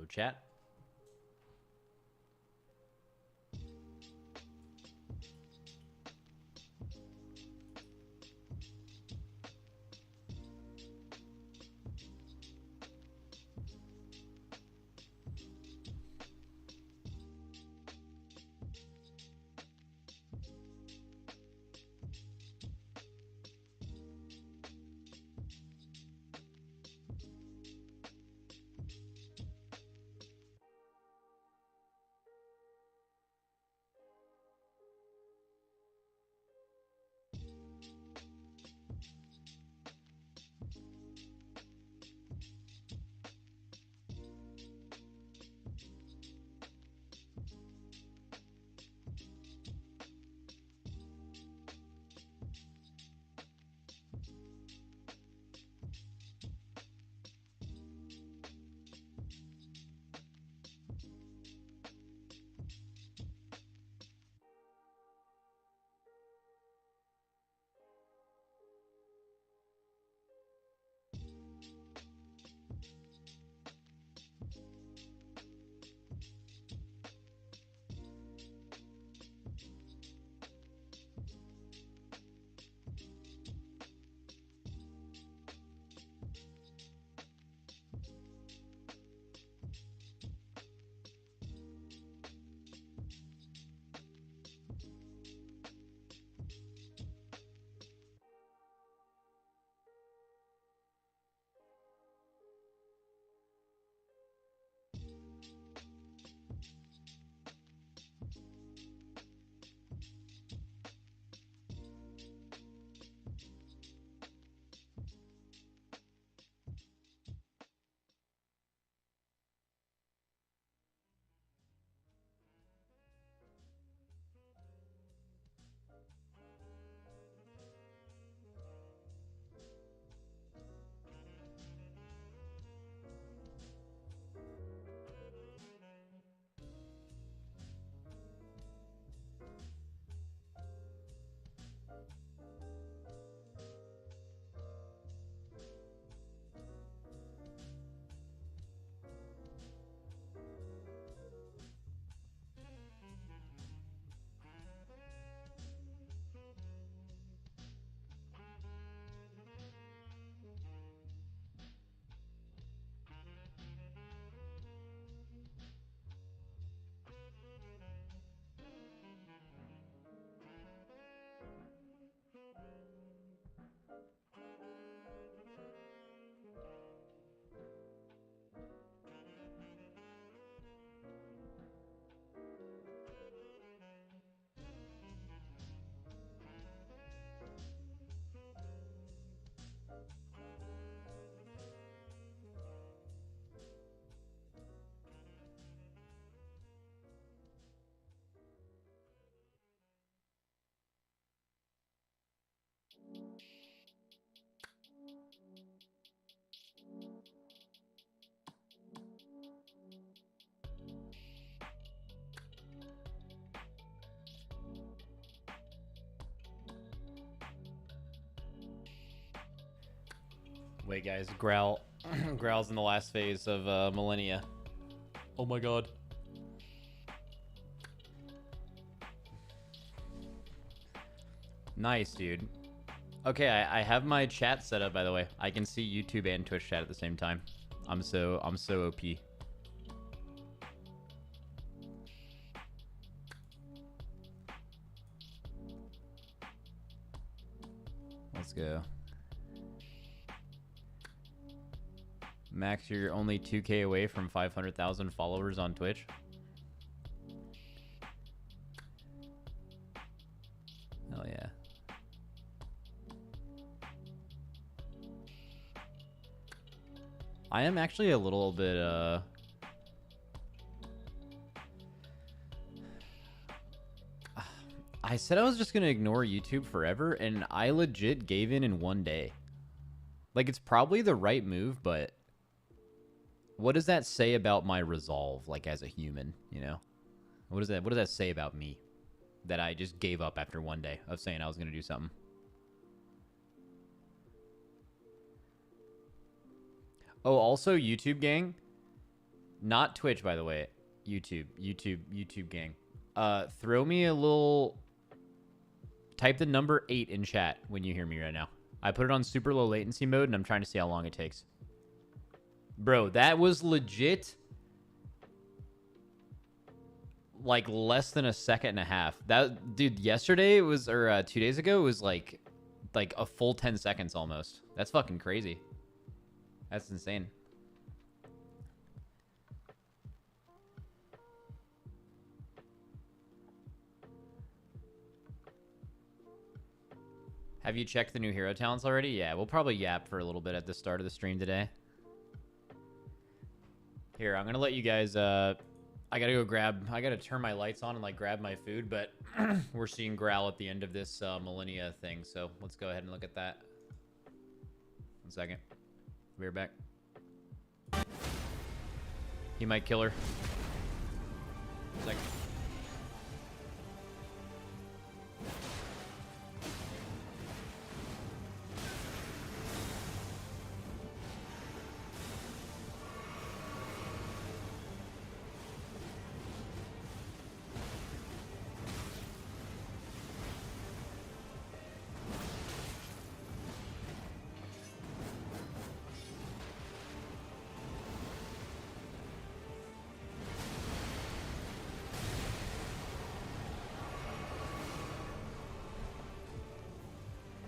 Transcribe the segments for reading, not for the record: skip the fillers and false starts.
chat. Wait, guys, Growl's in the last phase of Millennia. Oh my god. Nice, dude. Okay, I have my chat set up, by the way. I can see YouTube and Twitch chat at the same time. I'm so OP. Let's go. Max, you're only 2K away from 500,000 followers on Twitch. Hell yeah. I am actually a little bit, I said I was just gonna ignore YouTube forever, and I legit gave in one day. Like, it's probably the right move, but what does that say about my resolve, like, as a human, you know? What does that say about me? That I just gave up after one day of saying I was gonna do something. Oh, also, YouTube gang, Not Twitch, by the way. YouTube gang. Throw me a little... Type the number 8 in chat when you hear me right now. I put it on super low latency mode, and I'm trying to see how long it takes. Bro, that was legit... like less than a second and a half. That dude, yesterday it was, or 2 days ago, it was like a full 10 seconds almost. That's fucking crazy. That's insane. Have you checked the new hero talents already? Yeah, we'll probably yap for a little bit at the start of the stream today. Here, I'm gonna let you guys I gotta turn my lights on and like grab my food, but we're seeing Growl at the end of this Millennia thing, so let's go ahead and look at that. 1 second. Be right back. He might kill her. 1 second.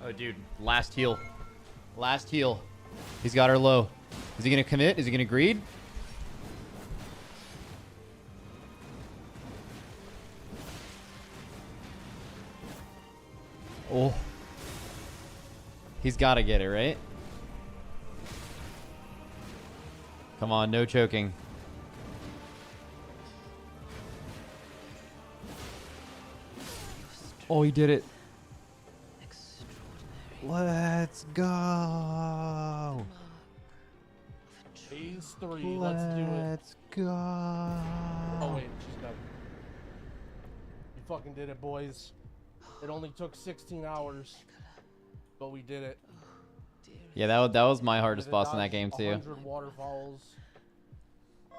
Oh, dude. Last heal. Last heal. He's got her low. Is he going to commit? Is he going to greed? Oh. He's got to get it, right? Come on, no choking. Oh, he did it. Let's go. Phase 3, let's do it. Let's go. Oh wait, she's dead. You fucking did it, boys. It only took 16 hours, but we did it. Yeah, that was my hardest boss in that game too. 100 waterfalls. I'm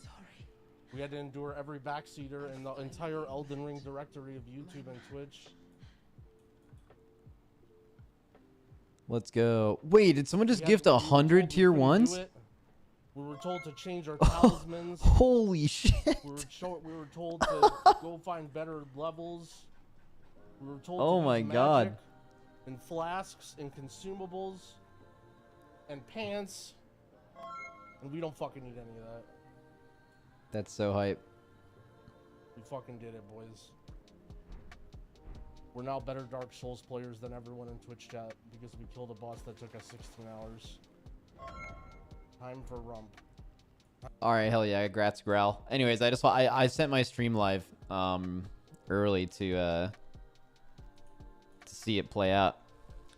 sorry. We had to endure every backseater in the entire Elden Ring directory of YouTube and Twitch. Let's go. Wait, did someone just gift 100 tier 1s? We were told to change our talismans. Holy shit. We were told to go find better levels. We were told oh to my use god. magic and flasks and consumables and pants. And we don't fucking need any of that. That's so hype. We fucking did it, boys. We're now better Dark Souls players than everyone in Twitch chat because we killed a boss that took us 16 hours. Time for rump. All right, hell yeah, congrats, Growl. Anyways, I sent my stream live early to see it play out.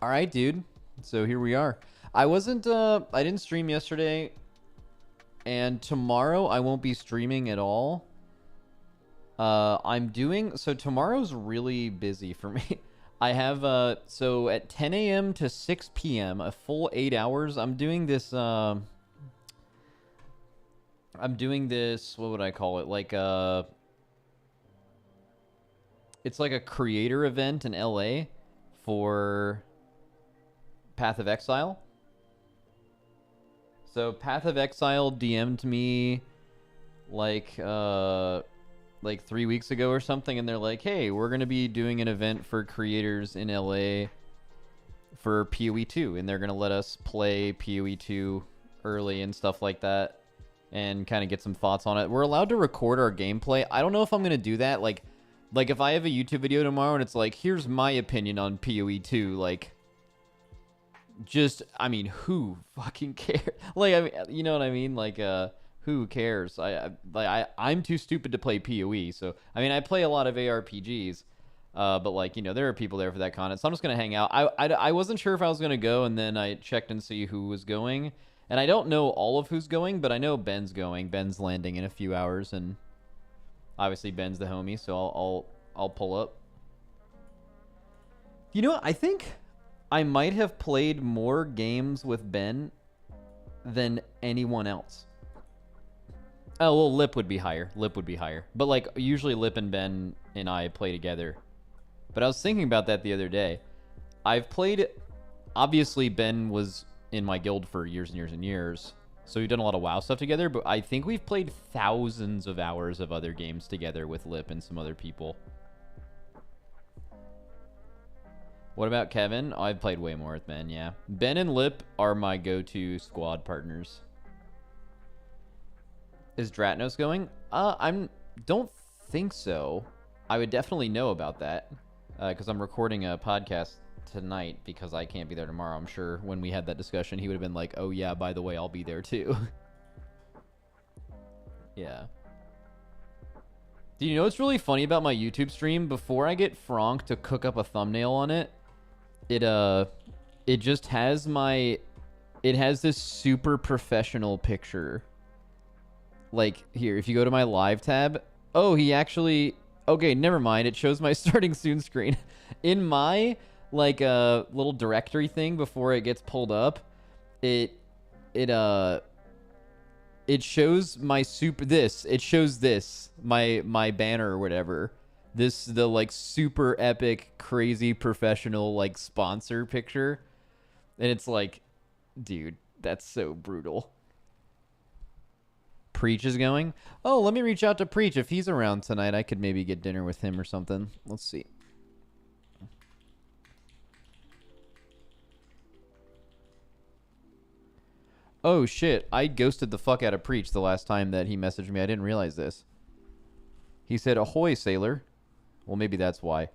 All right, dude. So here we are. I didn't stream yesterday, and tomorrow I won't be streaming at all. So tomorrow's really busy for me. I have, so at 10 a.m. to 6 p.m., a full 8 hours, I'm doing this, what would I call it? Like, it's like a creator event in LA for Path of Exile. So Path of Exile DM'd me, like 3 weeks ago or something, and they're like, hey, we're going to be doing an event for creators in LA for PoE 2, and they're going to let us play PoE 2 early and stuff like that, and kind of get some thoughts on it. We're allowed to record our gameplay. I don't know if I'm going to do that. Like if I have a YouTube video tomorrow and it's like, here's my opinion on PoE 2, like, just, I mean, who fucking cares? Like, I mean, you know what I mean? Like, who cares? I'm too stupid to play PoE, so I mean I play a lot of ARPGs, but like, you know, there are people there for that content, so I'm just gonna hang out. I wasn't sure if I was gonna go, and then I checked and see who was going, and I don't know all of who's going, but I know Ben's going. Ben's landing in a few hours, and obviously Ben's the homie, so I'll pull up. You know what? I think I might have played more games with Ben than anyone else. Oh, well, Lip would be higher. Lip would be higher. But, like, usually Lip and Ben and I play together. But I was thinking about that the other day. I've played... Obviously, Ben was in my guild for years and years and years. So we've done a lot of WoW stuff together. But I think we've played thousands of hours of other games together with Lip and some other people. What about Kevin? Oh, I've played way more with Ben, yeah. Ben and Lip are my go-to squad partners. Is Dratnos going? Don't think so. I would definitely know about that. Because I'm recording a podcast tonight because I can't be there tomorrow. I'm sure when we had that discussion, he would have been like, oh yeah, by the way, I'll be there too. Yeah. Do you know what's really funny about my YouTube stream? Before I get Franck to cook up a thumbnail on it, it just has it has this super professional picture. Like, here, if you go to my live tab, oh, he actually, okay, never mind. It shows my starting soon screen. In my, like, little directory thing before it gets pulled up, it shows my it shows this, my banner or whatever. The, like, super epic, crazy, professional, like, sponsor picture. And it's like, dude, that's so brutal. Preach is going. Oh, let me reach out to Preach. If he's around tonight, I could maybe get dinner with him or something. Let's see. Oh, shit. I ghosted the fuck out of Preach the last time that he messaged me. I didn't realize this. He said, ahoy, sailor. Well, maybe that's why.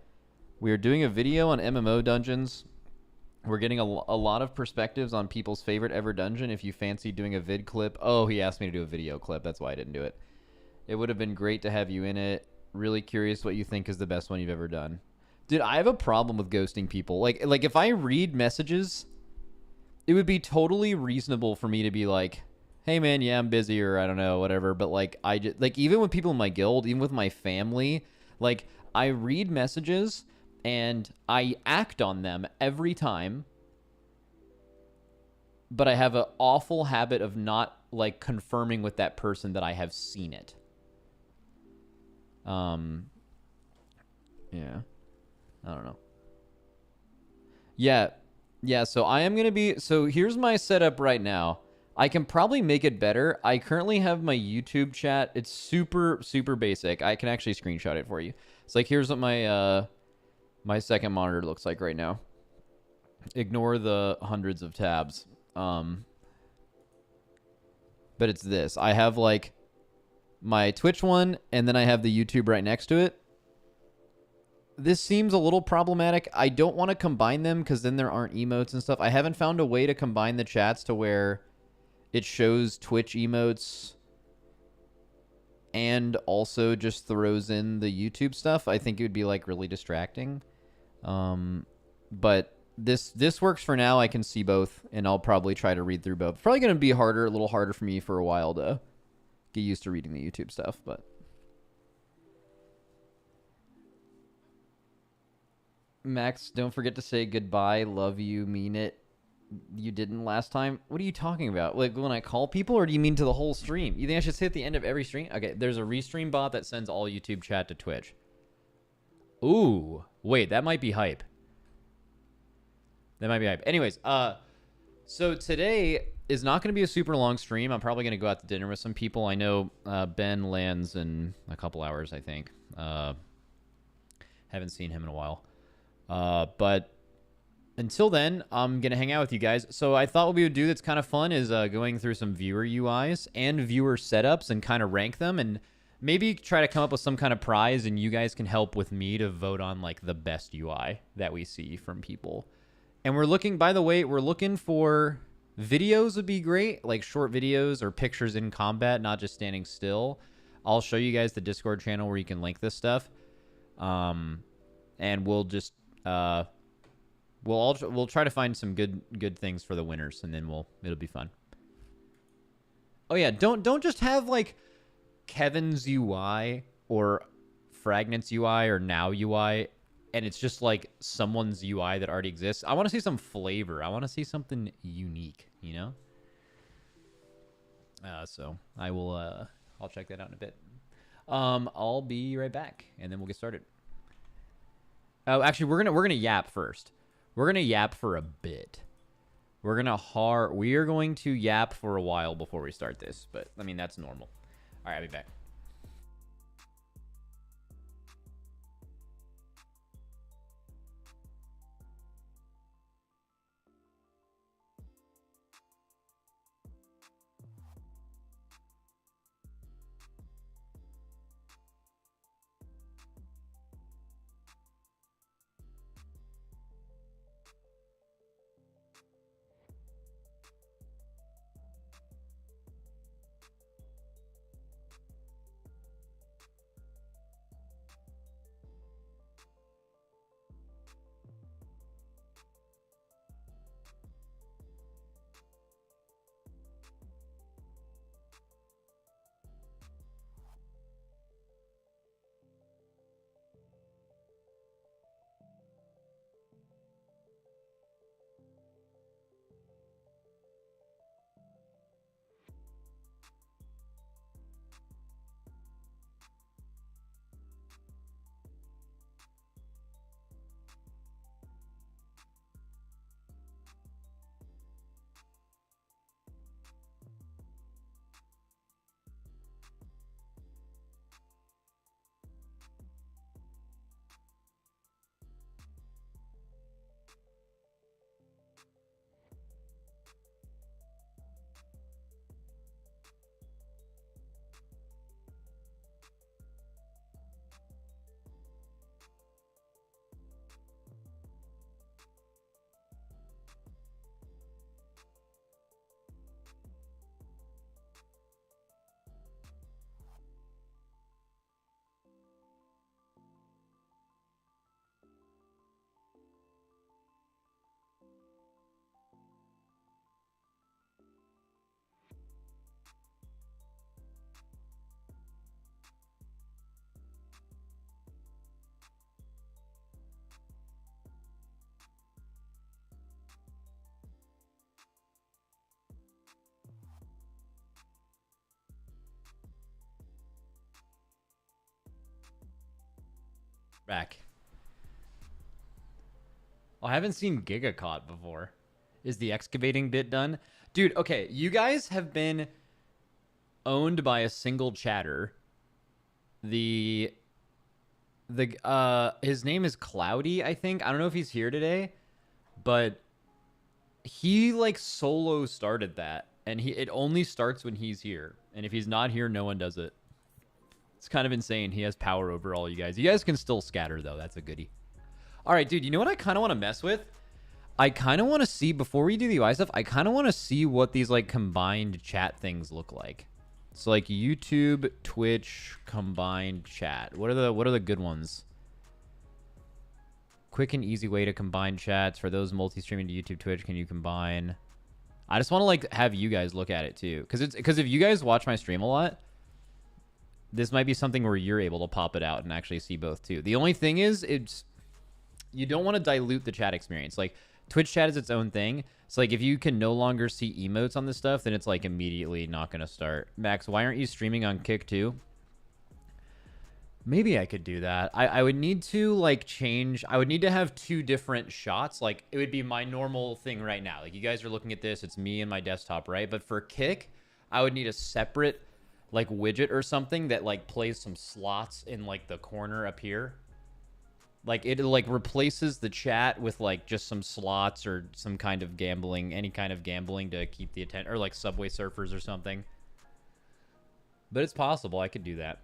We are doing a video on MMO dungeons. We're getting a lot of perspectives on people's favorite ever dungeon. If you fancy doing a vid clip. Oh, he asked me to do a video clip. That's why I didn't do it. It would have been great to have you in it. Really curious what you think is the best one you've ever done. Dude, I have a problem with ghosting people. Like if I read messages, it would be totally reasonable for me to be like, hey man, yeah, I'm busy, or I don't know, whatever. But like, even with people in my guild, even with my family, like, I read messages and I act on them every time, but I have an awful habit of not, like, confirming with that person that I have seen it. Yeah. I don't know. Yeah. Yeah, so I am going to be... So here's my setup right now. I can probably make it better. I currently have my YouTube chat. It's super, super basic. I can actually screenshot it for you. It's like, here's what my... my second monitor looks like right now. Ignore the hundreds of tabs. But it's this. I have, like, my Twitch one, and then I have the YouTube right next to it. This seems a little problematic. I don't want to combine them because then there aren't emotes and stuff. I haven't found a way to combine the chats to where it shows Twitch emotes and also just throws in the YouTube stuff. I think it would be, like, really distracting. But this works for now. I can see both, and I'll probably try to read through both. It's probably going to be a little harder for me for a while to get used to reading the YouTube stuff, but... Max, don't forget to say goodbye, love you, mean it. You didn't last time? What are you talking about? Like, when I call people, or do you mean to the whole stream? You think I should say at the end of every stream? Okay, there's a restream bot that sends all YouTube chat to Twitch. Ooh, wait, that might be hype. That might be hype. Anyways, so today is not going to be a super long stream. I'm probably going to go out to dinner with some people. I know Ben lands in a couple hours, I think. Haven't seen him in a while. But until then, I'm going to hang out with you guys. So I thought what we would do that's kind of fun is going through some viewer UIs and viewer setups and kind of rank them and maybe try to come up with some kind of prize, and you guys can help with me to vote on, like, the best UI that we see from people. And we're looking, by the way, we're looking for videos would be great, like short videos or pictures in combat, not just standing still. I'll show you guys the Discord channel where you can link this stuff. And we'll just we'll try to find some good things for the winners, and then it'll be fun. Oh yeah, don't just have, like, Kevin's UI or Fragnant's UI or Now UI, and it's just, like, someone's UI that already exists. I want to see some flavor. I want to see something unique, you know? So I will I'll check that out in a bit. I'll be right back, and then we'll get started. Oh, actually, we're gonna yap first. We're gonna yap for a bit. We are going to yap for a while before we start this, but I mean that's normal. All right, I'll be back. Back. Oh, I haven't seen Gigacaught before. Is the excavating bit done? Dude, okay, you guys have been owned by a single chatter. His name is Cloudy, I think. I don't know if he's here today, but he like solo started that, and it only starts when he's here. And if he's not here, no one does it. It's kind of insane. He has power over all you guys. You guys can still scatter though. That's a goodie. All right, dude, you know what I kind of want to mess with? I kind of want to see, before we do the UI stuff, I kind of want to see what these like combined chat things look like. So like YouTube, Twitch, combined chat. What are the good ones? Quick and easy way to combine chats. For those multi-streaming to YouTube, Twitch, can you combine? I just want to like have you guys look at it too. Because if you guys watch my stream a lot, this might be something where you're able to pop it out and actually see both too. The only thing is, you don't want to dilute the chat experience. Like Twitch chat is its own thing. So like if you can no longer see emotes on this stuff, then it's like immediately not going to start. Max, why aren't you streaming on Kick too? Maybe I could do that. I would need to like change. I would need to have two different shots. Like it would be my normal thing right now. Like you guys are looking at this. It's me and my desktop, right? But for Kick, I would need a separate like widget or something that like plays some slots in like the corner up here. Like it like replaces the chat with like just some slots or some kind of gambling, any kind of gambling to keep the attention, or like Subway Surfers or something. But it's possible I could do that.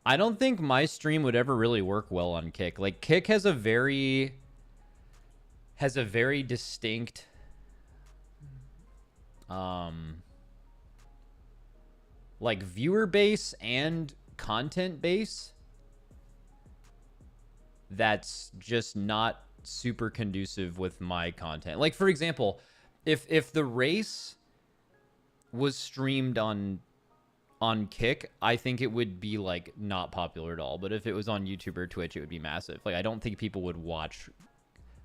I don't think my stream would ever really work well on Kick. Like Kick has a very distinct like viewer base and content base that's just not super conducive with my content. Like for example, if the race was streamed on on Kick, I think it would be like not popular at all. But if it was on YouTube or Twitch, it would be massive. Like I don't think people would watch.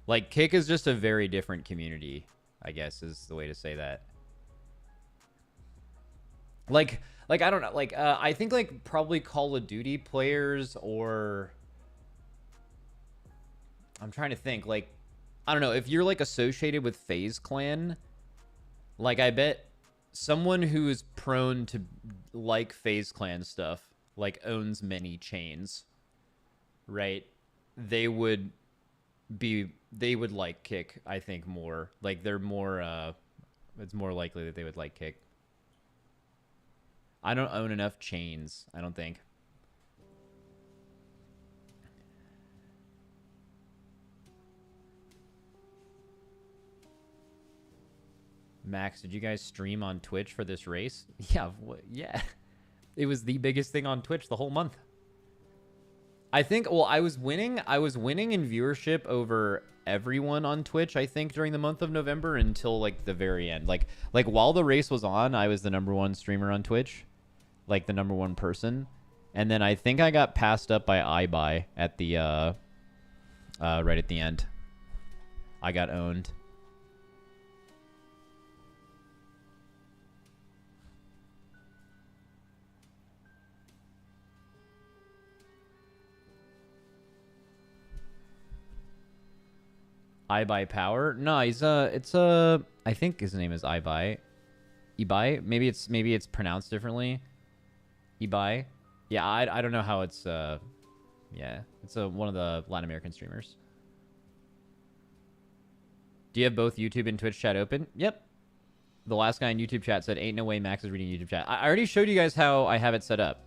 Like Kick is just a very different community, I guess is the way to say that. Like I don't know. Like I think like probably Call of Duty players, or I'm trying to think. Like I don't know if you're like associated with FaZe Clan. Like I bet someone who is prone to like FaZe Clan stuff, like owns many chains, right? They would like Kick, I think, more. Like they're more it's more likely that they would like Kick. I don't own enough chains, I don't think. Max, did you guys stream on Twitch for this race? Yeah, yeah. It was the biggest thing on Twitch the whole month. I think, well, I was winning in viewership over everyone on Twitch, I think, during the month of November until like the very end. Like while the race was on, I was the #1 streamer on Twitch. Like the #1 person. And then I think I got passed up by iBuy at the right at the end. I got owned. iBuy Power? No, he's I think his name is iBuy. Ibai? Maybe it's pronounced differently. Ibai? Yeah, I don't know how it's yeah. It's one of the Latin American streamers. Do you have both YouTube and Twitch chat open? Yep. The last guy in YouTube chat said, ain't no way Max is reading YouTube chat. I already showed you guys how I have it set up.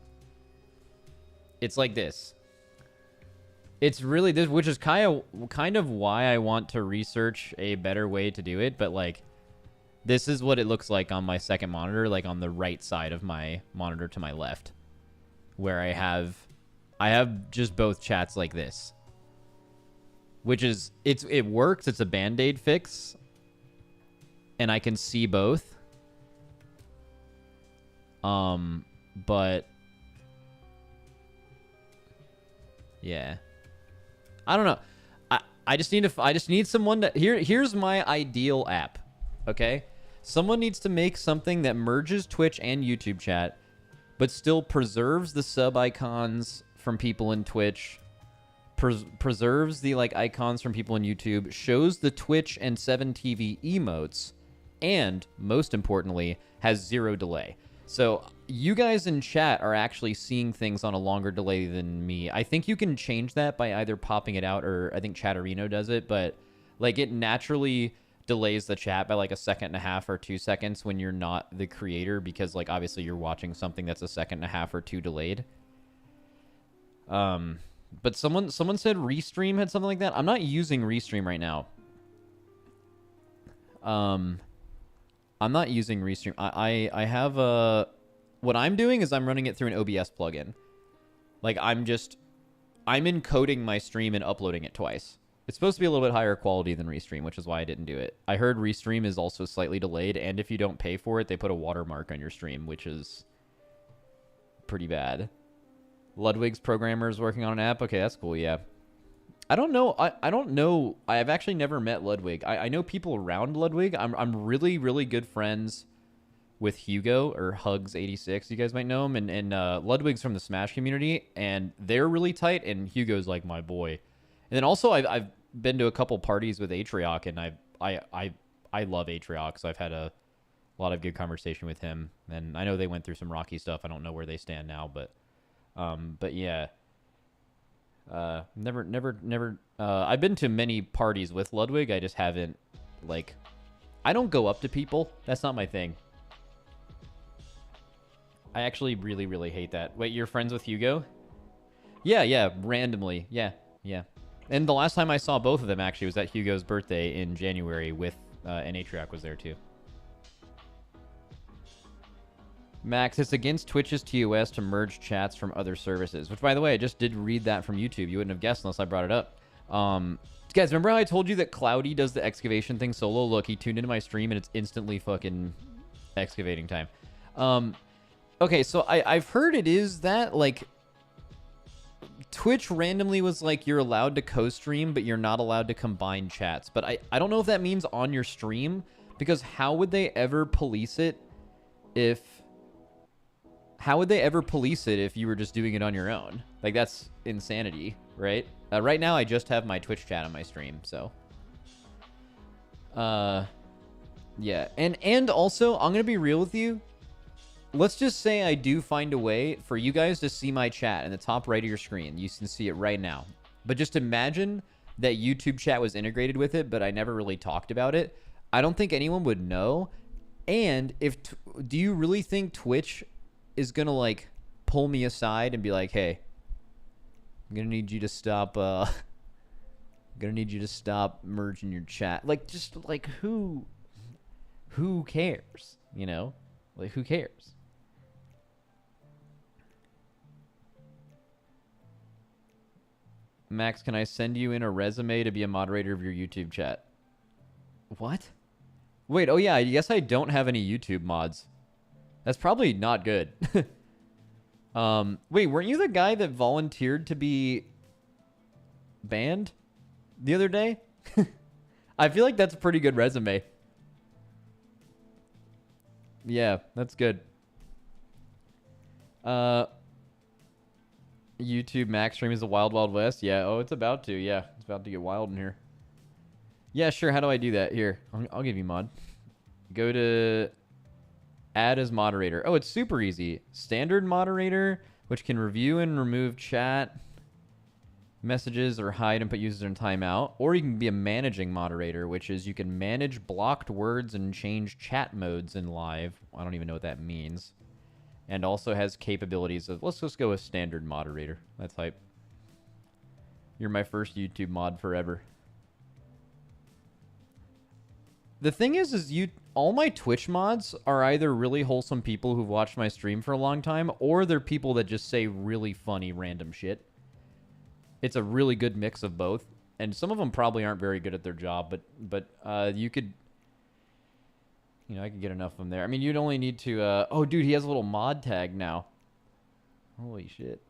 It's like this. It's really this, which is kind of why I want to research a better way to do it. But like, this is what it looks like on my second monitor, like on the right side of my monitor to my left, where I have just both chats like this, which is it works. It's a Band-Aid fix, and I can see both. But yeah. I don't know. I just need someone to here's my ideal app. Okay? Someone needs to make something that merges Twitch and YouTube chat, but still preserves the sub icons from people in Twitch, preserves the like icons from people in YouTube, shows the Twitch and 7TV emotes, and most importantly, has 0 delay. So you guys in chat are actually seeing things on a longer delay than me. I think you can change that by either popping it out, or I think Chatterino does it, but like it naturally delays the chat by like 1.5 seconds or 2 seconds when you're not the creator, because like obviously you're watching something that's 1.5 seconds or 2 delayed. But someone said Restream had something like that. I'm not using Restream right now. I'm not using Restream. I have a... What I'm doing is I'm running it through an OBS plugin. Like, I'm encoding my stream and uploading it twice. It's supposed to be a little bit higher quality than Restream, which is why I didn't do it. I heard Restream is also slightly delayed, and if you don't pay for it, they put a watermark on your stream, which is pretty bad. Ludwig's programmer is working on an app. Okay, that's cool, yeah. I don't know. I don't know. I've actually never met Ludwig. I know people around Ludwig. I'm really, really good friends with Hugo, or Hugs86. You guys might know him. And Ludwig's from the Smash community, and they're really tight, and Hugo's like my boy. And then also I've been to a couple parties with Atrioc, and I love Atrioc, so I've had a lot of good conversation with him. And I know they went through some rocky stuff. I don't know where they stand now, but yeah. Never I've been to many parties with Ludwig. I just haven't, like, I don't go up to people. That's not my thing. I actually really, really hate that. Wait, you're friends with Hugo? Yeah, randomly. Yeah. And the last time I saw both of them actually was at Hugo's birthday in January with, and Atrioc was there too. Max, it's against Twitch's TOS to merge chats from other services. Which, by the way, I just did read that from YouTube. You wouldn't have guessed unless I brought it up. Guys, remember how I told you that Cloudy does the excavation thing solo? Look, he tuned into my stream and it's instantly fucking excavating time. Okay, so I've heard it is that, like, Twitch randomly was like, you're allowed to co-stream, but you're not allowed to combine chats. But I don't know if that means on your stream, because how would they ever police it if... How would they ever police it if you were just doing it on your own? Like, that's insanity, right? Right now, I just have my Twitch chat on my stream, so... Yeah. And also, I'm gonna be real with you. Let's just say I do find a way for you guys to see my chat in the top right of your screen. You can see it right now. But just imagine that YouTube chat was integrated with it, but I never really talked about it. I don't think anyone would know. And do you really think Twitch is gonna, like, pull me aside and be like, hey, I'm gonna need you to stop merging your chat? Like, just like, who cares, you know? Like, who cares? Max, can I send you in a resume to be a moderator of your YouTube chat? What? Wait, oh yeah, I guess I don't have any YouTube mods. That's probably not good. Wait, weren't you the guy that volunteered to be banned the other day? I feel like that's a pretty good resume. Yeah, that's good. YouTube max stream is the wild, wild west. Yeah, oh, it's about to. Yeah, it's about to get wild in here. Yeah, sure. How do I do that? Here, I'll give you mod. Go to add as moderator. Oh, it's super easy. Standard moderator, which can review and remove chat messages or hide and put users in timeout. Or you can be a managing moderator, which is you can manage blocked words and change chat modes in live. I don't even know what that means. And also has capabilities of, let's just go with standard moderator. That's hype. You're my first YouTube mod forever. The thing is all my Twitch mods are either really wholesome people who've watched my stream for a long time, or they're people that just say really funny random shit. It's a really good mix of both. And some of them probably aren't very good at their job, but you could... You know, I could get enough of them there. I mean, you'd only need to... oh, dude, he has a little mod tag now. Holy shit.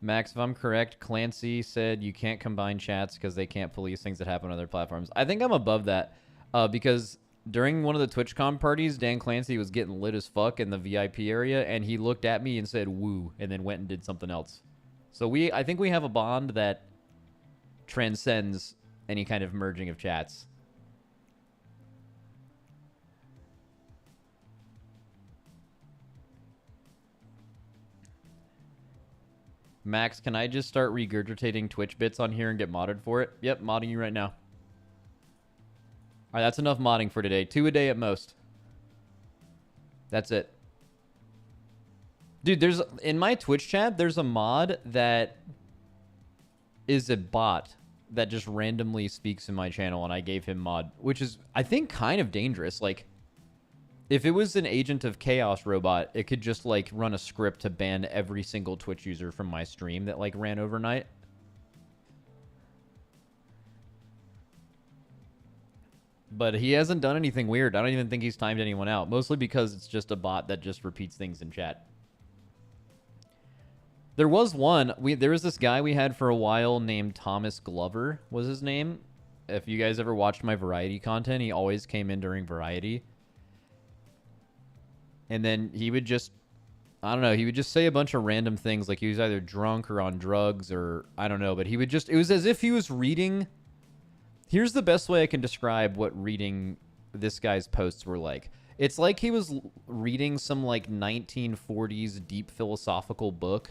Max, if I'm correct, Clancy said you can't combine chats because they can't police things that happen on other platforms. I think I'm above that because during one of the TwitchCon parties, Dan Clancy was getting lit as fuck in the VIP area, and he looked at me and said, woo, and then went and did something else. So I think we have a bond that transcends any kind of merging of chats. Max, can I just start regurgitating Twitch bits on here and get modded for it? Yep, modding you right now. All right, that's enough modding for today. 2 a day at most. That's it. Dude, in my Twitch chat, there's a mod that is a bot that just randomly speaks in my channel, and I gave him mod, which is, I think, kind of dangerous. Like, if it was an Agent of Chaos robot, it could just, like, run a script to ban every single Twitch user from my stream that, like, ran overnight. But he hasn't done anything weird. I don't even think he's timed anyone out. Mostly because it's just a bot that just repeats things in chat. There was one. There was this guy we had for a while named Thomas Glover was his name. If you guys ever watched my Variety content, he always came in during Variety. And then he would just, I don't know, he would just say a bunch of random things. Like he was either drunk or on drugs or I don't know. But he would just, it was as if he was reading. Here's the best way I can describe what reading this guy's posts were like. It's like he was reading some like 1940s deep philosophical book.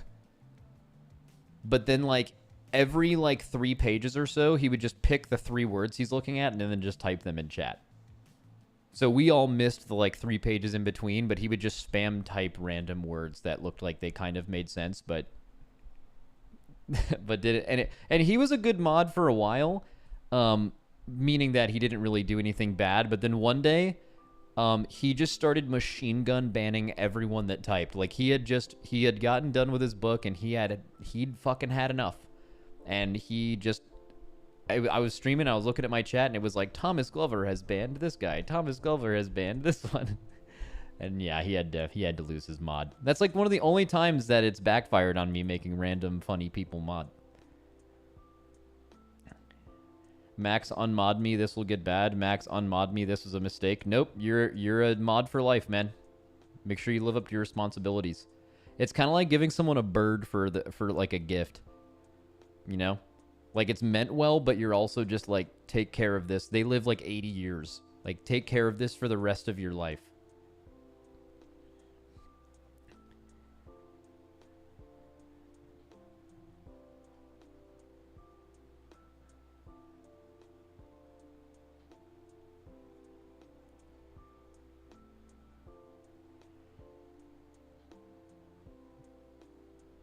But then like every like 3 pages or so, he would just pick the 3 words he's looking at and then just type them in chat. So we all missed the like 3 pages in between, but he would just spam type random words that looked like they kind of made sense, but but did it. And he was a good mod for a while, meaning that he didn't really do anything bad. But then one day, he just started machine gun banning everyone that typed. Like he had gotten done with his book and he'd fucking had enough. and he just I was streaming, I was looking at my chat, and it was like, Thomas Glover has banned this guy. Thomas Glover has banned this one. And yeah, he had to lose his mod. That's like one of the only times that it's backfired on me making random funny people mod. Max unmod me, this will get bad. Max unmod me, this was a mistake. Nope, you're a mod for life, man. Make sure you live up to your responsibilities. It's kind of like giving someone a bird for like a gift. You know? Like, it's meant well, but you're also just like, take care of this. They live like 80 years. Like, take care of this for the rest of your life.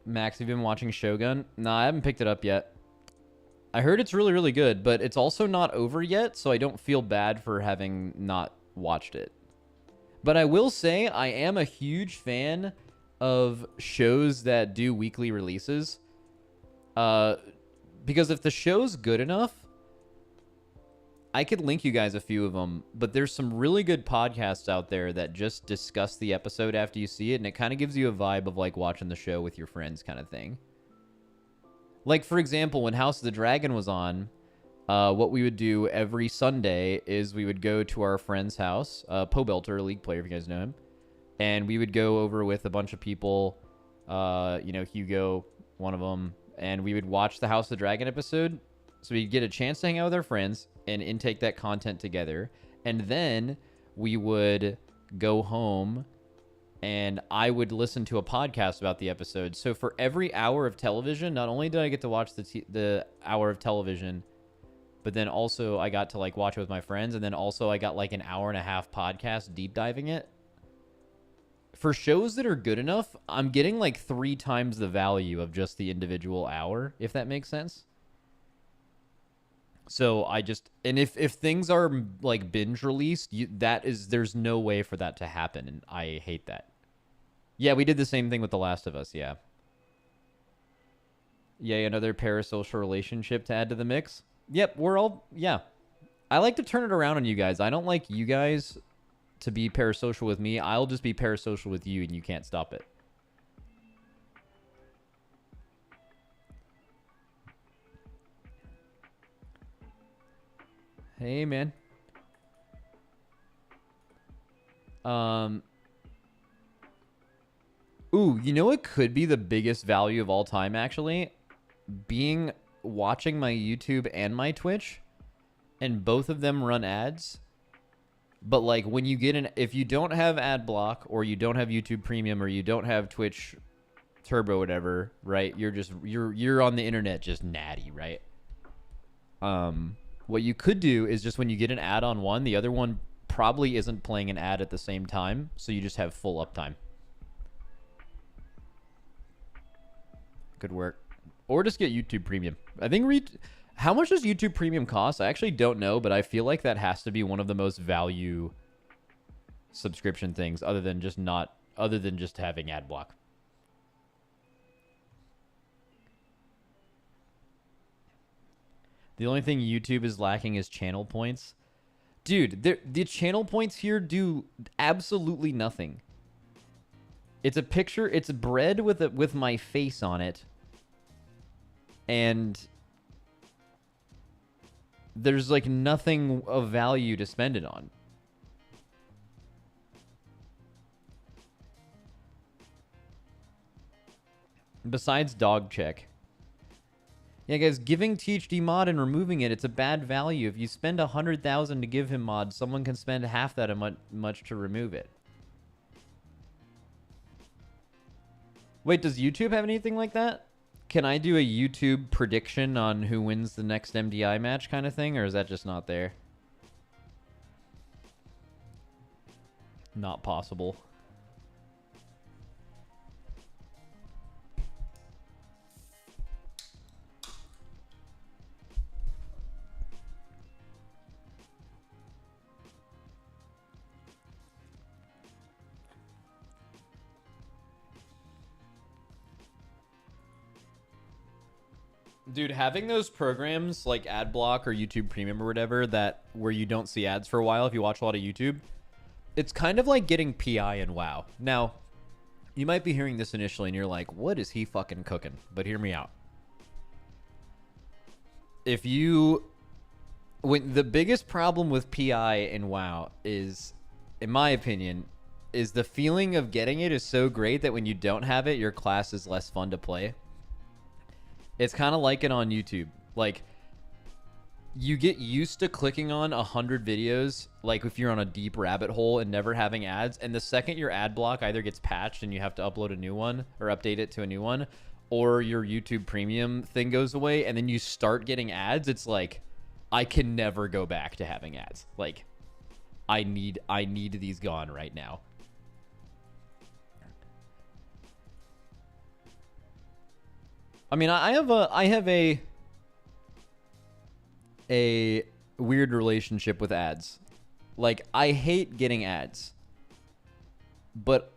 Max, have you been watching Shogun? Nah, I haven't picked it up yet. I heard it's really, really good, but it's also not over yet, so I don't feel bad for having not watched it. But I will say I am a huge fan of shows that do weekly releases. Because if the show's good enough, I could link you guys a few of them, but there's some really good podcasts out there that just discuss the episode after you see it, and it kind of gives you a vibe of like watching the show with your friends kind of thing. Like, for example, when House of the Dragon was on, what we would do every Sunday is we would go to our friend's house, Pobelter, a League player, if you guys know him, and we would go over with a bunch of people, you know, Hugo, one of them, and we would watch the House of the Dragon episode. So we'd get a chance to hang out with our friends and intake that content together. And then we would go home and I would listen to a podcast about the episode. So for every hour of television, not only did I get to watch the hour of television, but then also I got to like watch it with my friends. And then also I got like an hour and a half podcast deep diving it. For shows that are good enough, I'm getting like 3 times the value of just the individual hour, if that makes sense. So I just, and if things are like binge released, there's no way for that to happen, and I hate that. Yeah, we did the same thing with The Last of Us, yeah. Yay, another parasocial relationship to add to the mix. Yep, yeah. I like to turn it around on you guys. I don't like you guys to be parasocial with me. I'll just be parasocial with you, and you can't stop it. Hey, man. Ooh, you know what could be the biggest value of all time, actually? Watching my YouTube and my Twitch, and both of them run ads. But like when you get if you don't have ad block, or you don't have YouTube Premium, or you don't have Twitch Turbo, whatever, right? You're on the internet just natty, right? What you could do is just when you get an ad on one, the other one probably isn't playing an ad at the same time, so you just have full uptime. Could work. Or just get YouTube Premium. I think how much does YouTube Premium cost? I actually don't know, but I feel like that has to be one of the most value subscription things other than just having ad block. The only thing YouTube is lacking is channel points. Dude, the channel points here do absolutely nothing. It's a picture, it's bread with my face on it. And there's like nothing of value to spend it on. Besides dog check. Yeah, guys, giving THD mod and removing it's a bad value. If you spend 100,000 to give him mod, someone can spend half that much to remove it. Wait, does YouTube have anything like that? Can I do a YouTube prediction on who wins the next MDI match kind of thing, or is that just not there? Not possible. Dude, having those programs like AdBlock or YouTube Premium or whatever that where you don't see ads for a while if you watch a lot of YouTube, it's kind of like getting PI in WoW. Now, you might be hearing this initially and you're like, what is he fucking cooking? But hear me out. When the biggest problem with PI in WoW is, in my opinion, is the feeling of getting it is so great that when you don't have it, your class is less fun to play. It's kind of like it on YouTube. Like, you get used to clicking on 100 videos, like if you're on a deep rabbit hole and never having ads, and the second your ad block either gets patched and you have to upload a new one or update it to a new one, or your YouTube Premium thing goes away and then you start getting ads, it's like, I can never go back to having ads. Like, I need these gone right now. I mean, I have a weird relationship with ads. Like, I hate getting ads. But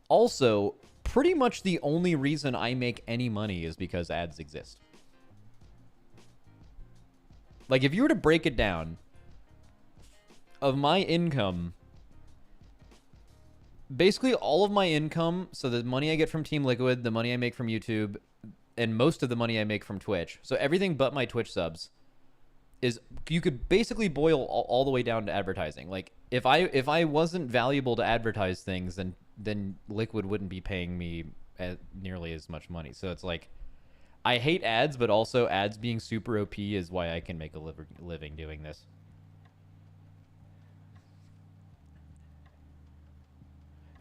also, pretty much the only reason I make any money is because ads exist. Like, if you were to break it down, of my income, basically all of my income, so the money I get from Team Liquid, the money I make from YouTube, and most of the money I make from Twitch, so everything but my Twitch subs, is you could basically boil all the way down to advertising. Like, if I wasn't valuable to advertise things, then Liquid wouldn't be paying me nearly as much money. So it's like, I hate ads, but also ads being super OP is why I can make a living doing this.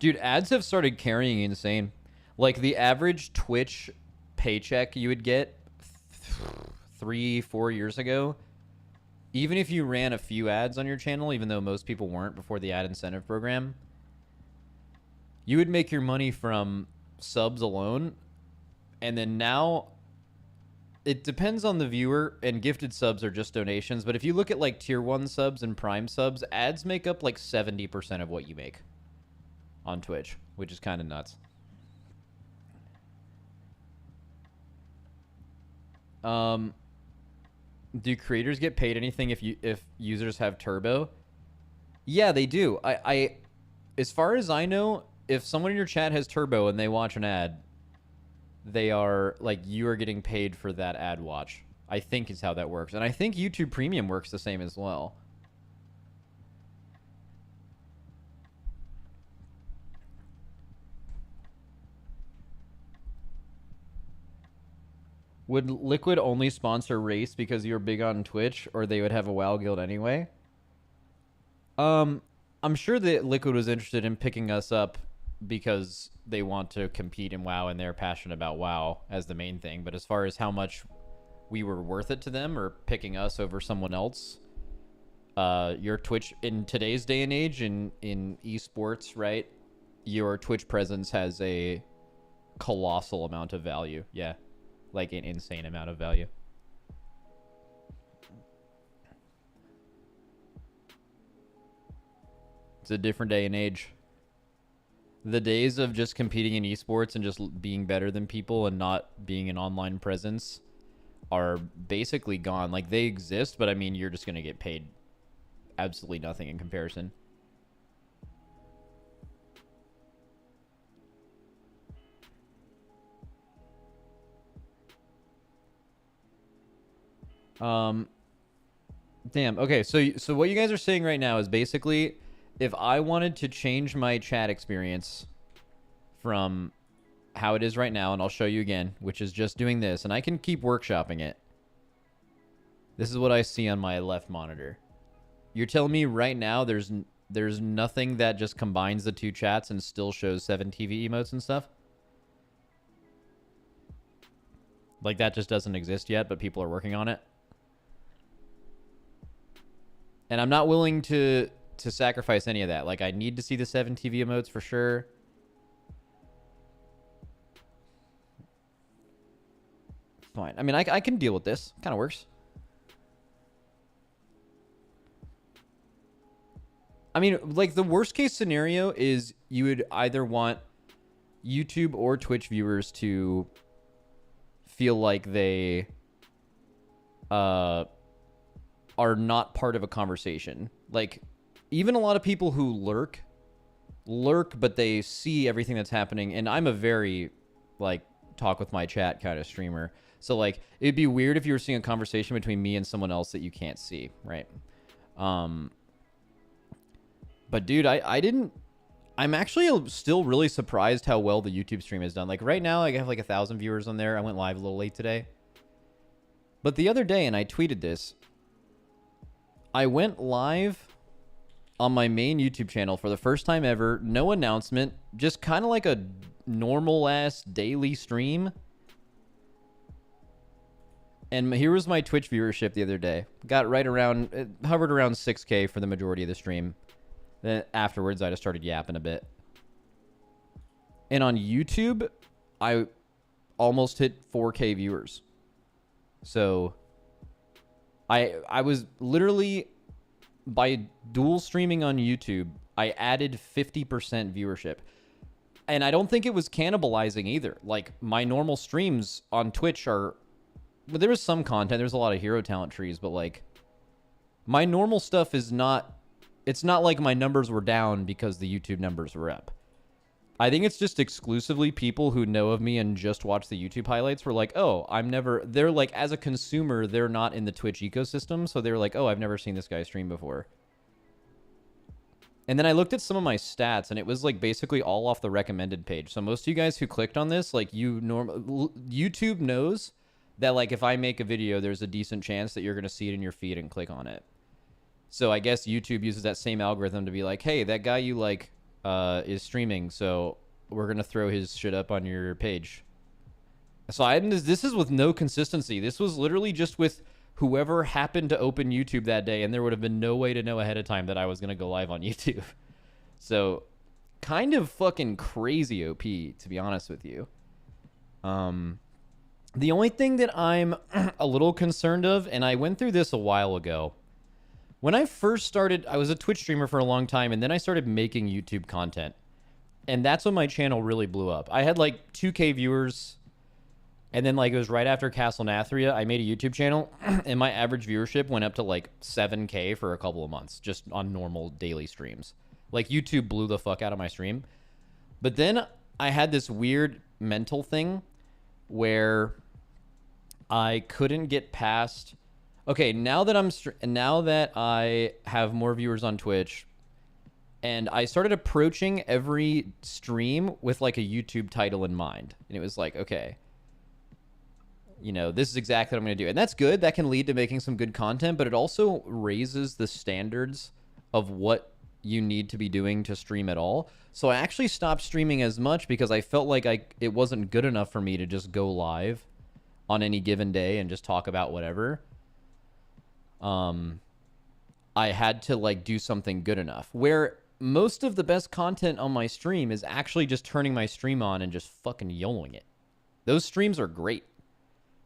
Dude, ads have started carrying insane. Like, the average Twitch paycheck you would get 3-4 years ago, even if you ran a few ads on your channel, even though most people weren't before the ad incentive program, you would make your money from subs alone. And then now, it depends on the viewer, and gifted subs are just donations. But if you look at like tier 1 subs and prime subs, ads make up like 70% of what you make on Twitch, which is kind of nuts. Do creators get paid anything if users have turbo? Yeah, they do. I as far as I know, if someone in your chat has turbo and they watch an ad, they are like, you are getting paid for that ad watch. I think is how that works. And I think YouTube Premium works the same as well. Would Liquid only sponsor Race because you're big on Twitch, or they would have a WoW guild anyway? I'm sure that Liquid was interested in picking us up because they want to compete in WoW and they're passionate about WoW as the main thing. But as far as how much we were worth it to them or picking us over someone else, your Twitch in today's day and age in esports, right? Your Twitch presence has a colossal amount of value. Yeah. Like an insane amount of value. It's a different day and age. The days of just competing in esports and just being better than people and not being an online presence are basically gone. Like, they exist, but I mean, you're just going to get paid absolutely nothing in comparison. Damn. Okay, so what you guys are saying right now is basically, if I wanted to change my chat experience from how it is right now, and I'll show you again, which is just doing this, and I can keep workshopping it. This is what I see on my left monitor. You're telling me right now there's nothing that just combines the two chats and still shows 7 TV emotes and stuff? Like, that just doesn't exist yet, but people are working on it? And I'm not willing to sacrifice any of that. Like, I need to see the 7 TV emotes for sure. Fine. I mean, I can deal with this. Kind of works. I mean, like, the worst case scenario is you would either want YouTube or Twitch viewers to feel like they are not part of a conversation. Like, even a lot of people who lurk, but they see everything that's happening. And I'm a very, like, talk with my chat kind of streamer. So, like, it'd be weird if you were seeing a conversation between me and someone else that you can't see, right? But, dude, I didn't... I'm actually still really surprised how well the YouTube stream has done. Like, right now, I have, like, 1,000 viewers on there. I went live a little late today. But the other day, and I tweeted this, I went live on my main YouTube channel for the first time ever. No announcement. Just kind of like a normal-ass daily stream. And here was my Twitch viewership the other day. Got right around... It hovered around 6K for the majority of the stream. Then afterwards, I just started yapping a bit. And on YouTube, I almost hit 4K viewers. So I was literally, by dual streaming on YouTube, I added 50% viewership. And I don't think it was cannibalizing either. Like, my normal streams on Twitch are... Well, there was some content. There's a lot of hero talent trees, but, like, my normal stuff is not... It's not like my numbers were down because the YouTube numbers were up. I think it's just exclusively people who know of me and just watch the YouTube highlights were like, oh, I'm never... They're like, as a consumer, they're not in the Twitch ecosystem. So they're like, oh, I've never seen this guy stream before. And then I looked at some of my stats, and it was like basically all off the recommended page. So most of you guys who clicked on this, like, YouTube knows that, like, if I make a video, there's a decent chance that you're going to see it in your feed and click on it. So I guess YouTube uses that same algorithm to be like, hey, that guy you like is streaming, so we're going to throw his shit up on your page. So this is with no consistency. This was literally just with whoever happened to open YouTube that day, and there would have been no way to know ahead of time that I was going to go live on YouTube. So kind of fucking crazy OP, to be honest with you. The only thing that I'm a little concerned of, and I went through this a while ago, when I first started, I was a Twitch streamer for a long time, and then I started making YouTube content. And that's when my channel really blew up. I had like 2K viewers, and then like it was right after Castle Nathria, I made a YouTube channel, and my average viewership went up to like 7K for a couple of months, just on normal daily streams. Like, YouTube blew the fuck out of my stream. But then I had this weird mental thing where I couldn't get past... Okay, now that I have more viewers on Twitch, and I started approaching every stream with like a YouTube title in mind, and it was like, okay, you know, this is exactly what I'm going to do, and that's good. That can lead to making some good content, but it also raises the standards of what you need to be doing to stream at all. So I actually stopped streaming as much because I felt like it wasn't good enough for me to just go live on any given day and just talk about whatever. I had to like do something good enough, where most of the best content on my stream is actually just turning my stream on and just fucking YOLOing it. Those streams are great,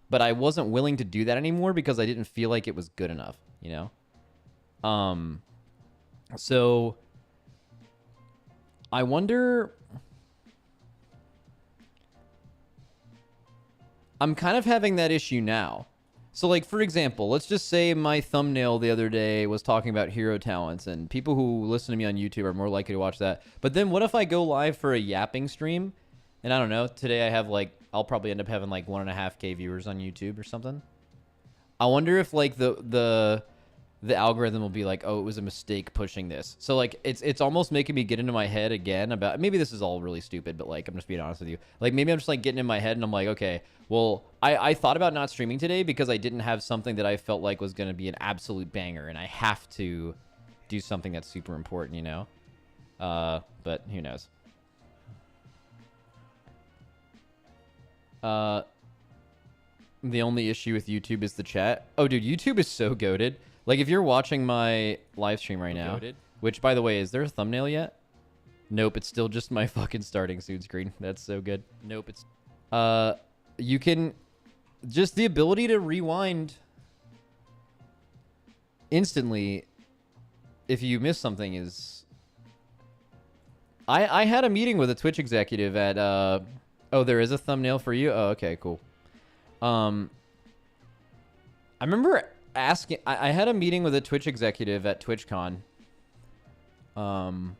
but I wasn't willing to do that anymore because I didn't feel like it was good enough, you know? So I wonder, I'm kind of having that issue now. So, like, for example, let's just say my thumbnail the other day was talking about hero talents, and people who listen to me on YouTube are more likely to watch that. But then what if I go live for a yapping stream? And I don't know, today I have, like, I'll probably end up having, like, 1.5K viewers on YouTube or something. I wonder if, like, the algorithm will be like, oh, it was a mistake pushing this. So, like, it's almost making me get into my head again about... Maybe this is all really stupid, but, like, I'm just being honest with you. Like, maybe I'm just, like, getting in my head, and I'm like, okay, well, I thought about not streaming today because I didn't have something that I felt like was going to be an absolute banger, and I have to do something that's super important, you know? But who knows? The only issue with YouTube is the chat. Oh, dude, YouTube is so goated. Like, if you're watching my live stream right now, which, by the way, is there a thumbnail yet? Nope, it's still just my fucking starting suit screen. That's so good. Nope, it's... You can... Just the ability to rewind instantly if you miss something is... I had a meeting with a Twitch executive at... Oh, there is a thumbnail for you? Oh, okay, cool. I remember asking, I had a meeting with a Twitch executive at TwitchCon. And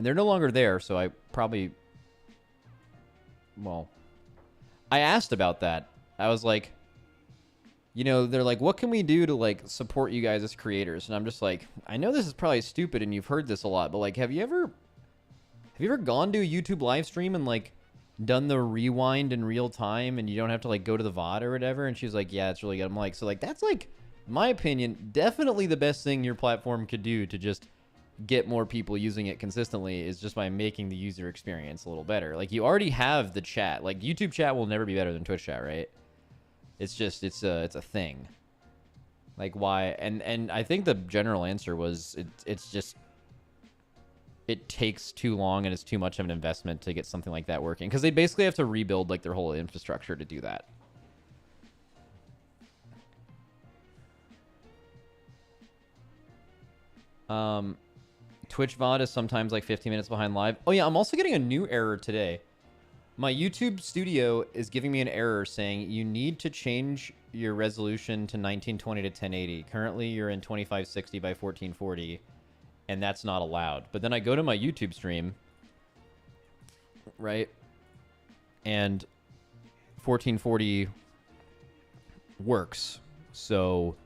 they're no longer there, so I probably, well, I asked about that. I was like, you know, they're like, what can we do to like support you guys as creators? And I'm just like, I know this is probably stupid and you've heard this a lot, but like, have you ever gone to a YouTube live stream and like done the rewind in real time and you don't have to like go to the VOD or whatever? And she's like, yeah, it's really good. I'm like, so like, that's like, in my opinion, definitely the best thing your platform could do to just get more people using it consistently is just by making the user experience a little better. Like, you already have the chat. Like, YouTube chat will never be better than Twitch chat, right? It's just, it's a thing. Like, why? And I think the general answer was it's just, it takes too long and it's too much of an investment to get something like that working, because they basically have to rebuild like their whole infrastructure to do that. Twitch VOD is sometimes like 15 minutes behind live. Oh yeah, I'm also getting a new error today. My YouTube studio is giving me an error saying you need to change your resolution to 1920 to 1080. Currently, you're in 2560 by 1440, and that's not allowed. But then I go to my YouTube stream, right? And 1440 works. So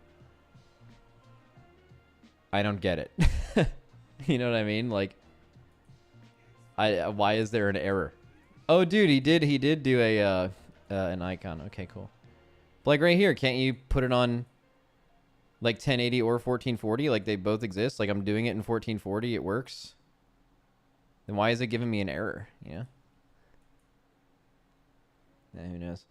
I don't get it. You know what I mean? Like, why is there an error? Oh, dude, he did do a an icon. Okay, cool. But like right here, can't you put it on like 1080 or 1440? Like they both exist. Like I'm doing it in 1440, it works. Then why is it giving me an error? You know? Yeah, who knows?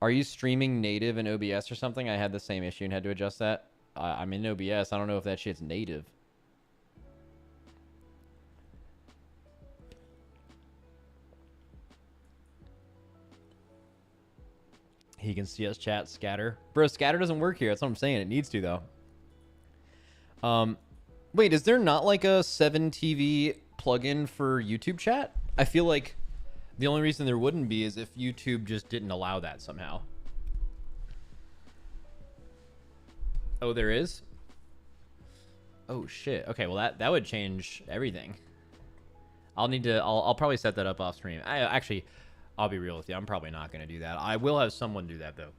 Are you streaming native in OBS or something? I had the same issue and had to adjust that. I'm in OBS. I don't know if that shit's native. He can see us chat scatter. Bro, scatter doesn't work here. That's what I'm saying. It needs to, though. Wait, is there not like a 7TV plugin for YouTube chat? I feel like the only reason there wouldn't be is if YouTube just didn't allow that somehow. Oh, there is? Oh, shit. Okay, well, that would change everything. I'll probably set that up off stream. Actually, I'll be real with you. I'm probably not going to do that. I will have someone do that, though.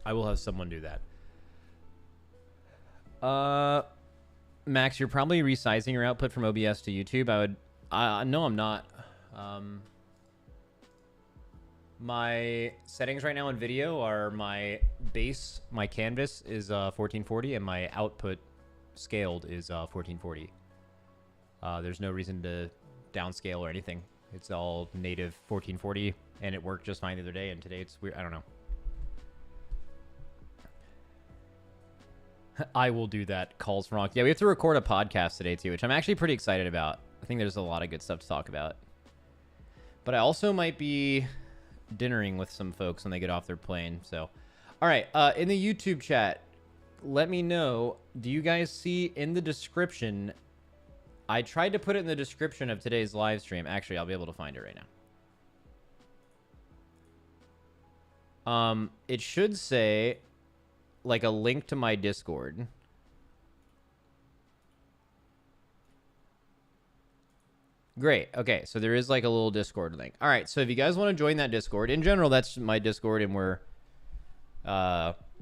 I will have someone do that. Max, you're probably resizing your output from OBS to YouTube. No, I'm not. My settings right now in video are my base, my canvas is 1440, and my output scaled is 1440. There's no reason to downscale or anything. It's all native 1440, and it worked just fine the other day, and today it's weird. I don't know. I will do that. Calls from Rock. Yeah, we have to record a podcast today, too, which I'm actually pretty excited about. I think there's a lot of good stuff to talk about. But I also might be dinnering with some folks when they get off their plane. So, all right. In the YouTube chat, let me know. Do you guys see in the description? I tried to put it in the description of today's live stream. Actually, I'll be able to find it right now. It should say like a link to my Discord. Great. Okay, so there is like a little Discord link. All right, so if you guys want to join that Discord, in general, that's my Discord, and we're,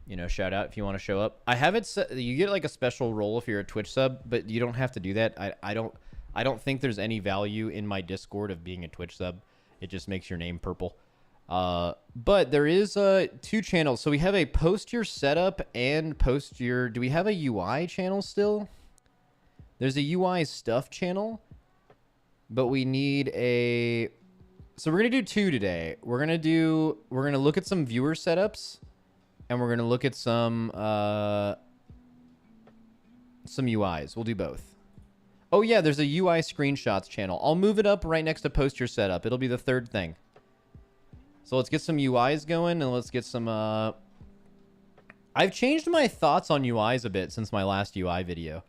you know, shout out if you want to show up. I have it set, you get like a special role if you're a Twitch sub, but you don't have to do that. I don't think there's any value in my Discord of being a Twitch sub. It just makes your name purple. But there is 2 channels. So we have a post your setup and post your, do we have a UI channel still? There's a UI stuff channel. But we need a... So we're going to do 2 today. We're going to look at some viewer setups. And we're going to look at some UIs. We'll do both. Oh, yeah, there's a UI screenshots channel. I'll move it up right next to post your setup. It'll be the 3rd thing. So let's get some UIs going, and let's get some... I've changed my thoughts on UIs a bit since my last UI video.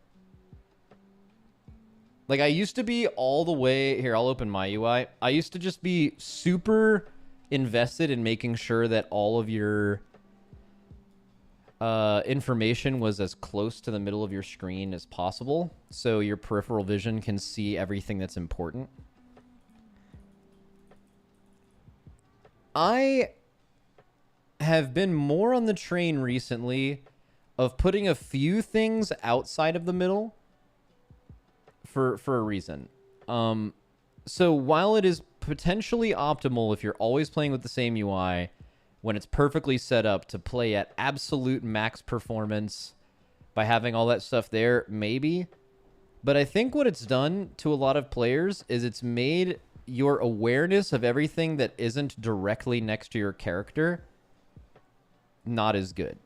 Like, I used to be all the way... Here, I'll open my UI. I used to just be super invested in making sure that all of your information was as close to the middle of your screen as possible, so your peripheral vision can see everything that's important. I have been more on the train recently of putting a few things outside of the middle for a reason. So while it is potentially optimal if you're always playing with the same UI, when it's perfectly set up to play at absolute max performance by having all that stuff there, maybe. But I think what it's done to a lot of players is it's made your awareness of everything that isn't directly next to your character not as good.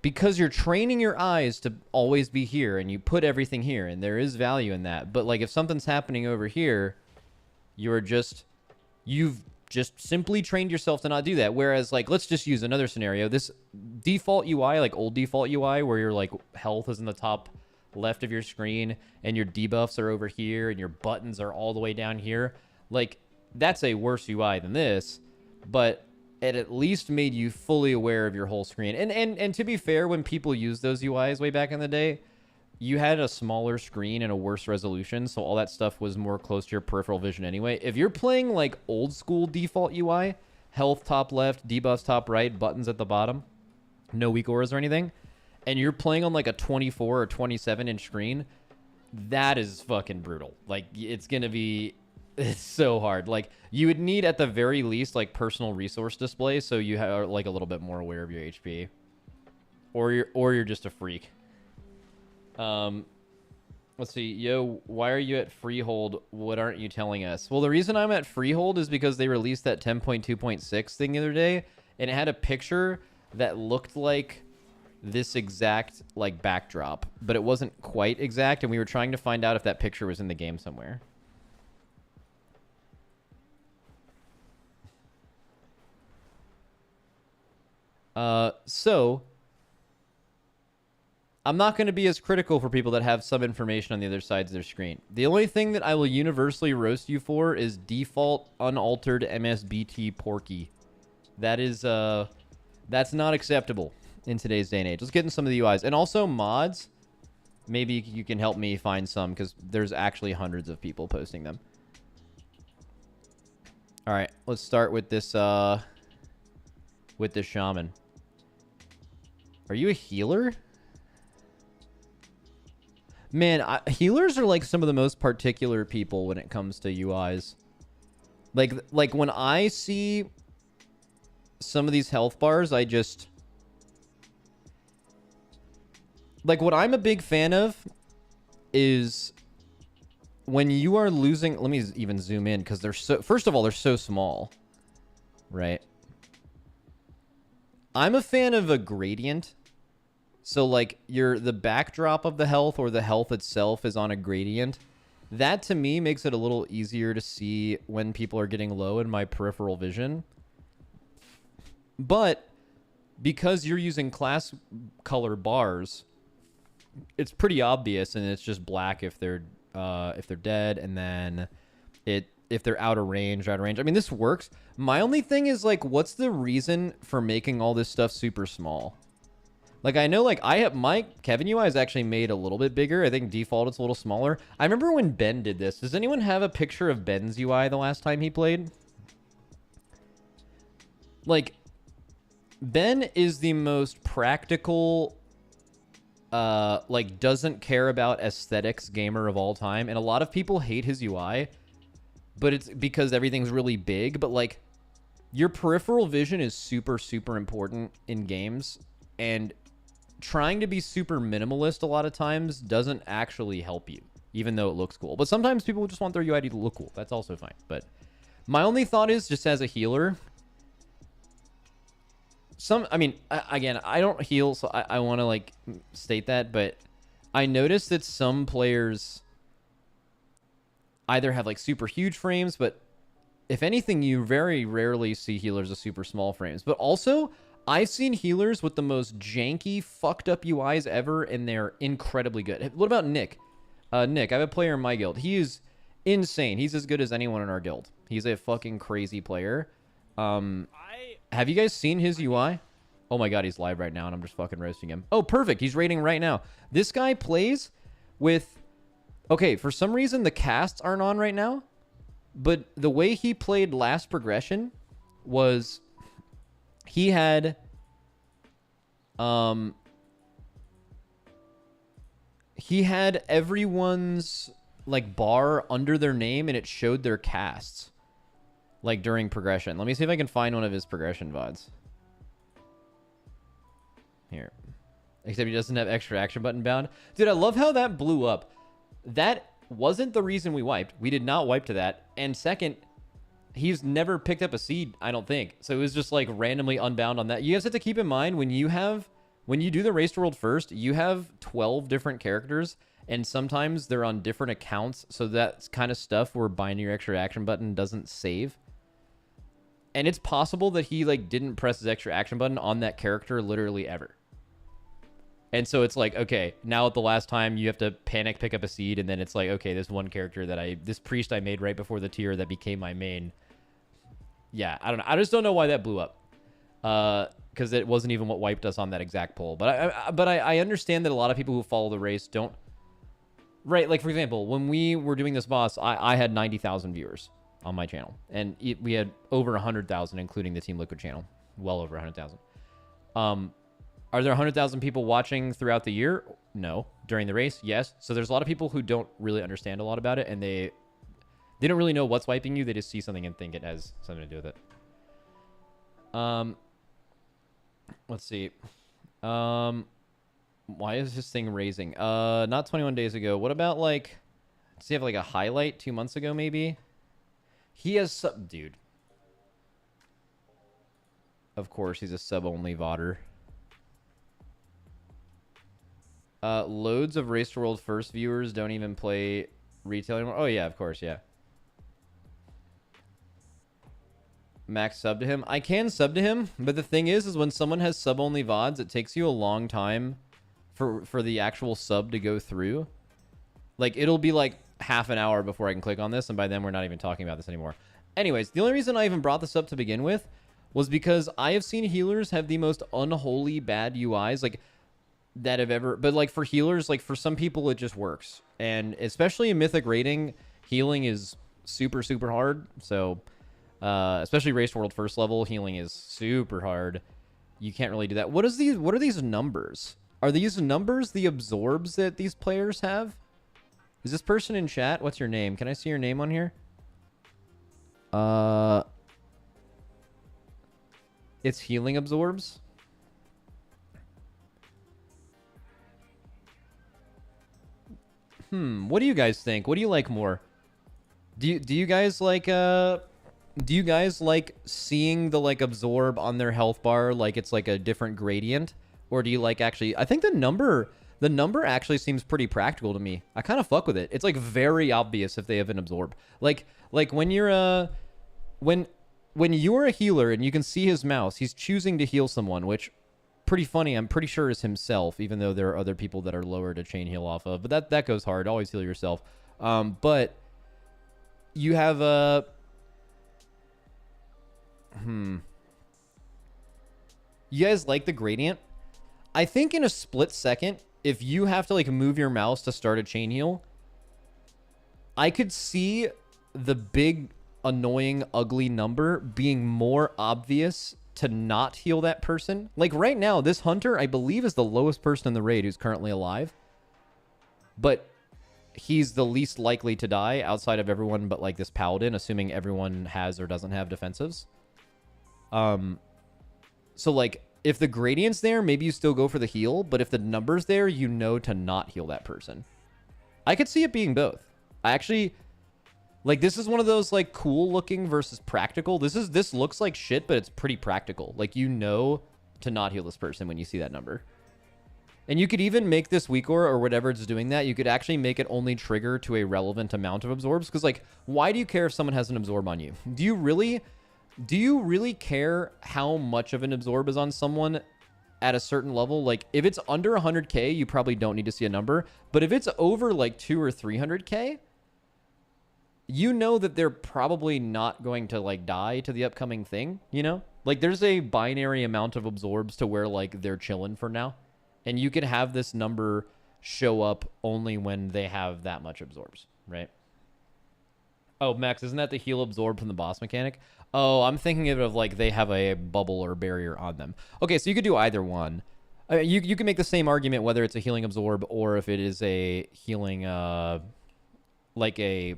Because you're training your eyes to always be here, and you put everything here, and there is value in that. But like if something's happening over here, you've just simply trained yourself to not do that. Whereas, like, let's just use another scenario. This default UI, like old default UI, where your like health is in the top left of your screen and your debuffs are over here and your buttons are all the way down here. Like, that's a worse UI than this, but it at least made you fully aware of your whole screen. And to be fair, when people used those UIs way back in the day, you had a smaller screen and a worse resolution, so all that stuff was more close to your peripheral vision anyway. If you're playing like old school default UI, health top left, debuffs top right, buttons at the bottom, no weak auras or anything, and you're playing on like a 24 or 27 inch screen, that is fucking brutal. Like, it's gonna be... It's so hard. Like, you would need at the very least like personal resource display, so you are like a little bit more aware of your HP, or you're just a freak. Let's see. Yo, why are you at Freehold? What aren't you telling us? Well, the reason I'm at Freehold is because they released that 10.2.6 thing the other day, and it had a picture that looked like this exact like backdrop, but it wasn't quite exact, and we were trying to find out if that picture was in the game somewhere. So I'm not going to be as critical for people that have some information on the other sides of their screen. The only thing that I will universally roast you for is default unaltered MSBT Porky. That is, that's not acceptable in today's day and age. Let's get in some of the UIs. And also mods. Maybe you can help me find some, because there's actually hundreds of people posting them. All right, let's start with this, shaman. Are you a healer? Man, healers are like some of the most particular people when it comes to UIs. Like when I see some of these health bars, I just... Like, what I'm a big fan of is when you are losing... Let me even zoom in, because they're so... First of all, they're so small. Right? I'm a fan of a gradient. So, like, the backdrop of the health or the health itself is on a gradient. That, to me, makes it a little easier to see when people are getting low in my peripheral vision. But because you're using class color bars, it's pretty obvious, and it's just black if they're dead, and then if they're out of range, I mean, this works. My only thing is, like, what's the reason for making all this stuff super small? Like, I know, like, my Kevin UI is actually made a little bit bigger. I think default it's a little smaller. I remember when Ben did this. Does anyone have a picture of Ben's UI the last time he played? Like, Ben is the most practical, like, doesn't care about aesthetics gamer of all time. And a lot of people hate his UI, but it's because everything's really big. But, like, your peripheral vision is super, super important in games. And trying to be super minimalist a lot of times doesn't actually help you, even though it looks cool. But sometimes people just want their UI to look cool. That's also fine. But my only thought is, just as a healer, I mean, again, I don't heal, so I want to, like, state that, but I noticed that some players either have, like, super huge frames, but if anything, you very rarely see healers with super small frames. But also, I've seen healers with the most janky, fucked up UIs ever, and they're incredibly good. What about Nick? Nick, I have a player in my guild. He is insane. He's as good as anyone in our guild. He's a fucking crazy player. Have you guys seen his UI? Oh my god, he's live right now, and I'm just fucking roasting him. Oh, perfect. He's raiding right now. This guy plays with... Okay, for some reason, the casts aren't on right now. But the way he played last progression was... He had... He had everyone's, like, bar under their name, and it showed their casts. Like, during progression. Let me see if I can find one of his progression VODs. Here. Except he doesn't have extra action button bound. Dude, I love how that blew up. That wasn't the reason we wiped. We did not wipe to that. And second, he's never picked up a seed, I don't think. So it was just, like, randomly unbound on that. You guys have to keep in mind, when you do the Race to World first, you have 12 different characters, and sometimes they're on different accounts, so that's kind of stuff where binding your extra action button doesn't save. And it's possible that he, like, didn't press his extra action button on that character literally ever. And so it's like, okay, now at the last time you have to panic pick up a seed, and then it's like, okay, this one character this priest I made right before the tier that became my main. Yeah, I don't know. I just don't know why that blew up. Because it wasn't even what wiped us on that exact poll. But I understand that a lot of people who follow the race don't... Right, like, for example, when we were doing this boss, I had 90,000 viewers on my channel. And we had over 100,000, including the Team Liquid channel. Well over 100,000. Are there 100,000 people watching throughout the year? No. During the race? Yes. So there's a lot of people who don't really understand a lot about it, and they don't really know what's wiping you. They just see something and think it has something to do with it. Let's see. Why is this thing raising? Not 21 days ago. What about, like... Does he have, like, a highlight 2 months ago, maybe? He has sub... Dude. Of course, he's a sub-only VODer. Loads of Race to World first viewers don't even play retail anymore. Oh, yeah, of course, yeah. Max sub to him. I can sub to him, but the thing is when someone has sub-only VODs, it takes you a long time for the actual sub to go through. Like, it'll be like half an hour before I can click on this, and by then we're not even talking about this anymore. Anyways, the only reason I even brought this up to begin with was because I have seen healers have the most unholy bad UIs, like, that have ever... But, like, for healers, like, for some people, it just works. And especially in Mythic rating, healing is super, super hard. So... especially Race World first level, healing is super hard. You can't really do that. What are these numbers? Are these numbers the absorbs that these players have? Is this person in chat? What's your name? Can I see your name on here? It's healing absorbs. What do you guys think? What do you like more? Do you guys like do you guys like seeing the, like, absorb on their health bar like it's like a different gradient? Or do you like actually... I think the number actually seems pretty practical to me. I kind of fuck with it. It's, like, very obvious if they have an absorb. Like when you're when you're a healer and you can see his mouse, he's choosing to heal someone, which pretty funny. I'm pretty sure is himself, even though there are other people that are lower to chain heal off of. But that goes hard. Always heal yourself. But you have a... You guys like the gradient? I think in a split second, if you have to, like, move your mouse to start a chain heal, I could see the big, annoying, ugly number being more obvious to not heal that person. Like, right now, this hunter, I believe, is the lowest person in the raid who's currently alive. But he's the least likely to die outside of everyone but, like, this paladin, assuming everyone has or doesn't have defensives. So, like, if the gradient's there, maybe you still go for the heal, but if the number's there, you know to not heal that person. I could see it being both. I actually... Like, this is one of those, like, cool looking versus practical. This looks like shit, but it's pretty practical. Like, you know to not heal this person when you see that number. And you could even make this weak aura or whatever it's doing that. You could actually make it only trigger to a relevant amount of absorbs. Because, like, why do you care if someone has an absorb on you? Do you really care how much of an absorb is on someone at a certain level, like if it's under 100k, you probably don't need to see a number. But if it's over like 200 or 300k, you know that they're probably not going to like die to the upcoming thing, you know? Like there's a binary amount of absorbs to where like they're chilling for now. And you can have this number show up only when they have that much absorbs, right? Oh, Max, isn't that the heal absorb from the boss mechanic? Oh, I'm thinking of it of like they have a bubble or barrier on them. Okay, so you could do either one. You can make the same argument whether it's a healing absorb or if it is a healing, like a,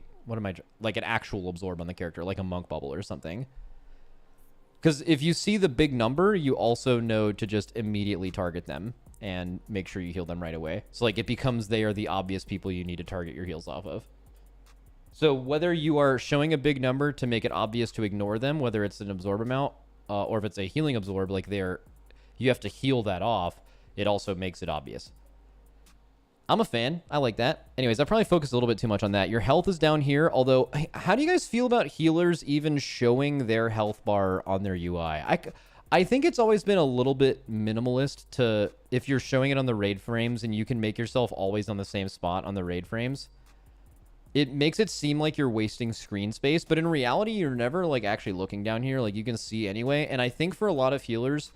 like an actual absorb on the character, like a monk bubble or something. Because if you see the big number, you also know to just immediately target them and make sure you heal them right away. So like it becomes they are the obvious people you need to target your heals off of. So whether you are showing a big number to make it obvious to ignore them, whether it's an absorb amount or if it's a healing absorb, like you have to heal that off, it also makes it obvious. I'm a fan. I like that. Anyways, I probably focused a little bit too much on that. Your health is down here, although how do you guys feel about healers even showing their health bar on their UI? I think it's always been a little bit minimalist to if you're showing it on the raid frames and you can make yourself always on the same spot on the raid frames. It makes it seem like you're wasting screen space, but in reality, you're never like actually looking down here. Like you can see anyway. And I think for a lot of healers,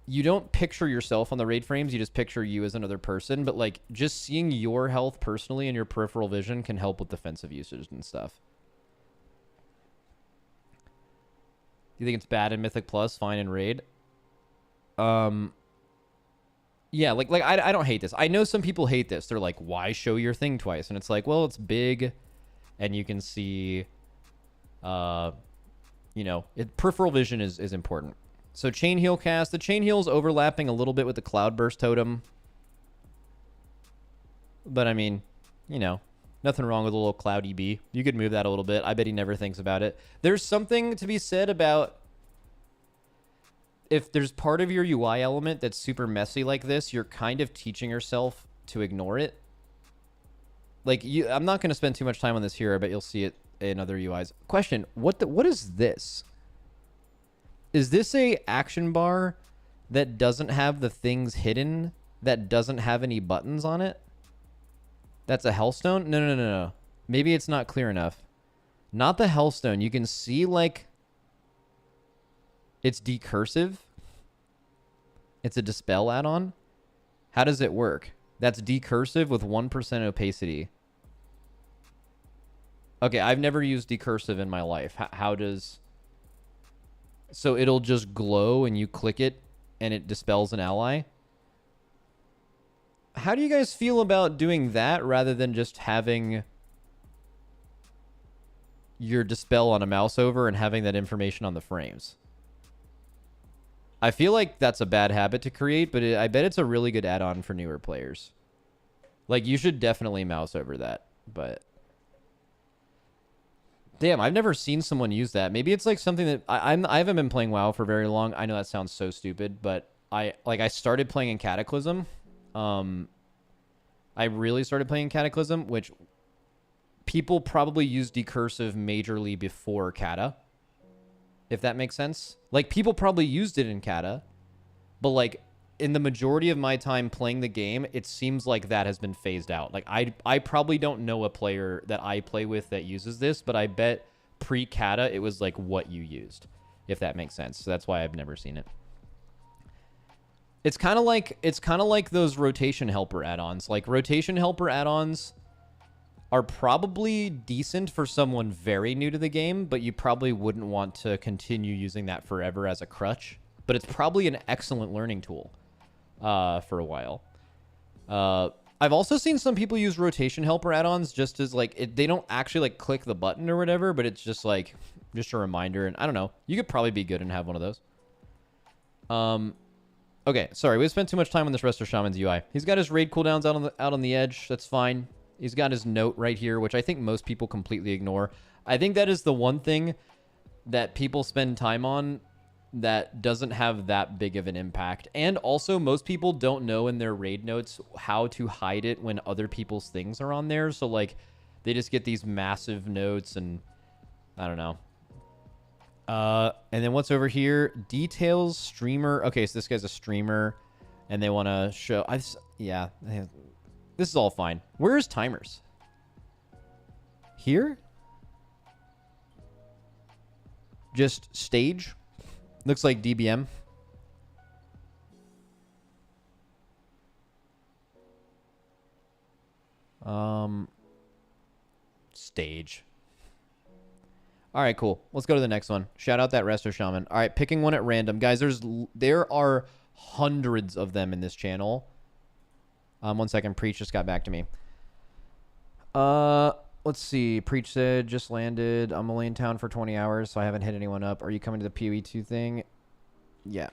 you don't picture yourself on the raid frames. You just picture you as another person. But like just seeing your health personally in your peripheral vision can help with defensive usage and stuff. Do you think it's bad in Mythic Plus? Fine in raid? Yeah, like I don't hate this. I know some people hate this. They're like, why show your thing twice? And it's like, well, it's big and you can see, you know, peripheral vision is important. So chain heal cast. The chain heal is overlapping a little bit with the cloudburst totem. But I mean, you know, nothing wrong with a little cloud EB. You could move that a little bit. I bet he never thinks about it. There's something to be said about if there's part of your UI element that's super messy like this, you're kind of teaching yourself to ignore it. Like I'm not going to spend too much time on this here. I bet you'll see it in other UIs. Question, what is this? Is this a action bar that doesn't have the things hidden, that doesn't have any buttons on it? That's a Hellstone? No. Maybe it's not clear enough. Not the Hellstone. You can see like it's decursive. It's a dispel add-on. How does it work? That's decursive with 1% opacity. Okay, I've never used decursive in my life. How does... So it'll just glow and you click it and it dispels an ally? How do you guys feel about doing that rather than just having your dispel on a mouse over and having that information on the frames? I feel like that's a bad habit to create, but I bet it's a really good add-on for newer players. Like, you should definitely mouse over that, but... Damn, I've never seen someone use that. Maybe it's like something that... I haven't been playing WoW for very long. I know that sounds so stupid, but I started playing in Cataclysm. I really started playing Cataclysm, which people probably use decursive majorly before Cata. If that makes sense. Like, people probably used it in Cata, but like in the majority of my time playing the game, it seems like that has been phased out. Like I probably don't know a player that I play with that uses this, but I bet pre-Cata it was like what you used, if that makes sense. So that's why I've never seen it. It's kind of like those rotation helper add-ons. Like rotation helper add-ons are probably decent for someone very new to the game, but you probably wouldn't want to continue using that forever as a crutch. But it's probably an excellent learning tool for a while. I've also seen some people use rotation helper add-ons just as like they don't actually like click the button or whatever, but it's just like just a reminder. And I don't know, you could probably be good and have one of those. Okay, sorry, we spent too much time on this Resto Shaman's UI. He's got his raid cooldowns out on the edge. That's fine. He's got his note right here, which I think most people completely ignore. I think that is the one thing that people spend time on that doesn't have that big of an impact. And also, most people don't know in their raid notes how to hide it when other people's things are on there. So, like, they just get these massive notes and I don't know. And then what's over here? Details, streamer. Okay, so this guy's a streamer, and they want to show. Yeah, this is all fine. Where's timers? Here? Just stage. Looks like DBM. Stage. All right, cool. Let's go to the next one. Shout out that Resto Shaman. All right, picking one at random. Guys, there are hundreds of them in this channel. 1 second. Preach just got back to me. Let's see. Preach said, just landed. I'm only in town for 20 hours, so I haven't hit anyone up. Are you coming to the PoE 2 thing? Yeah.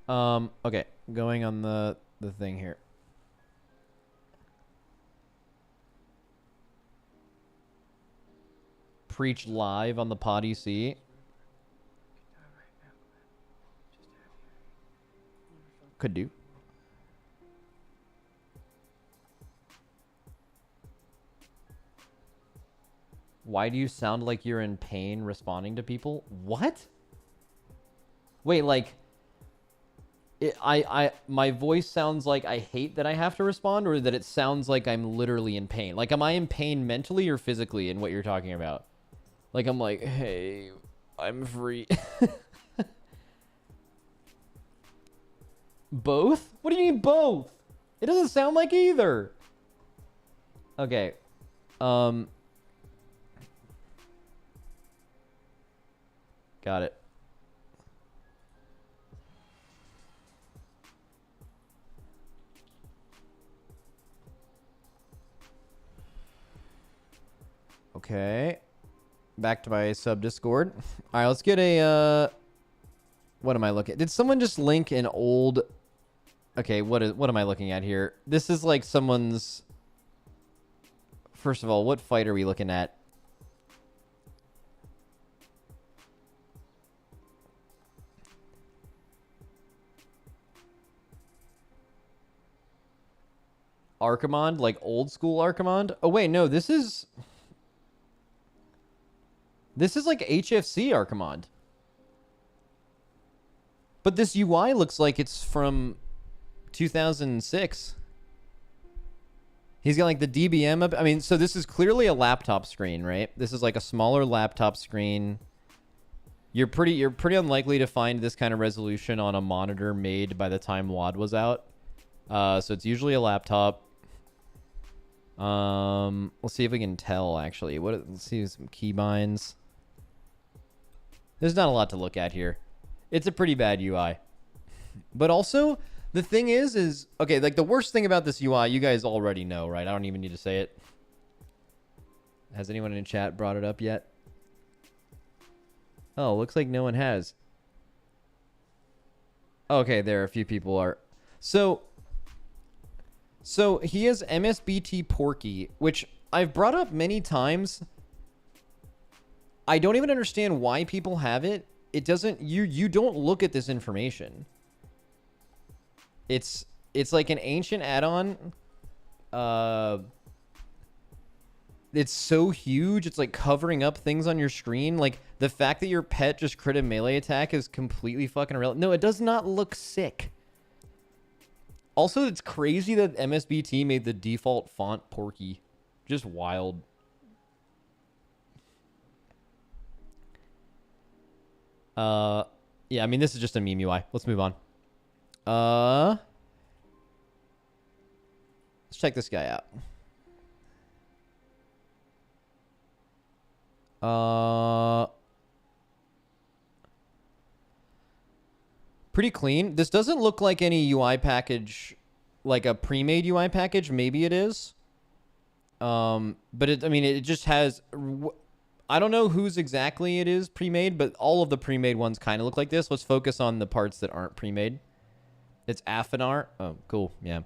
Okay. Going on the thing here. Preach live on the Pod EC. Could do. Why do you sound like you're in pain responding to people? What? Wait, like... my voice sounds like I hate that I have to respond, or that it sounds like I'm literally in pain? Like, am I in pain mentally or physically in what you're talking about? Like, I'm like, hey, I'm free. Both? What do you mean both? It doesn't sound like either. Okay. Got it. Okay. Back to my sub Discord. All right, let's get a what am I looking at? Did someone just link an old... Okay, what am I looking at here? This is like someone's... First of all, what fight are we looking at? Archimond, like old school Archimond? Oh wait, no, this is like HFC Archimond. But this UI looks like it's from 2006. He's got like the DBM up. I mean, so this is clearly a laptop screen, right? This is like a smaller laptop screen. You're pretty unlikely to find this kind of resolution on a monitor made by the time WAD was out. So it's usually a laptop. Let's see if we can tell actually. Let's see some keybinds. There's not a lot to look at here. It's a pretty bad UI. But also, the thing is okay, like the worst thing about this UI, you guys already know, right? I don't even need to say it. Has anyone in chat brought it up yet? Oh, looks like no one has. Okay, there are a few people are. So he has MSBT Porky, which I've brought up many times. I don't even understand why people have it. It doesn't, you don't look at this information. It's like an ancient add-on. It's so huge, it's like covering up things on your screen. Like the fact that your pet just crit a melee attack is completely fucking irrelevant. No, it does not look sick. Also, it's crazy that MSBT made the default font Porky. Just wild. Yeah, I mean, this is just a meme UI. Let's move on. Let's check this guy out. Pretty clean. This doesn't look like any UI package, like a pre-made UI package. Maybe it is. But I mean, it just has... I don't know whose exactly it is pre-made, but all of the pre-made ones kind of look like this. Let's focus on the parts that aren't pre-made. It's Afinar. Oh, cool. Yeah.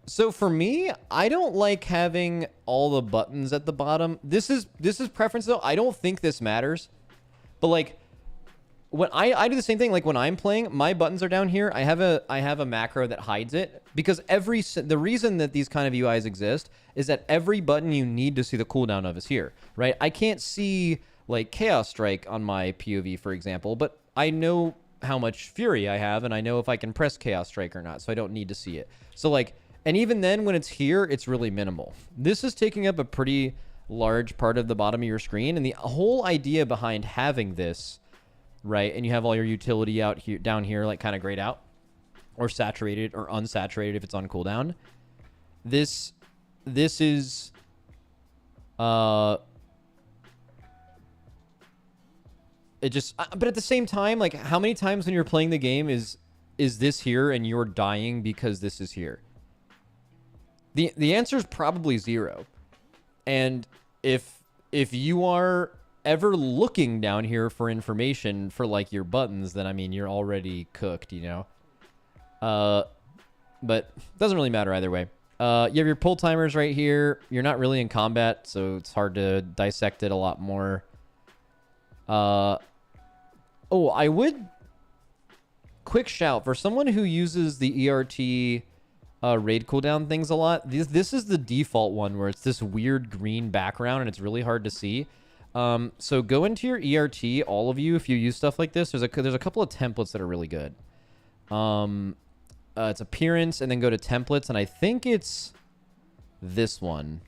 So for me, I don't like having all the buttons at the bottom. This is preference though. I don't think this matters. But like, when I do the same thing. Like when I'm playing, my buttons are down here. I have a macro that hides it because the reason that these kind of UIs exist is that every button you need to see the cooldown of is here, right? I can't see like Chaos Strike on my POV, for example, but I know how much Fury I have, and I know if I can press Chaos Strike or not, so I don't need to see it. So like, and even then when it's here, it's really minimal. This is taking up a pretty large part of the bottom of your screen, and the whole idea behind having this, right, and you have all your utility out here, down here, like kind of grayed out, or saturated or unsaturated if it's on cooldown. This is it just, but at the same time, like how many times when you're playing the game is this here and you're dying because this is here? The answer is probably 0. And if you are ever looking down here for information for like your buttons, then I mean you're already cooked, you know. But it doesn't really matter either way. You have your pull timers right here. You're not really in combat, so it's hard to dissect it a lot more. Oh, I would quick shout for someone who uses the ERT raid cooldown things a lot. This is the default one where it's this weird green background and it's really hard to see. So go into your ERT, all of you, if you use stuff like this. There's a couple of templates that are really good. It's appearance, and then go to templates, and I think it's this one.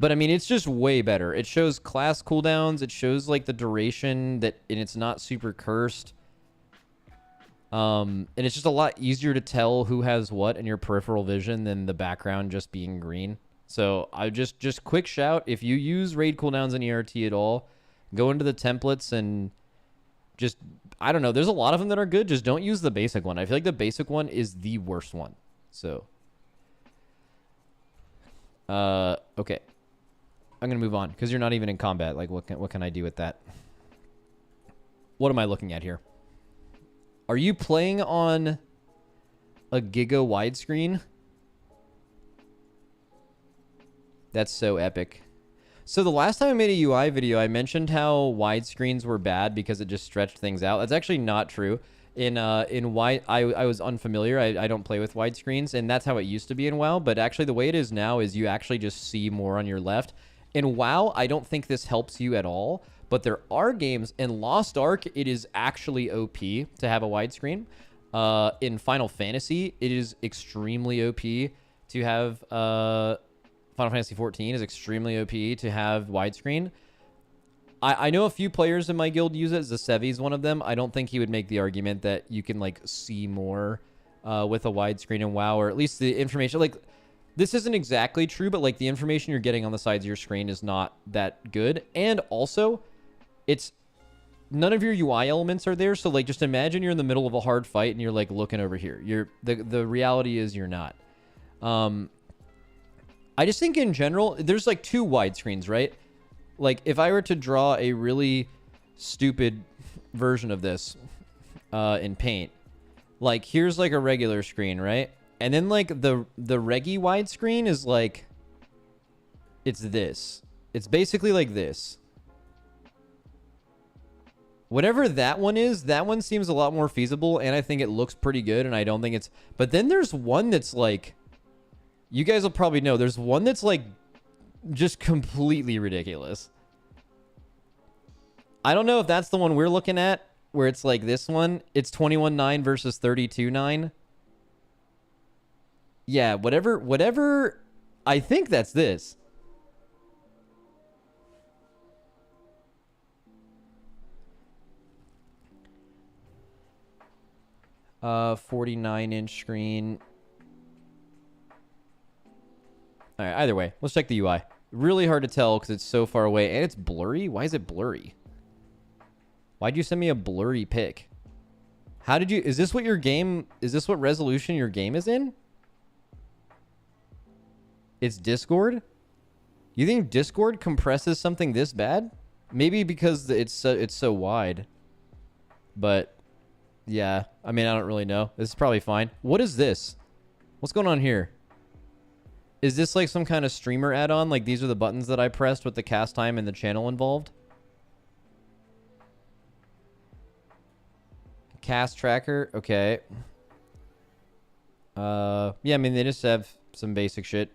But I mean, it's just way better. It shows class cooldowns. It shows like the duration and it's not super cursed. And it's just a lot easier to tell who has what in your peripheral vision than the background just being green. So I just quick shout, if you use raid cooldowns in ERT at all, go into the templates and just, I don't know, there's a lot of them that are good. Just don't use the basic one. I feel like the basic one is the worst one. So, okay. I'm going to move on because you're not even in combat. Like, what can I do with that? What am I looking at here? Are you playing on a giga widescreen? That's so epic. So the last time I made a UI video, I mentioned how widescreens were bad because it just stretched things out. That's actually not true. In wide, I was unfamiliar. I don't play with widescreens, and that's how it used to be in WoW. But actually, the way it is now is you actually just see more on your left. In WoW, I don't think this helps you at all, but there are games. In Lost Ark, it is actually OP to have a widescreen. In Final Fantasy, it is extremely OP to have... Final Fantasy 14 is extremely OP to have widescreen. I know a few players in my guild use it. Zasevi's one of them. I don't think he would make the argument that you can, like, see more with a widescreen in WoW, or at least the information... Like, this isn't exactly true, but like the information you're getting on the sides of your screen is not that good. And also, it's none of your UI elements are there. So like, just imagine you're in the middle of a hard fight and you're like looking over here. The reality is you're not. I just think in general, there's like 2 widescreens, right? Like if I were to draw a really stupid version of this in Paint, like here's like a regular screen, right? And then, like, the reggie widescreen is, like, it's this. It's basically like this. Whatever that one is, that one seems a lot more feasible, and I think it looks pretty good, and I don't think it's... But then there's one that's, like... You guys will probably know. There's one that's, like, just completely ridiculous. I don't know if that's the one we're looking at, where it's, like, this one. It's 21.9 versus 32.9. Yeah, whatever, I think that's this. Uh, 49-inch screen. All right, either way, let's check the UI. Really hard to tell because it's so far away, and it's blurry. Why is it blurry? Why'd you send me a blurry pic? How did you... Is this what your game... Is this what resolution your game is in? It's Discord? You think Discord compresses something this bad? Maybe because it's so wide. But yeah, I mean, I don't really know. This is probably fine. What is this? What's going on here? Is this like some kind of streamer add-on? Like these are the buttons that I pressed with the cast time and the channel involved? Cast tracker. Okay. Yeah, I mean, they just have some basic shit.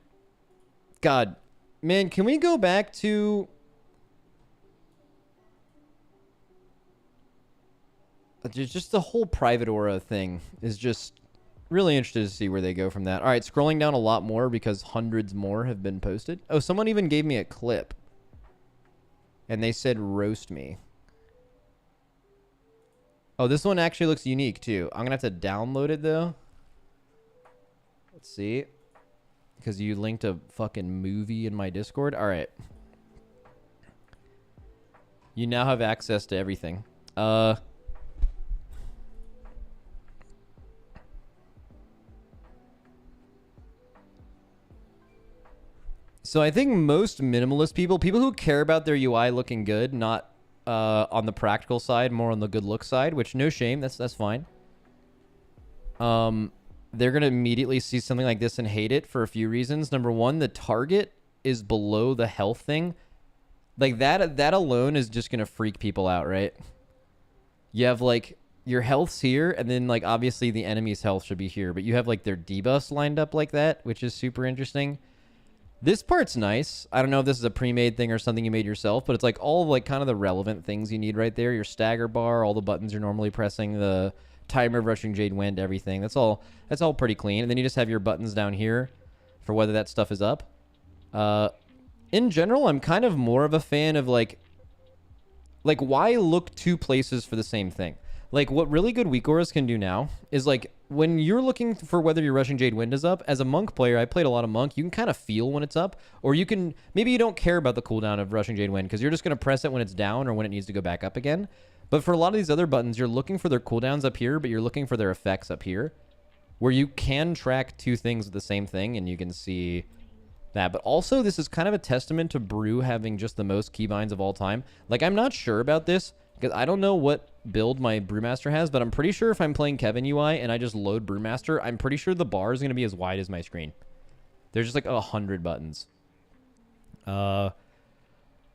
God, man, can we go back to... Just the whole private aura thing is just really interested to see where they go from that. All right, scrolling down a lot more because hundreds more have been posted. Oh, someone even gave me a clip. And they said roast me. Oh, this one actually looks unique too. I'm going to have to download it though. Let's see. Because you linked a fucking movie in my Discord. All right. You now have access to everything. So I think most minimalist people who care about their UI looking good, not on the practical side, more on the good look side, which no shame, that's fine. They're going to immediately see something like this and hate it for a few reasons. Number one, the target is below the health thing. Like that alone is just going to freak people out, right? You have like your health's here, and then like obviously the enemy's health should be here, but you have like their debuffs lined up like that, which is super interesting. This part's nice. I don't know if this is a pre-made thing or something you made yourself, but it's like all of like kind of the relevant things you need right there. Your stagger bar, all the buttons you're normally pressing, the timer of Rushing Jade Wind, everything. That's all pretty clean. And then you just have your buttons down here for whether that stuff is up. In general, I'm kind of more of a fan of like why look two places for the same thing? Like what really good weak auras can do now is like when you're looking for whether your Rushing Jade Wind is up, as a monk player, I played a lot of monk, you can kind of feel when it's up, or you can, maybe you don't care about the cooldown of Rushing Jade Wind because you're just going to press it when it's down or when it needs to go back up again. But for a lot of these other buttons, you're looking for their cooldowns up here, but you're looking for their effects up here, where you can track two things with the same thing and you can see that. But also, this is kind of a testament to Brew having just the most keybinds of all time. Like, I'm not sure about this because I don't know what build my Brewmaster has, but I'm pretty sure if I'm playing Kevin UI and I just load Brewmaster, I'm pretty sure the bar is going to be as wide as my screen. There's just like 100 buttons. But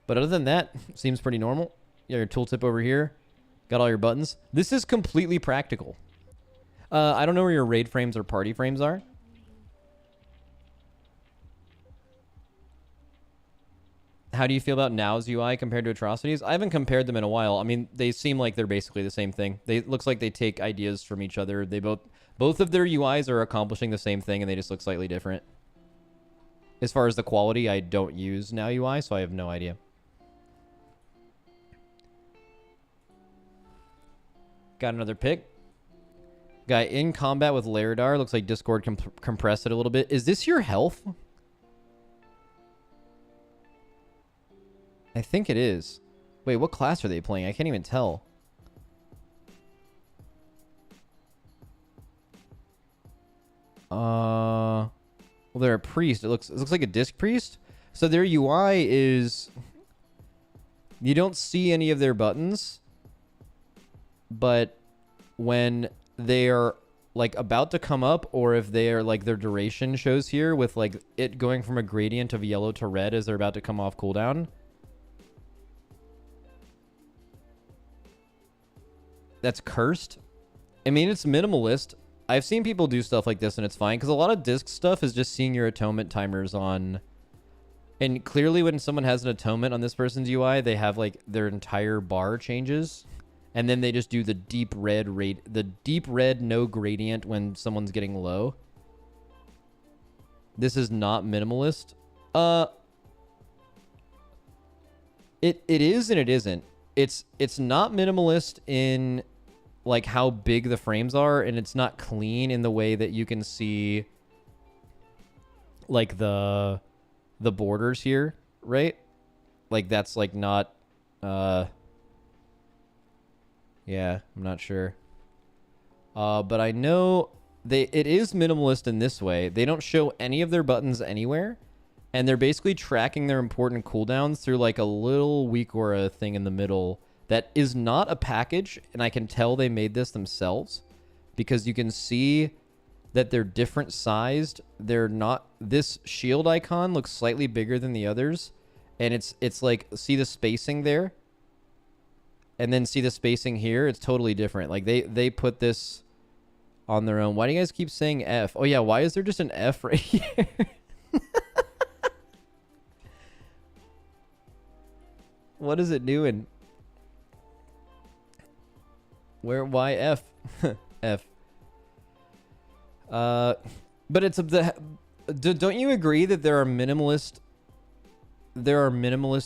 other than that, seems pretty normal. You got your tooltip over here. Got all your buttons. This is completely practical. I don't know where your raid frames or party frames are. How do you feel about Now's UI compared to Atrocities? I haven't compared them in a while. I mean, they seem like they're basically the same thing. It looks like they take ideas from each other. They both of their UIs are accomplishing the same thing, and they just look slightly different. As far as the quality, I don't use Now UI, so I have no idea. Got another pick. Guy in combat with Laredar. Looks like Discord compressed it a little bit. Is this your health? I think it is. Wait, what class are they playing? I can't even tell. Well, they're a priest. It looks like a disc priest. So their UI is, you don't see any of their buttons, but when they are like about to come up, or if they are like their duration shows here with like it going from a gradient of yellow to red as they're about to come off cooldown. That's cursed. I mean, it's minimalist. I've seen people do stuff like this and it's fine because a lot of disc stuff is just seeing your atonement timers on. And clearly when someone has an atonement on this person's UI, they have like their entire bar changes. And then they just do the deep red no gradient when someone's getting low. This is not minimalist. It is and it isn't. It's not minimalist in like how big the frames are, and it's not clean in the way that you can see like the borders here, right? Like that's like not yeah, I'm not sure. But I know it is minimalist in this way. They don't show any of their buttons anywhere. And they're basically tracking their important cooldowns through like a little weak aura thing in the middle that is not a package. And I can tell they made this themselves because you can see that they're different sized. They're not, this shield icon looks slightly bigger than the others. And it's like, see the spacing there? and then see the spacing here, it's totally different. Like they put this on their own. Why do you guys keep saying F? Oh yeah, why is there just an F right here? What is it doing? Why F? F. But it's don't you agree that there are minimalist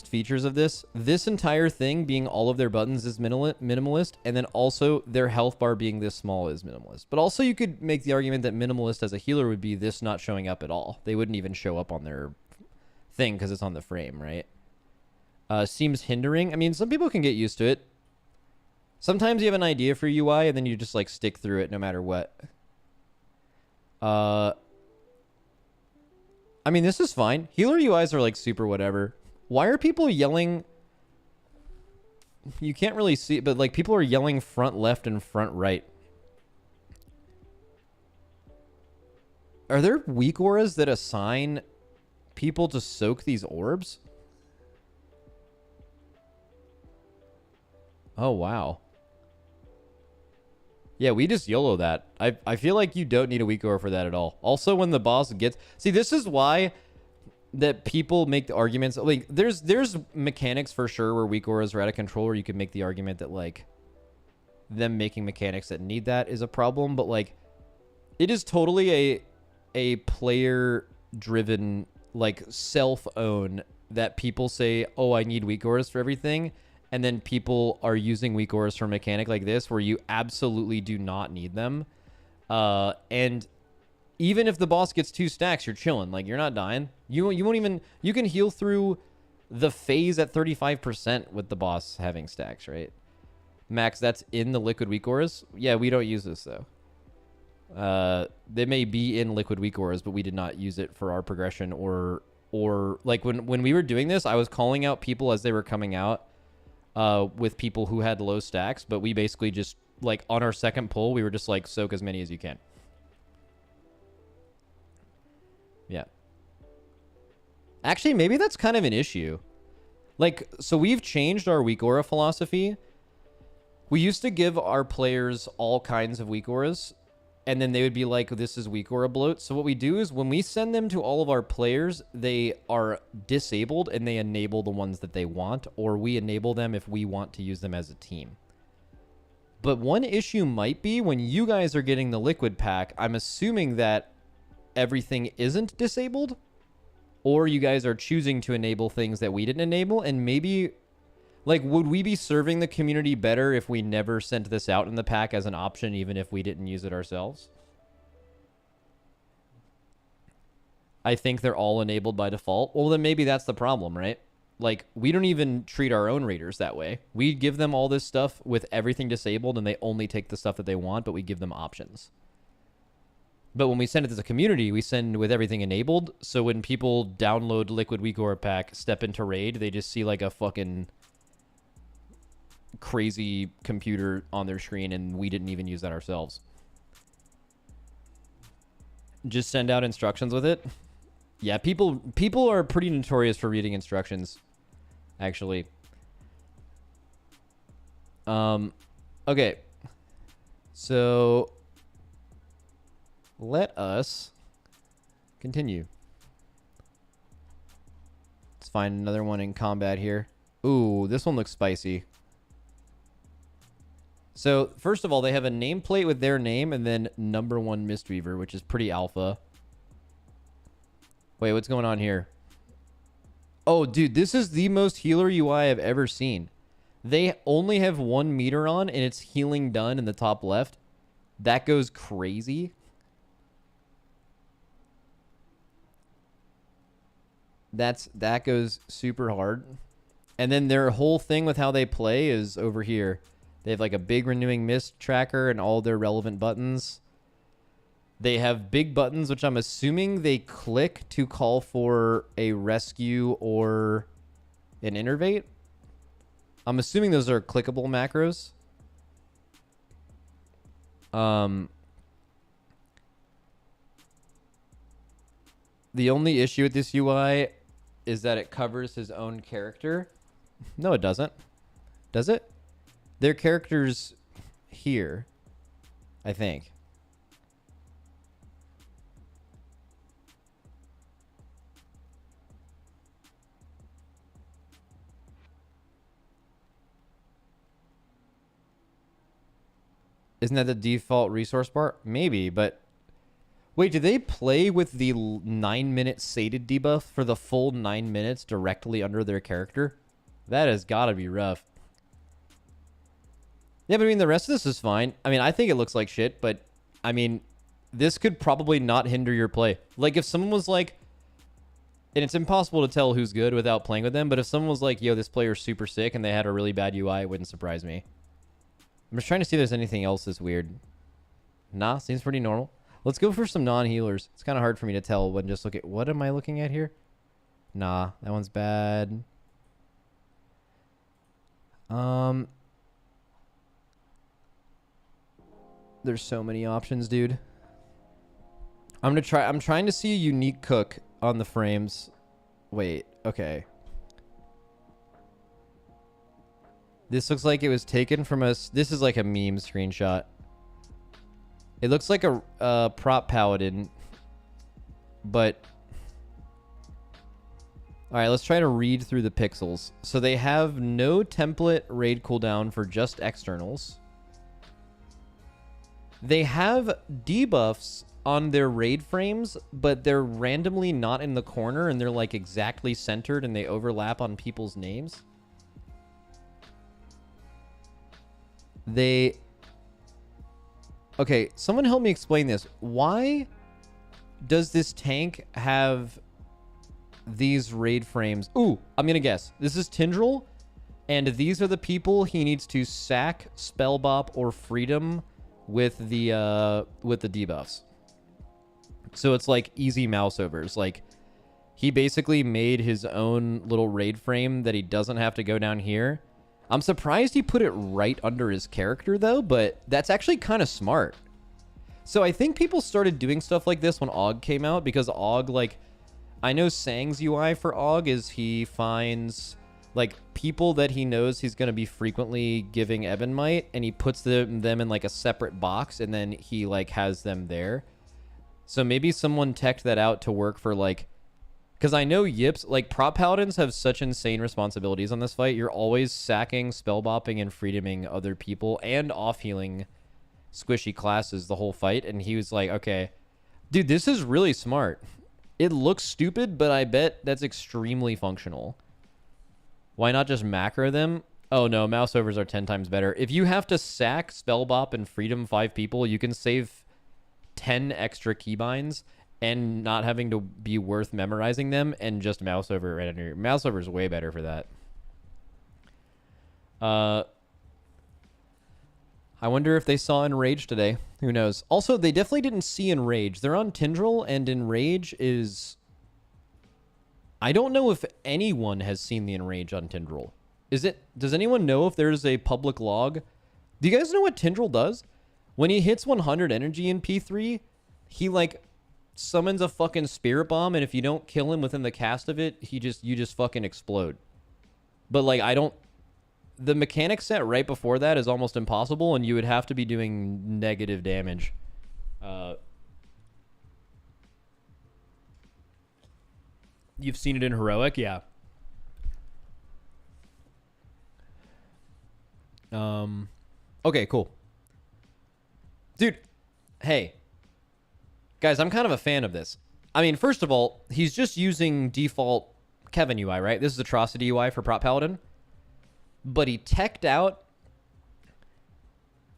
features of this? This entire thing being all of their buttons is minimalist, and then also their health bar being this small is minimalist. But also you could make the argument that minimalist as a healer would be this not showing up at all. They wouldn't even show up on their thing because it's on the frame, right? Seems hindering. I mean, some people can get used to it. Sometimes you have an idea for UI and then you just like stick through it no matter what. I mean, this is fine. Healer UIs are like super whatever. Why are people yelling? You can't really see it, but like people are yelling front left and front right. Are there weak auras that assign people to soak these orbs? Oh, wow. Yeah, we just YOLO that. I feel like you don't need a weak aura for that at all. Also, when the boss gets... See, this is why that people make the arguments... Like, there's mechanics for sure where weak auras are out of control, where you could make the argument that, like, them making mechanics that need that is a problem. But, like, it is totally a player-driven, like, self-own that people say, oh, I need weak auras for everything. And then people are using weak auras for a mechanic like this where you absolutely do not need them. And even if the boss gets 2 stacks, you're chilling. Like, you're not dying. You won't even... You can heal through the phase at 35% with the boss having stacks, right? Max, that's in the liquid weak auras? Yeah, we don't use this, though. They may be in liquid weak auras, but we did not use it for our progression or like when we were doing this, I was calling out people as they were coming out. With people who had low stacks, but we basically just, like, on our second pull, we were just like, soak as many as you can. Yeah. Actually, maybe that's kind of an issue. Like, so we've changed our weak aura philosophy. We used to give our players all kinds of weak auras, and then they would be like, this is weak aura bloat. So what we do is when we send them to all of our players, they are disabled and they enable the ones that they want, or we enable them if we want to use them as a team. But one issue might be when you guys are getting the liquid pack, I'm assuming that everything isn't disabled, or you guys are choosing to enable things that we didn't enable, and maybe... Like, would we be serving the community better if we never sent this out in the pack as an option, even if we didn't use it ourselves? I think they're all enabled by default. Well, then maybe that's the problem, right? Like, we don't even treat our own raiders that way. We give them all this stuff with everything disabled, and they only take the stuff that they want, but we give them options. But when we send it as a community, we send with everything enabled, so when people download Liquid Weak Aura Pack, step into raid, they just see, like, a fucking... crazy computer on their screen, and we didn't even use that ourselves. Just send out instructions with it. Yeah, people are pretty notorious for reading instructions, actually. Okay. So let us continue. Let's find another one in combat here. Ooh, this one looks spicy. So, first of all, they have a nameplate with their name and then #1 Mistweaver, which is pretty alpha. Wait, what's going on here? Oh, dude, this is the most healer UI I've ever seen. They only have 1 meter on, and it's healing done in the top left. That goes crazy. That goes super hard. And then their whole thing with how they play is over here. They have like a big renewing mist tracker and all their relevant buttons. They have big buttons, which I'm assuming they click to call for a rescue or an innervate. I'm assuming those are clickable macros. The only issue with this UI is that it covers his own character. No, it doesn't. Does it? Their characters here, I think. Isn't that the default resource bar? Maybe, but wait, do they play with the 9-minute sated debuff for the full 9 minutes directly under their character? That has got to be rough. Yeah, but I mean, the rest of this is fine. I mean, I think it looks like shit, but I mean, this could probably not hinder your play. Like, if someone was like, and it's impossible to tell who's good without playing with them, but if someone was like, yo, this player's super sick and they had a really bad UI, it wouldn't surprise me. I'm just trying to see if there's anything else that's weird. Nah, seems pretty normal. Let's go for some non-healers. It's kind of hard for me to tell when just look at... What am I looking at here? Nah, that one's bad. There's so many options, dude. I'm trying to see a unique cook on the frames. Wait, okay. This looks like it was taken from us. This is like a meme screenshot. It looks like a prop paladin, but all right, let's try to read through the pixels. So they have no template raid cooldown for just externals. They have debuffs on their raid frames, but they're randomly not in the corner and they're like exactly centered and they overlap on people's names. Okay, someone help me explain this. Why does this tank have these raid frames? Ooh, I'm gonna guess. This is Tindril, and these are the people he needs to sack, spellbop, or freedom with the debuffs. So it's like easy mouse overs. Like, he basically made his own little raid frame that he doesn't have to go down here. I'm surprised he put it right under his character, though, but that's actually kind of smart. So I think people started doing stuff like this when AUG came out, because AUG, like, I know Sang's UI for AUG is he finds, like, people that he knows he's going to be frequently giving Ebonmite, and he puts them in, like, a separate box, and then he, like, has them there. So maybe someone teched that out to work for, like, because I know Yips, like, prop paladins have such insane responsibilities on this fight. You're always sacking, spellbopping, and freedoming other people and off-healing squishy classes the whole fight. And he was like, okay, dude, this is really smart. It looks stupid, but I bet that's extremely functional. Why not just macro them? Oh, no, mouse overs are 10 times better. If you have to sack, spellbop, and freedom 5 people, you can save 10 extra keybinds and not having to be worth memorizing them and just mouse over right under your... Mouse over is way better for that. I wonder if they saw Enrage today. Who knows? Also, they definitely didn't see Enrage. They're on Tindril, and Enrage is... I don't know if anyone has seen the Enrage on Tindril. Is it... Does anyone know if there's a public log? Do you guys know what Tindril does? When he hits 100 energy in P3, he, like, summons a fucking spirit bomb, and if you don't kill him within the cast of it, you just fucking explode. But, like, I don't... The mechanic set right before that is almost impossible, and you would have to be doing negative damage. You've seen it in Heroic? Yeah. Okay, cool. Dude, hey. Guys, I'm kind of a fan of this. I mean, first of all, he's just using default Kevin UI, right? This is Atrocity UI for Prop Paladin. But he teched out...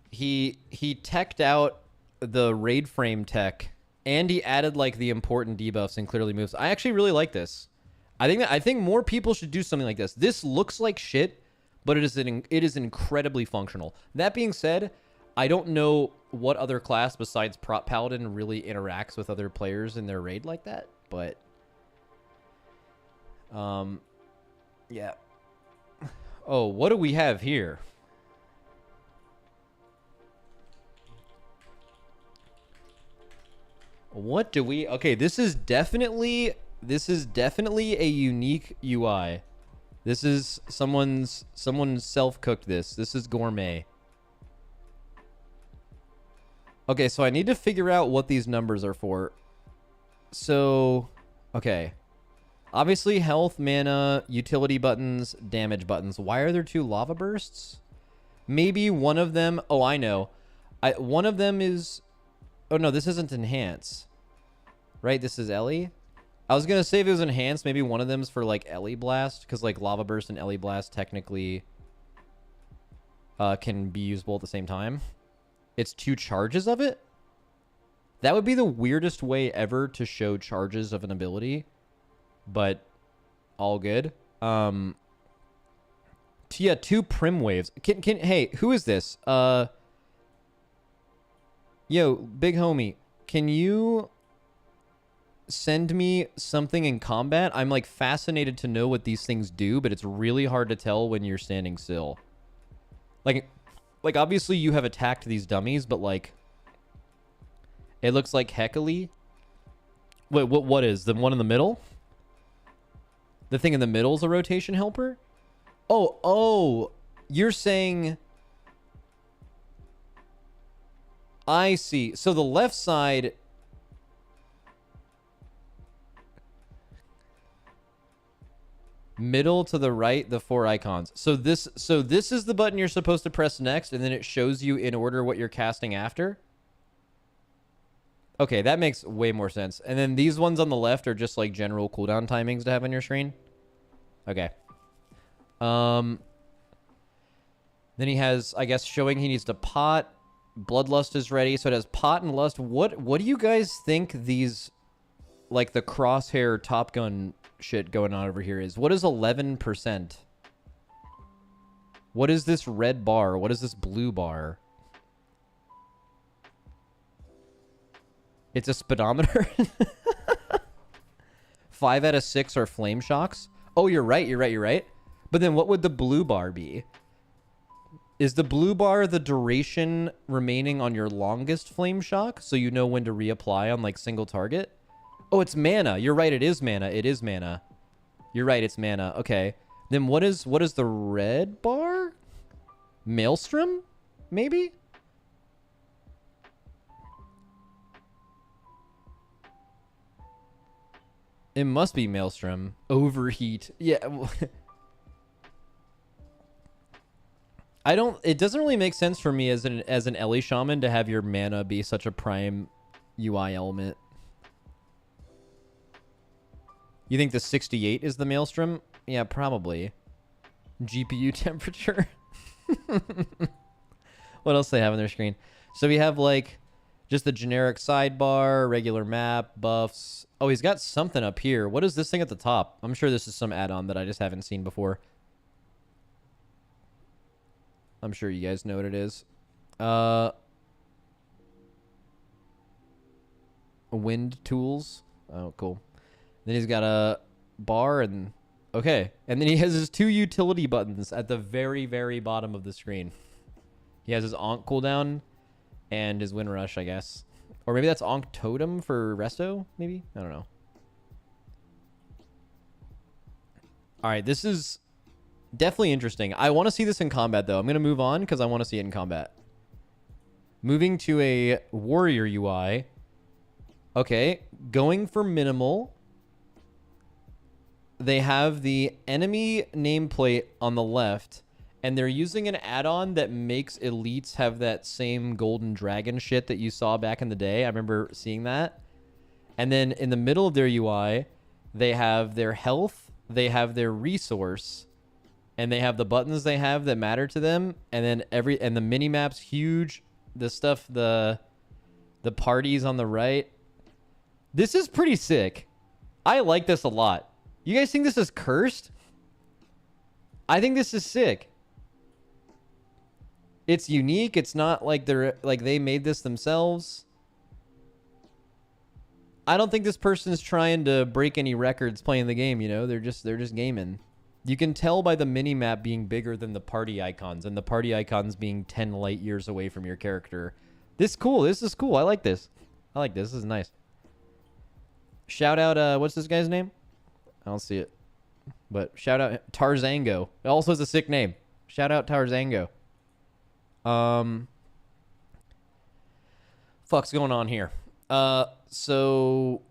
He teched out the raid frame tech, and he added, like, the important debuffs and clearly moves. I actually really like this. I think more people should do something like this. This looks like shit, but it is incredibly functional. That being said, I don't know what other class besides Prop Paladin really interacts with other players in their raid like that, but yeah. Oh, what do we have here? What do we... Okay, this is definitely a unique UI. This is someone self-cooked this. This is gourmet. Okay, so I need to figure out what these numbers are for. So, okay. Obviously, health, mana, utility buttons, damage buttons. Why are there 2 lava bursts? Maybe one of them... Oh, I know. One of them is... Oh, no, this isn't enhance. Right? This is Ellie? I was going to say if it was enhanced, maybe one of them's for, like, Ellie Blast. Because, like, Lava Burst and Ellie Blast technically can be usable at the same time. It's 2 charges of it? That would be the weirdest way ever to show charges of an ability. But all good. Yeah, 2 Prim Waves. Hey, who is this? Yo, big homie, can you send me something in combat? I'm like fascinated to know what these things do, but it's really hard to tell when you're standing still. Like obviously you have attacked these dummies, but like it looks like heckily. Wait, what is the one in the middle? The thing in the middle is a rotation helper? Oh, you're saying... I see. So the left side... Middle to the right, the 4 icons. So this is the button you're supposed to press next, and then it shows you in order what you're casting after? Okay, that makes way more sense. And then these ones on the left are just like general cooldown timings to have on your screen. Okay. Then he has, I guess, showing he needs to pot. Bloodlust is ready, so it has pot and lust. What do you guys think these, like the crosshair Top Gun shit going on over here is? What is 11%? What is this red bar? What is this blue bar? It's a speedometer. 5 out of 6 are flame shocks. Oh, you're right. But then what would the blue bar be? Is the blue bar the duration remaining on your longest flame shock, so you know when to reapply on like single target? Oh, it's mana. You're right, it is mana. It is mana. You're right, it's mana. Okay. Then what is the red bar? Maelstrom? Maybe? It must be Maelstrom. Overheat. Yeah. It doesn't really make sense for me as an Ellie shaman to have your mana be such a prime UI element. You think the 68 is the Maelstrom? Yeah, probably. GPU temperature. What else do they have on their screen? So we have like just the generic sidebar, regular map, buffs. Oh, he's got something up here. What is this thing at the top? I'm sure this is some add-on that I just haven't seen before. I'm sure you guys know what it is. Wind tools. Oh, cool. Then he's got a bar and... Okay. And then he has his 2 utility buttons at the very, very bottom of the screen. He has his Ankh cooldown and his Wind Rush, I guess. Or maybe that's Ankh Totem for Resto, maybe? I don't know. Alright, this is definitely interesting. I want to see this in combat, though. I'm going to move on because I want to see it in combat. Moving to a warrior UI. Okay, going for minimal. They have the enemy nameplate on the left, and they're using an add-on that makes elites have that same golden dragon shit that you saw back in the day. I remember seeing that. And then in the middle of their UI, they have their health, they have their resource, and they have the buttons they have that matter to them. And then the mini-map's huge. The stuff, the parties on the right. This is pretty sick. I like this a lot. You guys think this is cursed? I think this is sick. It's unique. It's not like they made this themselves. I don't think this person's trying to break any records playing the game, you know? They're just gaming. You can tell by the mini-map being bigger than the party icons, and the party icons being 10 light years away from your character. This is cool. This is cool. I like this. I like this. This is nice. Shout out, what's this guy's name? I don't see it. But shout out Tarzango. It also has a sick name. Shout out Tarzango. Fuck's going on here? So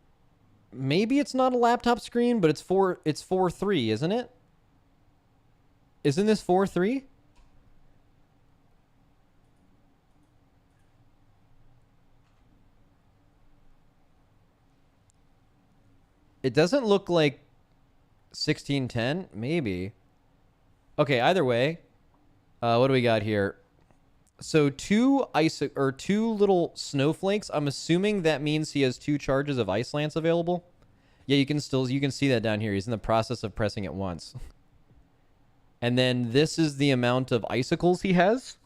maybe it's not a laptop screen, but it's 4:3, isn't it? Isn't this 4:3? It doesn't look like 1610, maybe. Okay, either way, what do we got here? So two little snowflakes. I'm assuming that means he has 2 charges of ice lance available. Yeah, you can see that down here. He's in the process of pressing it once. And then this is the amount of icicles he has.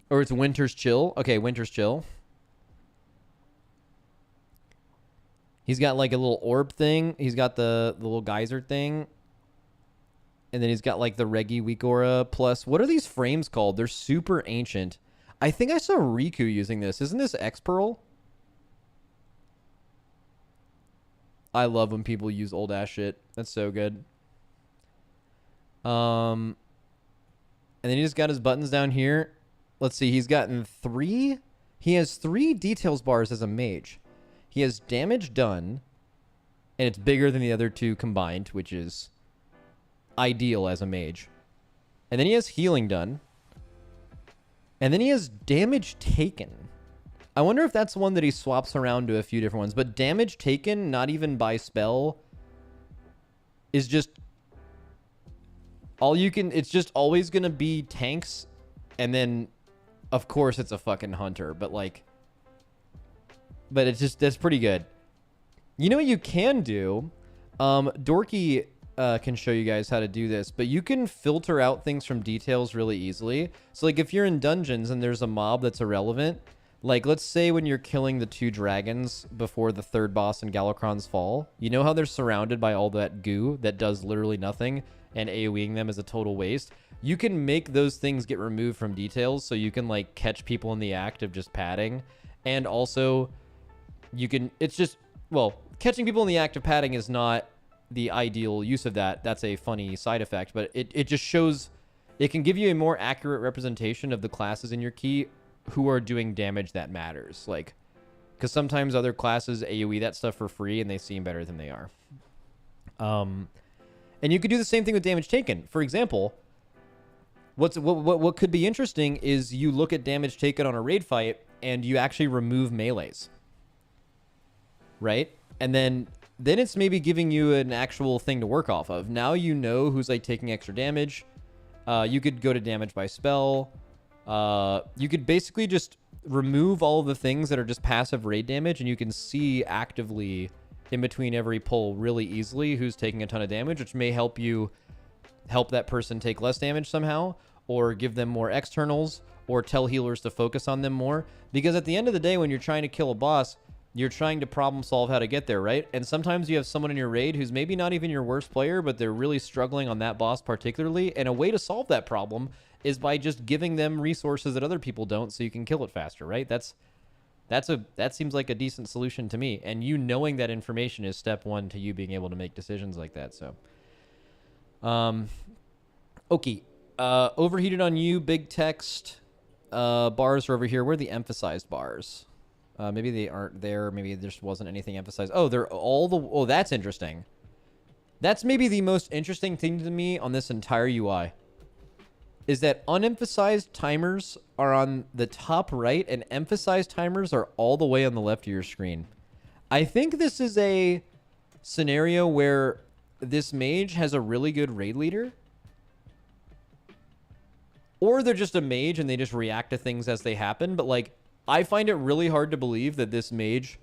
Or it's Winter's Chill. Okay, Winter's Chill. He's got like a little orb thing. He's got the little geyser thing. And then he's got like the Regi Weak Aura plus. What are these frames called? They're super ancient. I think I saw Riku using this. Isn't this X-Pearl? I love when people use old ass shit. That's so good. And then he just got his buttons down here. Let's see. He's gotten 3. He has 3 details bars as a mage. He has damage done. And it's bigger than the other 2 combined, which is ideal as a mage. And then he has healing done. And then he has damage taken. I wonder if that's one that he swaps around to a few different ones. But damage taken, not even by spell, is just all you can. It's just always going to be tanks. And then, of course, it's a fucking hunter. But like, but it's just, that's pretty good. You know what you can do? Dorky can show you guys how to do this, but you can filter out things from details really easily. So like if you're in dungeons and there's a mob that's irrelevant, like let's say when you're killing the 2 dragons before the 3rd boss in Galakrond's Fall, you know how they're surrounded by all that goo that does literally nothing, and AoEing them is a total waste? You can make those things get removed from details, so you can like catch people in the act of just padding. And also you can, it's just, well, catching people in the act of padding is not the ideal use of that. That's a funny side effect, but it just shows, it can give you a more accurate representation of the classes in your key who are doing damage that matters. Like, because sometimes other classes AoE that stuff for free and they seem better than they are. And you could do the same thing with damage taken. For example, what could be interesting is you look at damage taken on a raid fight and you actually remove melees, right? And then it's maybe giving you an actual thing to work off of. Now you know who's like taking extra damage. You could go to damage by spell. You could basically just remove all of the things that are just passive raid damage, and you can see actively in between every pull really easily who's taking a ton of damage, which may help you help that person take less damage somehow, or give them more externals, or tell healers to focus on them more. Because at the end of the day, when you're trying to kill a boss, you're trying to problem solve how to get there, right? And sometimes you have someone in your raid who's maybe not even your worst player, but they're really struggling on that boss particularly. And a way to solve that problem is by just giving them resources that other people don't, so you can kill it faster, right? That seems like a decent solution to me. And you knowing that information is step 1 to you being able to make decisions like that. So, okay. Overheated on you, big text. Bars are over here. Where are the emphasized bars? Maybe they aren't there. Maybe there just wasn't anything emphasized. Oh, they're all the... Oh, that's interesting. That's maybe the most interesting thing to me on this entire UI. Is that unemphasized timers are on the top right and emphasized timers are all the way on the left of your screen. I think this is a scenario where this mage has a really good raid leader. Or they're just a mage and they just react to things as they happen. But like, I find it really hard to believe that this mage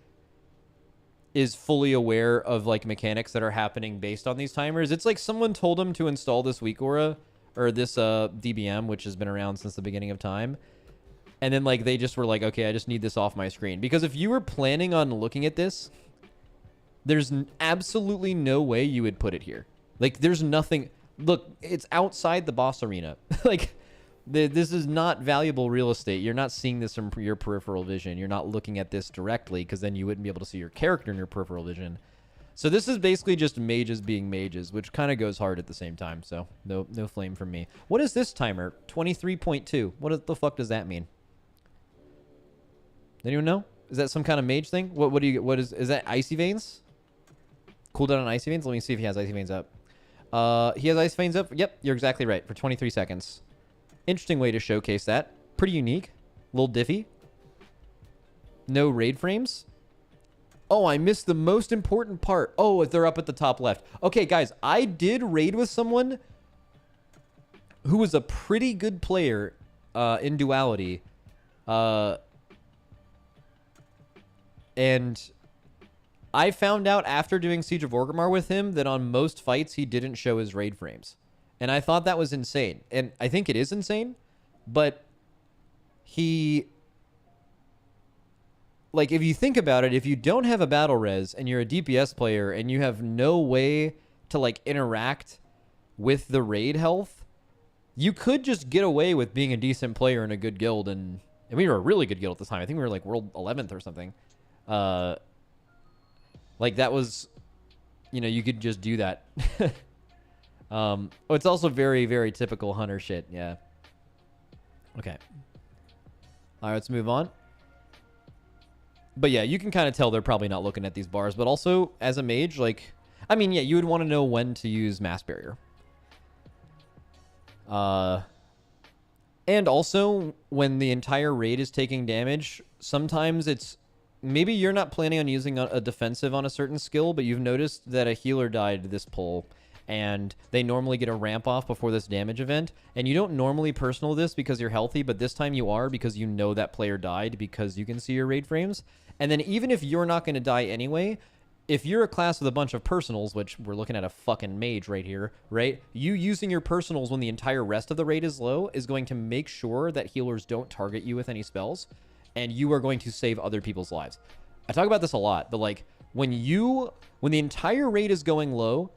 is fully aware of like mechanics that are happening based on these timers. It's like someone told him to install this weak aura or this DBM, which has been around since the beginning of time. And then like they just were like, okay, I just need this off my screen. Because if you were planning on looking at this, there's absolutely no way you would put it here. Like there's nothing. Look, it's outside the boss arena. Like, this is not valuable real estate. You're not seeing this from your peripheral vision. You're not looking at this directly because then you wouldn't be able to see your character in your peripheral vision. So this is basically just mages being mages, which kind of goes hard at the same time. So no flame from me. What is this timer? 23.2. What the fuck does that mean? Anyone know? Is that some kind of mage thing? What is that icy veins? Cooldown on icy veins? Let me see if he has icy veins up. He has icy veins up. Yep, you're exactly right. For 23 seconds. Interesting way to showcase that. Pretty unique. A little diffy. No raid frames. Oh, I missed the most important part. Oh, they're up at the top left. Okay, guys, I did raid with someone who was a pretty good player in Duality. And I found out after doing Siege of Orgrimmar with him that on most fights he didn't show his raid frames. And I thought that was insane. And I think it is insane, but he... Like, if you think about it, if you don't have a battle res and you're a DPS player and you have no way to, like, interact with the raid health, you could just get away with being a decent player in a good guild. And we were a really good guild at the time. I think we were, like, world 11th or something. Like, that was, you know, you could just do that. It's also very, very typical hunter shit. Yeah. Okay. All right, let's move on. But yeah, you can kind of tell they're probably not looking at these bars. But also, as a mage, like... I mean, yeah, you would want to know when to use Mass Barrier. And also, when the entire raid is taking damage, sometimes it's... Maybe you're not planning on using a defensive on a certain skill, but you've noticed that a healer died this pull, and they normally get a ramp off before this damage event, and you don't normally personal this because you're healthy, but this time you are because you know that player died because you can see your raid frames. And then even if you're not going to die anyway, if you're a class with a bunch of personals, which we're looking at a fucking mage right here, right? You using your personals when the entire rest of the raid is low is going to make sure that healers don't target you with any spells, and you are going to save other people's lives. I talk about this a lot, but like when the entire raid is going low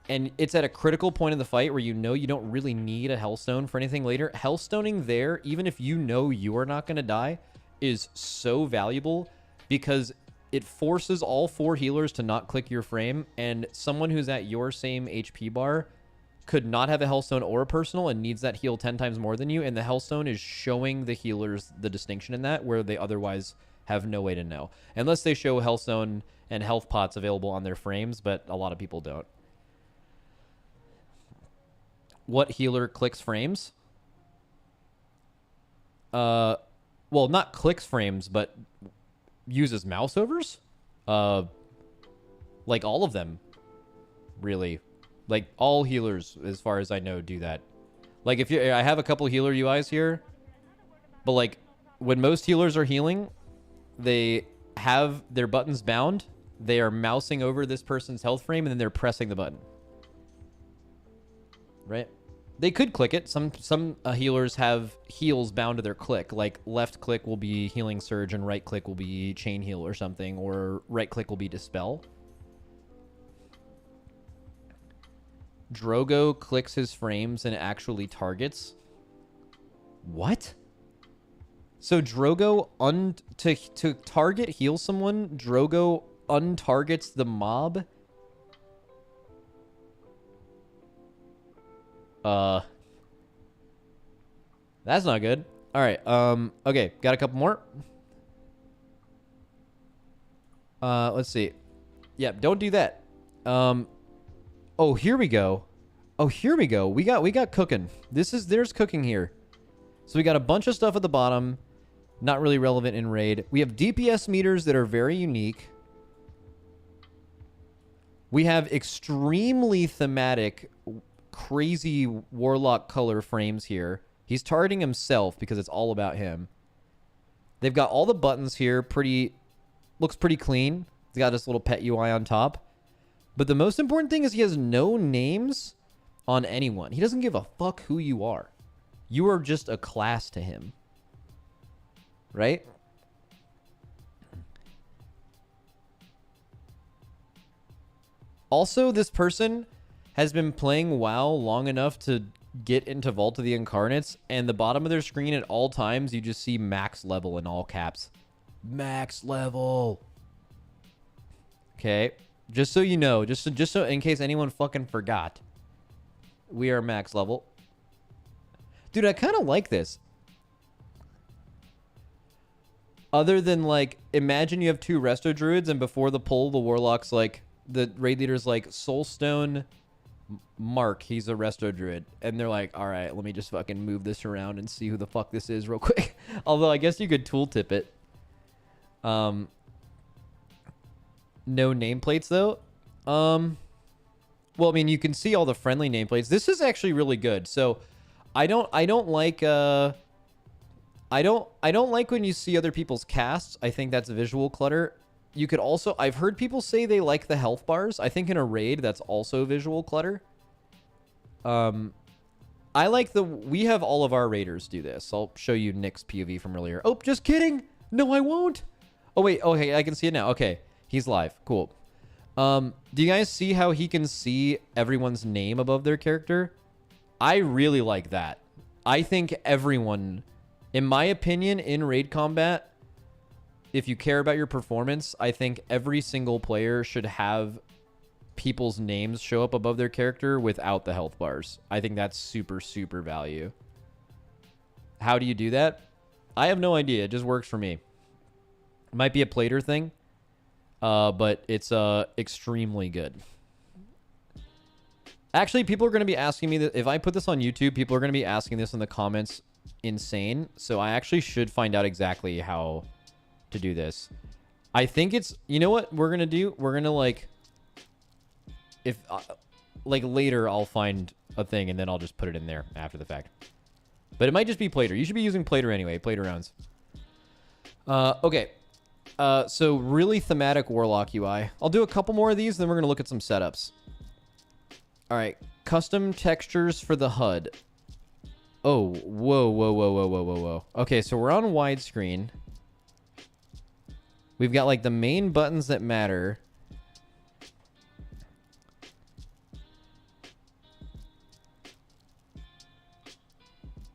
and it's at a critical point in the fight where you know you don't really need a Hellstone for anything later, Hellstoning there, even if you know you are not going to die, is so valuable because it forces all 4 healers to not click your frame, and someone who's at your same HP bar could not have a Hellstone or a personal and needs that heal 10 times more than you, and the Hellstone is showing the healers the distinction in that where they otherwise have no way to know. Unless they show Hellstone and health pots available on their frames, but a lot of people don't. What healer clicks frames? Well, not clicks frames, but uses mouse overs? Like all of them, really. Like all healers, as far as I know, do that. Like if you, I have a couple healer UIs here, but like when most healers are healing, they have their buttons bound. They are mousing over this person's health frame, and then they're pressing the button. Right? They could click it. Some healers have heals bound to their click. Like left click will be healing surge and right click will be chain heal or something, or right click will be dispel. Drogo clicks his frames and actually targets. What? So Drogo to target heal someone, Drogo untargets the mob. That's not good. All right. Okay, got a couple more. Let's see. Yeah, don't do that. Oh, here we go. Oh, here we go. We got cooking. There's cooking here. So we got a bunch of stuff at the bottom, not really relevant in raid. We have DPS meters that are very unique. We have extremely thematic, crazy warlock color frames here. He's targeting himself because it's all about him. They've got all the buttons here. Looks pretty clean. He's got this little pet UI on top. But the most important thing is he has no names on anyone. He doesn't give a fuck who you are. You are just a class to him. Right? Also, this person has been playing WoW long enough to get into Vault of the Incarnates, and the bottom of their screen at all times, you just see max level in all caps. Max level. Okay. Just so you know, just so in case anyone fucking forgot, we are max level. Dude, I kind of like this. Other than, like, imagine you have 2 resto druids, and before the pull, the warlock's like, the raid leader's like, Soulstone Mark, he's a resto druid. And they're like, all right, let me just fucking move this around and see who the fuck this is real quick. Although I guess you could tooltip it. No nameplates, though. Well, I mean, you can see all the friendly nameplates. This is actually really good. So, I don't like I don't like when you see other people's casts. I think that's visual clutter. You could also, I've heard people say they like the health bars. I think in a raid that's also visual clutter. I like we have all of our raiders do this. I'll show you Nick's POV from earlier. Oh, just kidding. No, I won't. Oh wait, okay, I can see it now. Okay, he's live. Cool. Do you guys see how he can see everyone's name above their character? I really like that. I think everyone, in my opinion, in raid combat, if you care about your performance, I think every single player should have people's names show up above their character without the health bars. I think that's super, super value. How do you do that? I have no idea. It just works for me. It might be a plater thing, but it's extremely good. Actually, people are going to be asking me that if I put this on YouTube, people are going to be asking this in the comments insane. So I actually should find out exactly how to do this. I think it's, you know what we're going to do? We're going to like, if like later I'll find a thing and then I'll just put it in there after the fact. But it might just be plater. You should be using plater anyway, plater rounds. Okay. So really thematic warlock UI. I'll do a couple more of these, then we're going to look at some setups. All right, custom textures for the HUD. Oh, whoa. Okay, so we're on widescreen. We've got like the main buttons that matter.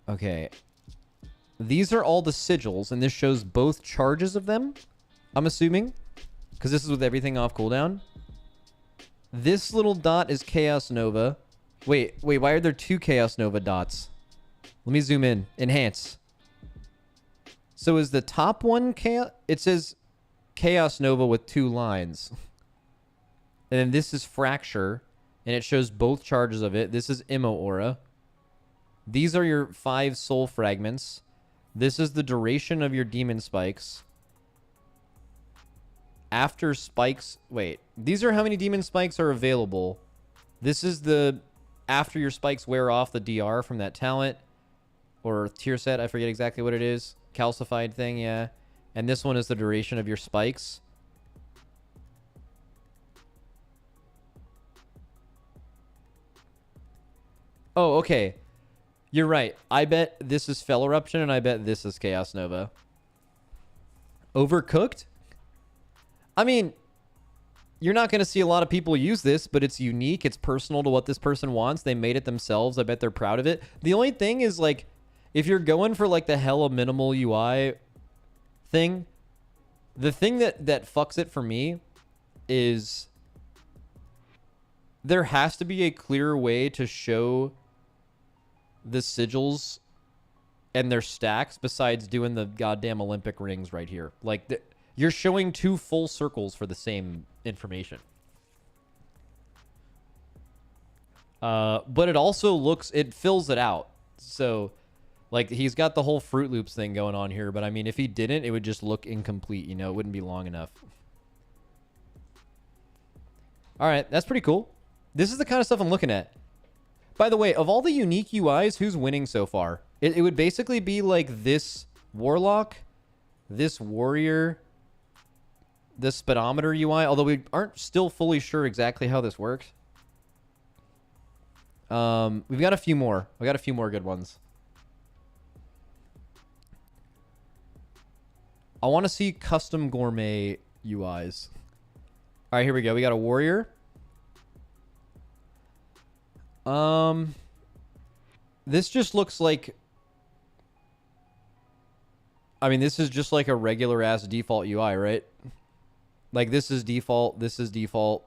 Okay. These are all the sigils, and this shows both charges of them, I'm assuming, because this is with everything off cooldown. This little dot is Chaos Nova. Wait, why are there 2 Chaos Nova dots? Let me zoom in. Enhance. So is the top one Chaos? It says Chaos Nova with 2 lines. And then this is Fracture, and it shows both charges of it. This is Immo Aura. These are your 5 soul fragments. This is the duration of your demon spikes. After spikes, wait, these are how many demon spikes are available. This is the after your spikes wear off, the DR from that talent or tier set. I forget exactly what it is. Calcified thing, yeah. And this one is the duration of your spikes. Oh, okay. You're right. I bet this is Fell Eruption, and I bet this is Chaos Nova. Overcooked? I mean, you're not going to see a lot of people use this, but it's unique. It's personal to what this person wants. They made it themselves. I bet they're proud of it. The only thing is, like, if you're going for, like, the hella minimal UI thing, the thing that fucks it for me is there has to be a clearer way to show the sigils and their stacks besides doing the goddamn Olympic rings right here. Like, you're showing 2 full circles for the same information. But it also looks, it fills it out. So, like, he's got the whole Fruit Loops thing going on here, but I mean, if he didn't, it would just look incomplete, you know? It wouldn't be long enough. All right, that's pretty cool. This is the kind of stuff I'm looking at. By the way, of all the unique UIs, who's winning so far? It would basically be like this Warlock, this Warrior, this Speedometer UI, although we aren't still fully sure exactly how this works. We've got a few more. We got a few more good ones. I want to see custom gourmet UIs. All right, here we go. We got a Warrior. This just looks like, I mean, this is just like a regular ass default UI, right? Like, this is default. This is default.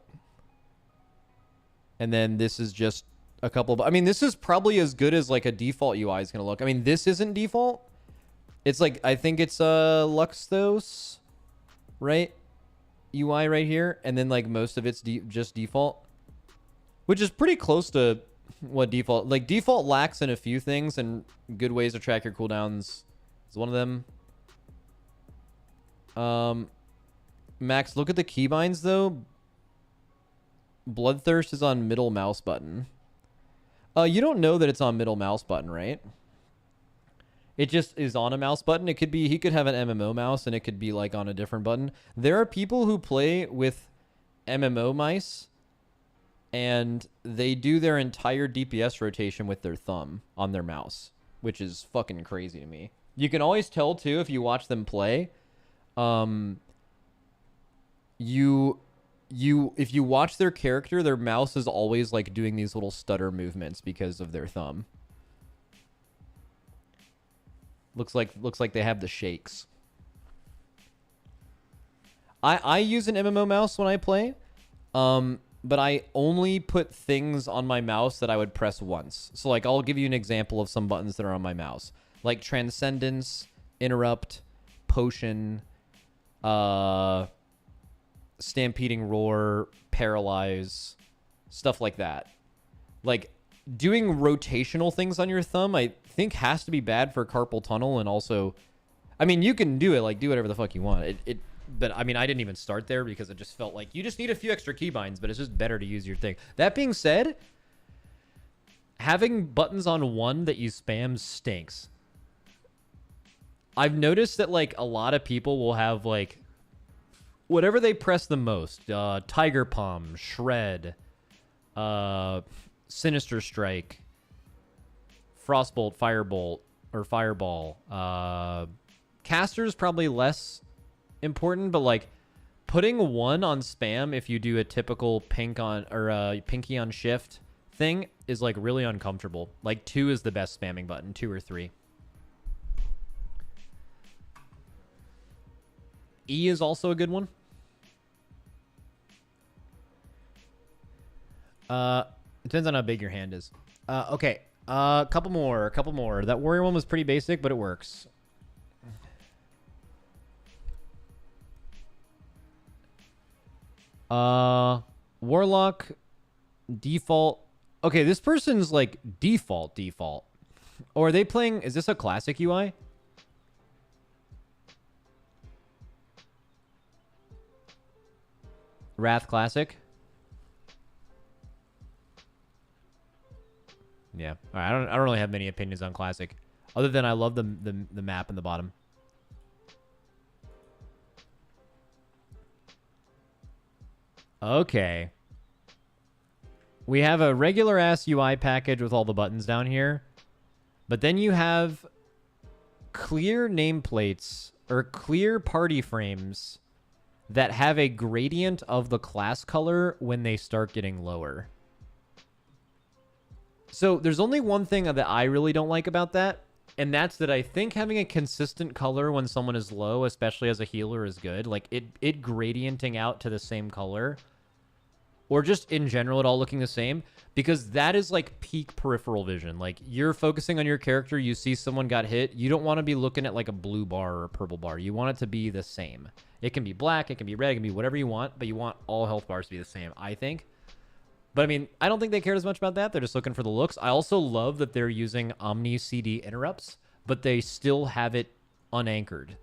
And then this is just a couple of, I mean, this is probably as good as like a default UI is going to look. I mean, this isn't default. It's like, I think it's Luxthos, right? UI right here. And then like most of it's just default, which is pretty close to what default, like default lacks in a few things, and good ways to track your cooldowns is one of them. Max, look at the keybinds though. Bloodthirst is on middle mouse button. You don't know that it's on middle mouse button, right? It just is on a mouse button. It could be, he could have an MMO mouse and it could be like on a different button. There are people who play with MMO mice and they do their entire DPS rotation with their thumb on their mouse, which is fucking crazy to me. You can always tell too if you watch them play. If you watch their character, their mouse is always like doing these little stutter movements because of their thumb. Looks like they have the shakes. I use an MMO mouse when I play, but I only put things on my mouse that I would press once. So like I'll give you an example of some buttons that are on my mouse, like Transcendence, Interrupt, Potion, Stampeding Roar, Paralyze, stuff like that. Like doing rotational things on your thumb, I think has to be bad for carpal tunnel. And also, I mean, you can do it, like do whatever the fuck you want. But I mean, I didn't even start there because it just felt like you just need a few extra keybinds, but it's just better to use your thing. That being said, having buttons on one that you spam stinks. I've noticed that like a lot of people will have like whatever they press the most, Tiger Palm, Shred, Sinister Strike, Frostbolt, Firebolt, or Fireball. Caster's probably less important, but like putting one on spam if you do a typical pink on or pinky on shift thing is like really uncomfortable. Like 2 is the best spamming button, 2 or 3. E is also a good one. It depends on how big your hand is. Okay. A couple more. That warrior one was pretty basic, but it works. Warlock default. Okay, this person's like default. Or are they playing, is this a classic UI? Wrath Classic? Yeah. All right, I don't really have many opinions on Classic, other than I love the map in the bottom. Okay. We have a regular ass UI package with all the buttons down here, but then you have clear nameplates or clear party frames that have a gradient of the class color when they start getting lower. So there's only one thing that I really don't like about that, and that's that I think having a consistent color when someone is low, especially as a healer, is good. Like it gradienting out to the same color, or just in general it all looking the same, because that is like peak peripheral vision. Like you're focusing on your character, you see someone got hit, you don't want to be looking at like a blue bar or a purple bar. You want it to be the same. It can be black, it can be red, it can be whatever you want, but you want all health bars to be the same, I think. But I mean, I don't think they cared as much about that. They're just looking for the looks. I also love that they're using Omni CD interrupts, but they still have it unanchored.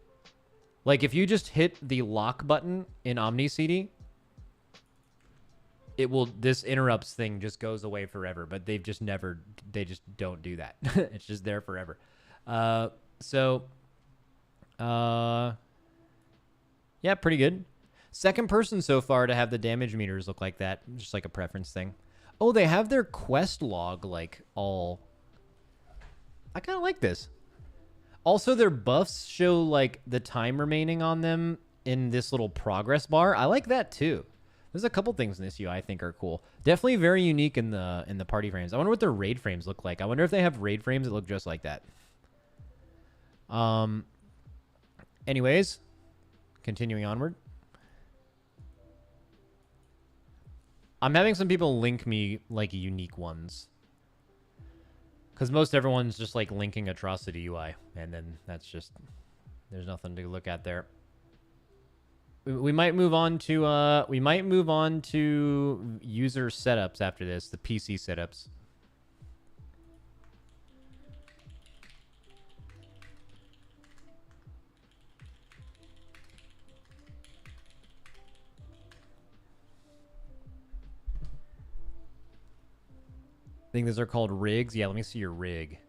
Like if you just hit the lock button in Omni CD, it will, this interrupts thing just goes away forever, but they've just never, they just don't do that. It's just there forever. Yeah, pretty good. Second person so far to have the damage meters look like that. Just like a preference thing. Oh, they have their quest log like all... I kind of like this. Also, their buffs show like the time remaining on them in this little progress bar. I like that too. There's a couple things in this UI I think are cool. Definitely very unique in the party frames. I wonder what their raid frames look like. I wonder if they have raid frames that look just like that. Anyways, continuing onward. I'm having some people link me like unique ones. Because most everyone's just like linking Atrocity UI. And then that's just, there's nothing to look at there. We might move on to user setups after this, the PC setups. I think these are called rigs. Yeah, let me see your rig.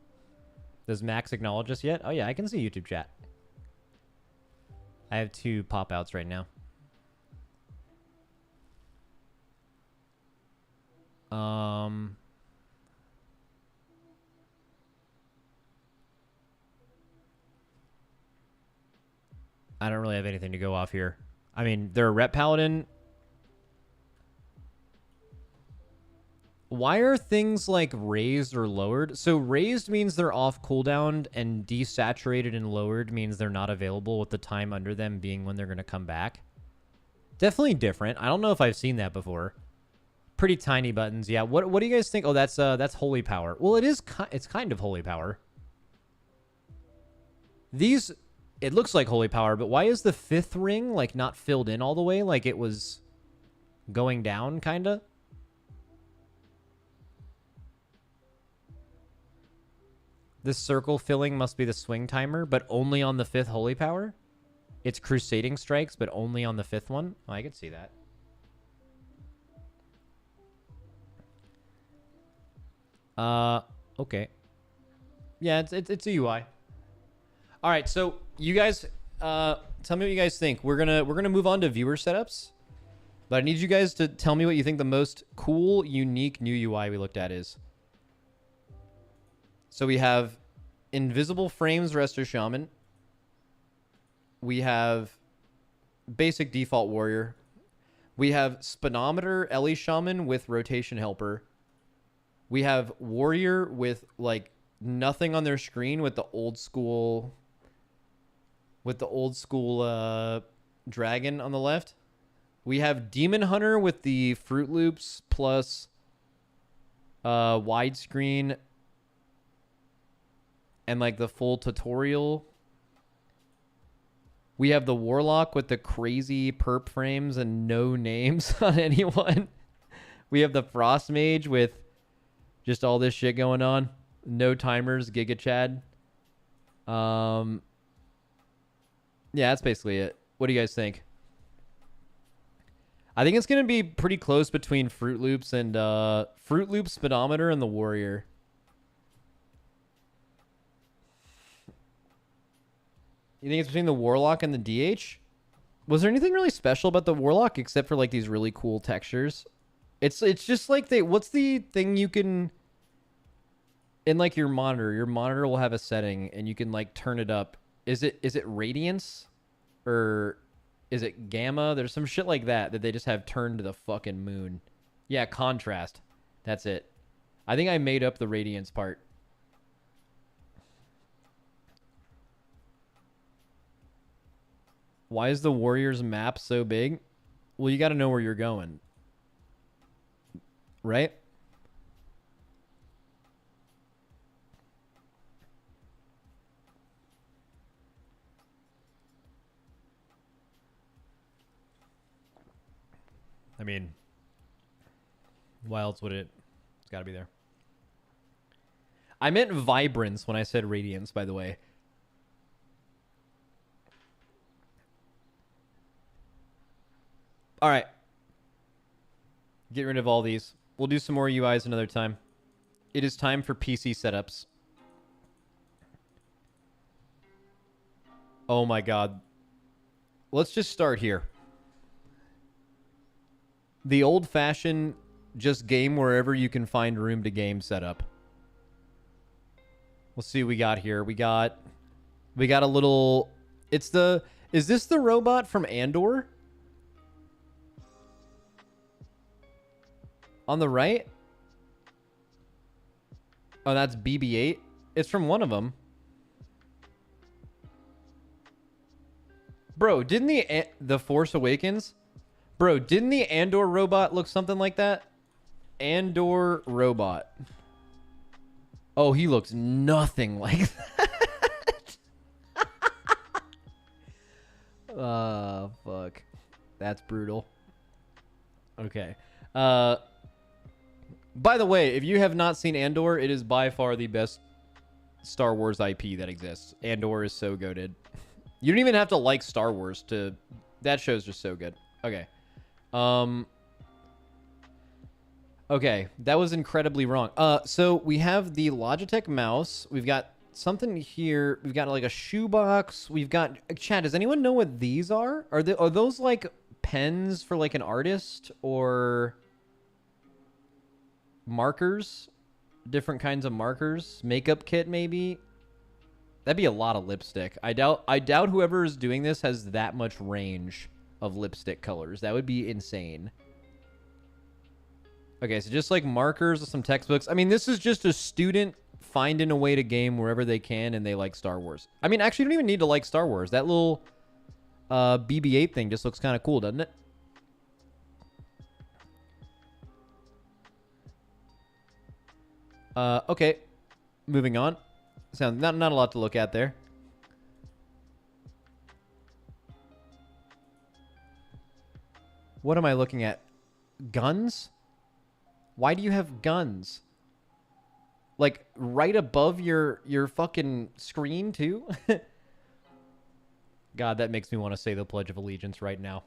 Does Max acknowledge us yet? Oh yeah, I can see YouTube chat. I have 2 pop-outs right now. I don't really have anything to go off here. I mean, they're a rep paladin. Why are things like raised or lowered? So raised means they're off cooldown, and desaturated and lowered means they're not available, with the time under them being when they're going to come back. Definitely different. I don't know if I've seen that before. Pretty tiny buttons. Yeah. What do you guys think? Oh, that's holy power. Well, it's kind of holy power. These, it looks like holy power, but why is the 5th ring like not filled in all the way, like it was going down kind of? This circle filling must be the swing timer, but only on the 5th holy power. It's crusading strikes, but only on the 5th one. Oh, I could see that. Okay. Yeah, it's a UI. All right, so you guys, tell me what you guys think. We're gonna move on to viewer setups, but I need you guys to tell me what you think the most cool, unique new UI we looked at is. So we have invisible frames Resto Shaman. We have basic default warrior. We have Spinometer Ellie Shaman with rotation helper. We have warrior with like nothing on their screen with the old school dragon on the left. We have Demon Hunter with the Fruit Loops plus widescreen and like the full tutorial. We have the Warlock with the crazy perp frames and no names on anyone. We have the Frost Mage with just all this shit going on. No timers, Giga Chad. Yeah, that's basically it. What do you guys think? I think it's going to be pretty close between Fruit Loops and Fruit Loop Speedometer and the Warrior. You think it's between the Warlock and the DH? Was there anything really special about the Warlock except for like these really cool textures? It's just like what's the thing you can in like your monitor will have a setting and you can like turn it up. Is it radiance or is it gamma? There's some shit like that they just have turned to the fucking moon. Yeah, contrast. That's it. I think I made up the radiance part. Why is the Warriors map so big? Well, you got to know where you're going. Right? I mean, why else would it? It's got to be there. I meant vibrance when I said radiance, by the way. All right. Get rid of all these. We'll do some more UIs another time. It is time for PC setups. Oh my god. Let's just start here. The old-fashioned just game wherever you can find room to game setup. We'll see what we got here. We got a little... Is this the robot from Andor? On the right? Oh, that's BB-8. It's from one of them. Bro, didn't the Force Awakens? Bro, didn't the Andor robot look something like that? Andor robot. Oh, he looks nothing like that. Fuck. That's brutal. Okay. By the way, if you have not seen Andor, it is by far the best Star Wars IP that exists. Andor is so goated. You don't even have to like Star Wars to... That show's just so good. Okay. Okay, that was incredibly wrong. So we have the Logitech mouse. We've got something here. We've got like a shoebox. We've got... Chat, does anyone know what these are? Are those like pens for like an artist or markers? Different kinds of markers? Makeup kit maybe? That'd be a lot of lipstick. I doubt whoever is doing this has that much range of lipstick colors. That would be insane. Okay, so just like markers with some textbooks. I mean, this is just a student finding a way to game wherever they can and they like Star Wars. I mean, actually, you don't even need to like Star Wars. That little BB-8 thing just looks kind of cool, doesn't it? Okay, moving on. Sounds not a lot to look at there. What am I looking at? Guns? Why do you have guns? Like right above your fucking screen too? God, that makes me want to say the Pledge of Allegiance right now.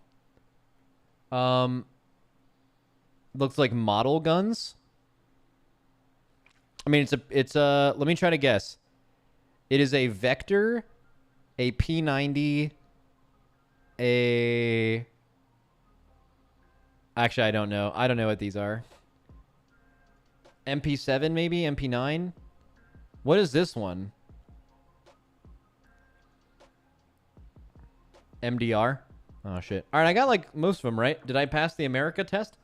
Looks like model guns. I mean, it's a let me try to guess. It is a Vector, a P90, a... Actually, I don't know. I don't know what these are. MP7 maybe? MP9? What is this one? MDR? Oh, shit. All right, I got like most of them, right? Did I pass the America test?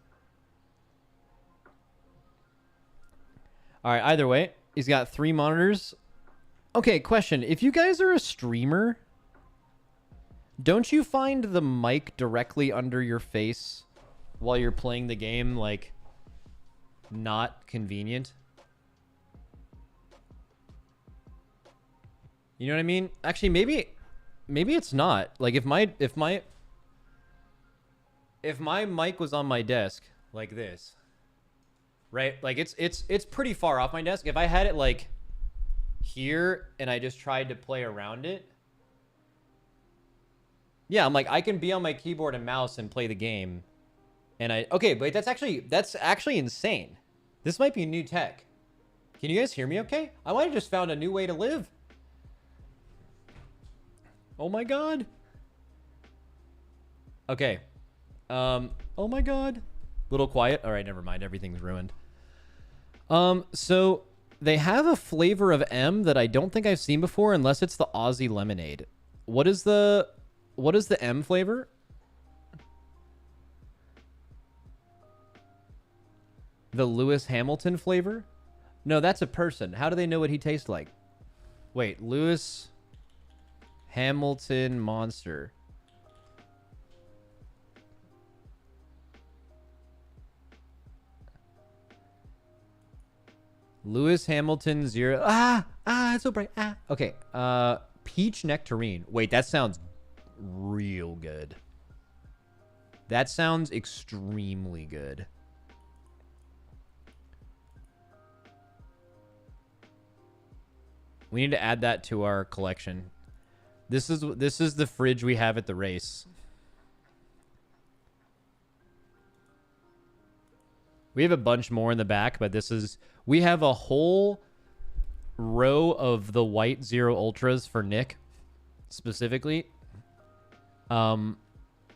All right, either way, he's got 3 monitors. Okay, question. If you guys are a streamer, don't you find the mic directly under your face while you're playing the game, like, not convenient? You know what I mean? Actually, maybe it's not. Like, if my mic was on my desk like this, right? Like, it's pretty far off my desk. If I had it, like, here and I just tried to play around it, yeah, I'm like, I can be on my keyboard and mouse and play the game. And okay, but that's actually insane. This might be new tech. Can you guys hear me okay? I might have just found a new way to live. Oh my God. Okay. Oh my God. Little quiet. All right, never mind. Everything's ruined. So they have a flavor of M that I don't think I've seen before, unless it's the Aussie lemonade. What is the M flavor? The Lewis Hamilton flavor? No, that's a person. How do they know what he tastes like? Wait, Lewis Hamilton Monster. Lewis Hamilton Zero. It's so bright. Okay. Peach Nectarine. Wait, that sounds real good. That sounds extremely good. We need to add that to our collection. This is the fridge we have at the race. We have a bunch more in the back, but we have a whole row of the white Zero Ultras for Nick, specifically. And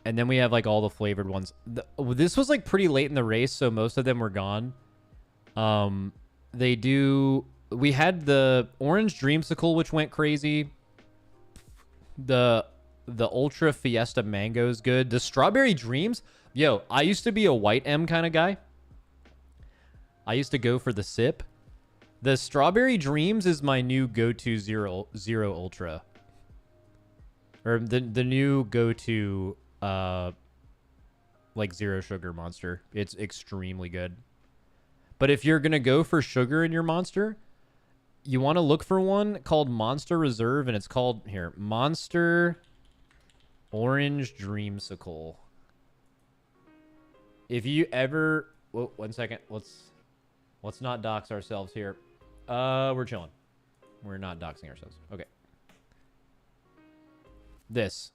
then we have like all the flavored ones. This was like pretty late in the race, so most of them were gone. We had the orange dreamsicle, which went crazy. The Ultra Fiesta Mango is good. The Strawberry Dreams. Yo, I used to be a white M kind of guy. I used to go for the sip. The Strawberry Dreams is my new go-to Zero Ultra. Or the new go-to like zero sugar monster. It's extremely good. But if you're going to go for sugar in your monster, you want to look for one called Monster Reserve, and it's called, here, Monster Orange Dreamsicle. If you ever... Whoa, 1 second. Let's not dox ourselves here. We're chilling. We're not doxing ourselves. Okay. This.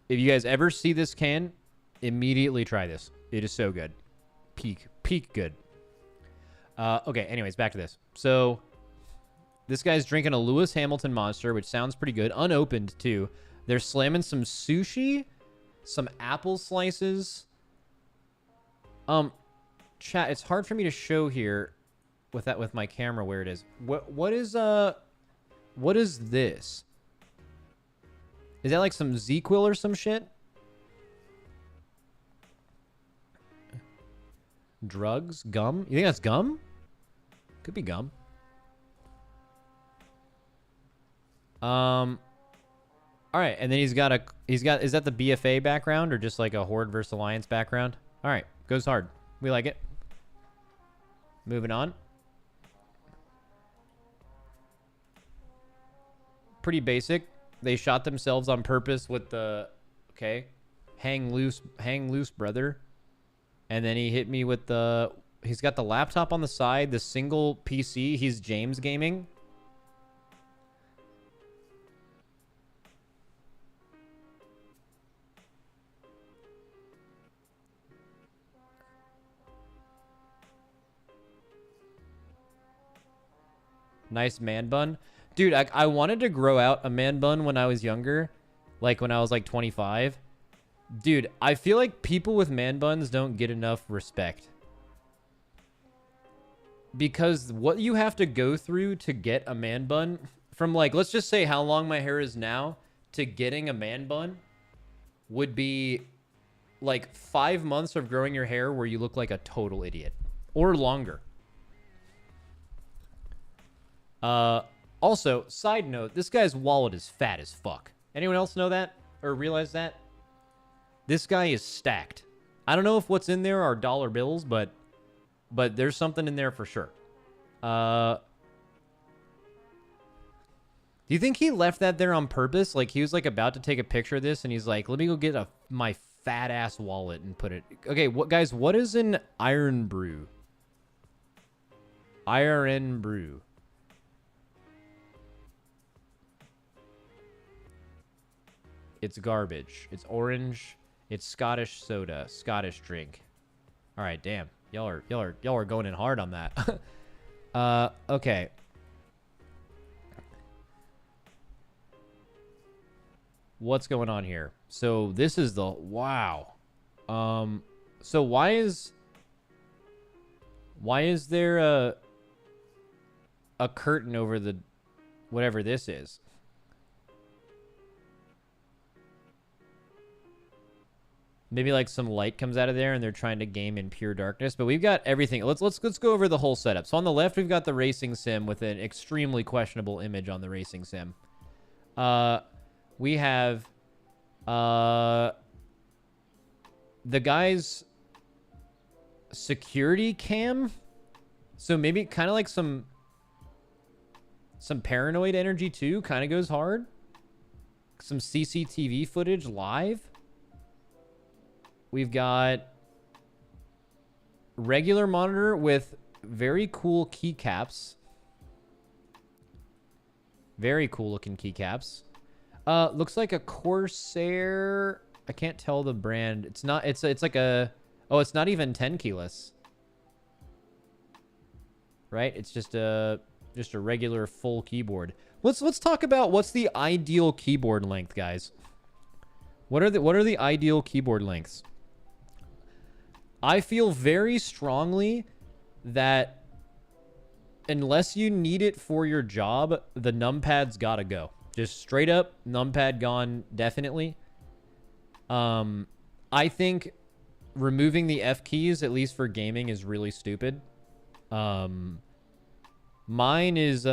If you guys ever see this can, immediately try this. It is so good. Peak good. Okay, anyways, back to this. So, this guy's drinking a Lewis Hamilton Monster, which sounds pretty good. Unopened, too. They're slamming some sushi, some apple slices. Chat, it's hard for me to show here with my camera where it is. What is this? Is that like some ZQuil or some shit? Drugs? Gum? You think that's gum? Could be gum. All right, and then is that the BFA background or just like a Horde versus Alliance background? All right, goes hard. We like it. Moving on. Pretty basic. They shot themselves on purpose with the, okay, hang loose, brother. And then he hit me with the, he's got the laptop on the side, the single PC. He's James gaming. Nice man bun. Dude, I wanted to grow out a man bun when I was younger. Like when I was like 25. Dude, I feel like people with man buns don't get enough respect. Because what you have to go through to get a man bun, from like, let's just say how long my hair is now to getting a man bun would be like 5 months of growing your hair where you look like a total idiot. Or longer. Also, side note, this guy's wallet is fat as fuck. Anyone else know that? Or realize that? This guy is stacked. I don't know if what's in there are dollar bills, but there's something in there for sure. Do you think he left that there on purpose? Like, he was, like, about to take a picture of this, and he's like, let me go get my fat-ass wallet and put it... Okay, guys, what is an iron brew? IRN brew. It's garbage. It's orange. It's Scottish soda. Scottish drink. All right, damn. Y'all are going in hard on that. Okay. What's going on here? So this is the wow. So why is there a curtain over the whatever this is? Maybe like some light comes out of there and they're trying to game in pure darkness, but we've got everything. Let's go over the whole setup. So on the left, we've got the racing sim with an extremely questionable image on the racing sim. We have the guy's security cam. So maybe kind of like some paranoid energy too, kind of goes hard. Some CCTV footage live. We've got regular monitor with very cool keycaps. Very cool looking keycaps. Looks like a Corsair. I can't tell the brand. It's not. It's like a. Oh, it's not even 10 keyless. Right? It's just a regular full keyboard. Let's talk about what's the ideal keyboard length, guys. What are the ideal keyboard lengths? I feel very strongly that unless you need it for your job, the numpad's gotta go. Just straight up, numpad gone, definitely. I think removing the F keys, at least for gaming, is really stupid. Mine is,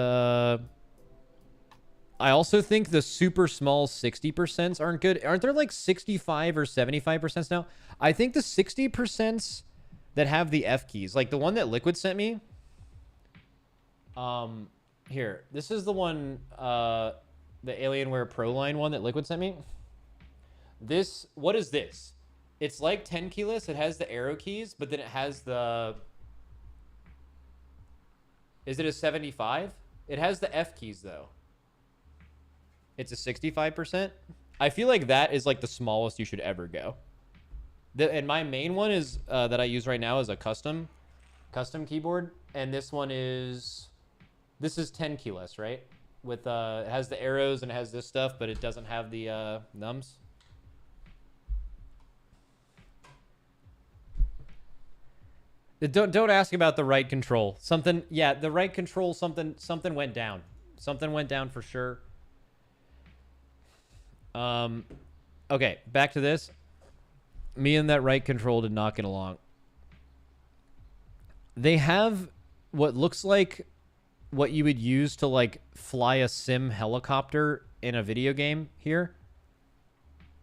I also think the super small 60% aren't good. Aren't there like 65 or 75% now? I think the 60% that have the F keys, like the one that Liquid sent me. Here, this is the one, the Alienware Pro line one that Liquid sent me. This, what is this? It's like 10 keyless. It has the arrow keys, but then it has the... Is it a 75? It has the F keys, though. It's a 65%. I feel like that is like the smallest you should ever go. And my main one is that I use right now is a custom keyboard. And this one is... This is 10 keyless, right? With it has the arrows and it has this stuff, but it doesn't have the numbs. Don't ask about the right control. Something, yeah, the right control, something went down. Something went down for sure. Okay, back to this. Me and that right control did not get along. They have what looks like what you would use to like fly a sim helicopter in a video game here.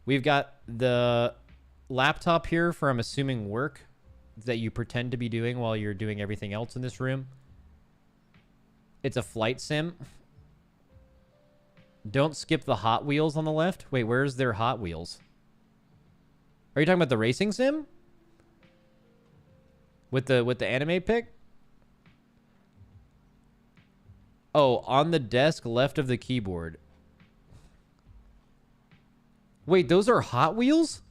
We've got the laptop here for, I'm assuming, work that you pretend to be doing while you're doing everything else in this room. It's a flight sim. Don't skip the Hot Wheels on the left. Wait, where's their Hot Wheels? Are you talking about the racing sim? With the anime pic? Oh, on the desk left of the keyboard. Wait, those are Hot Wheels?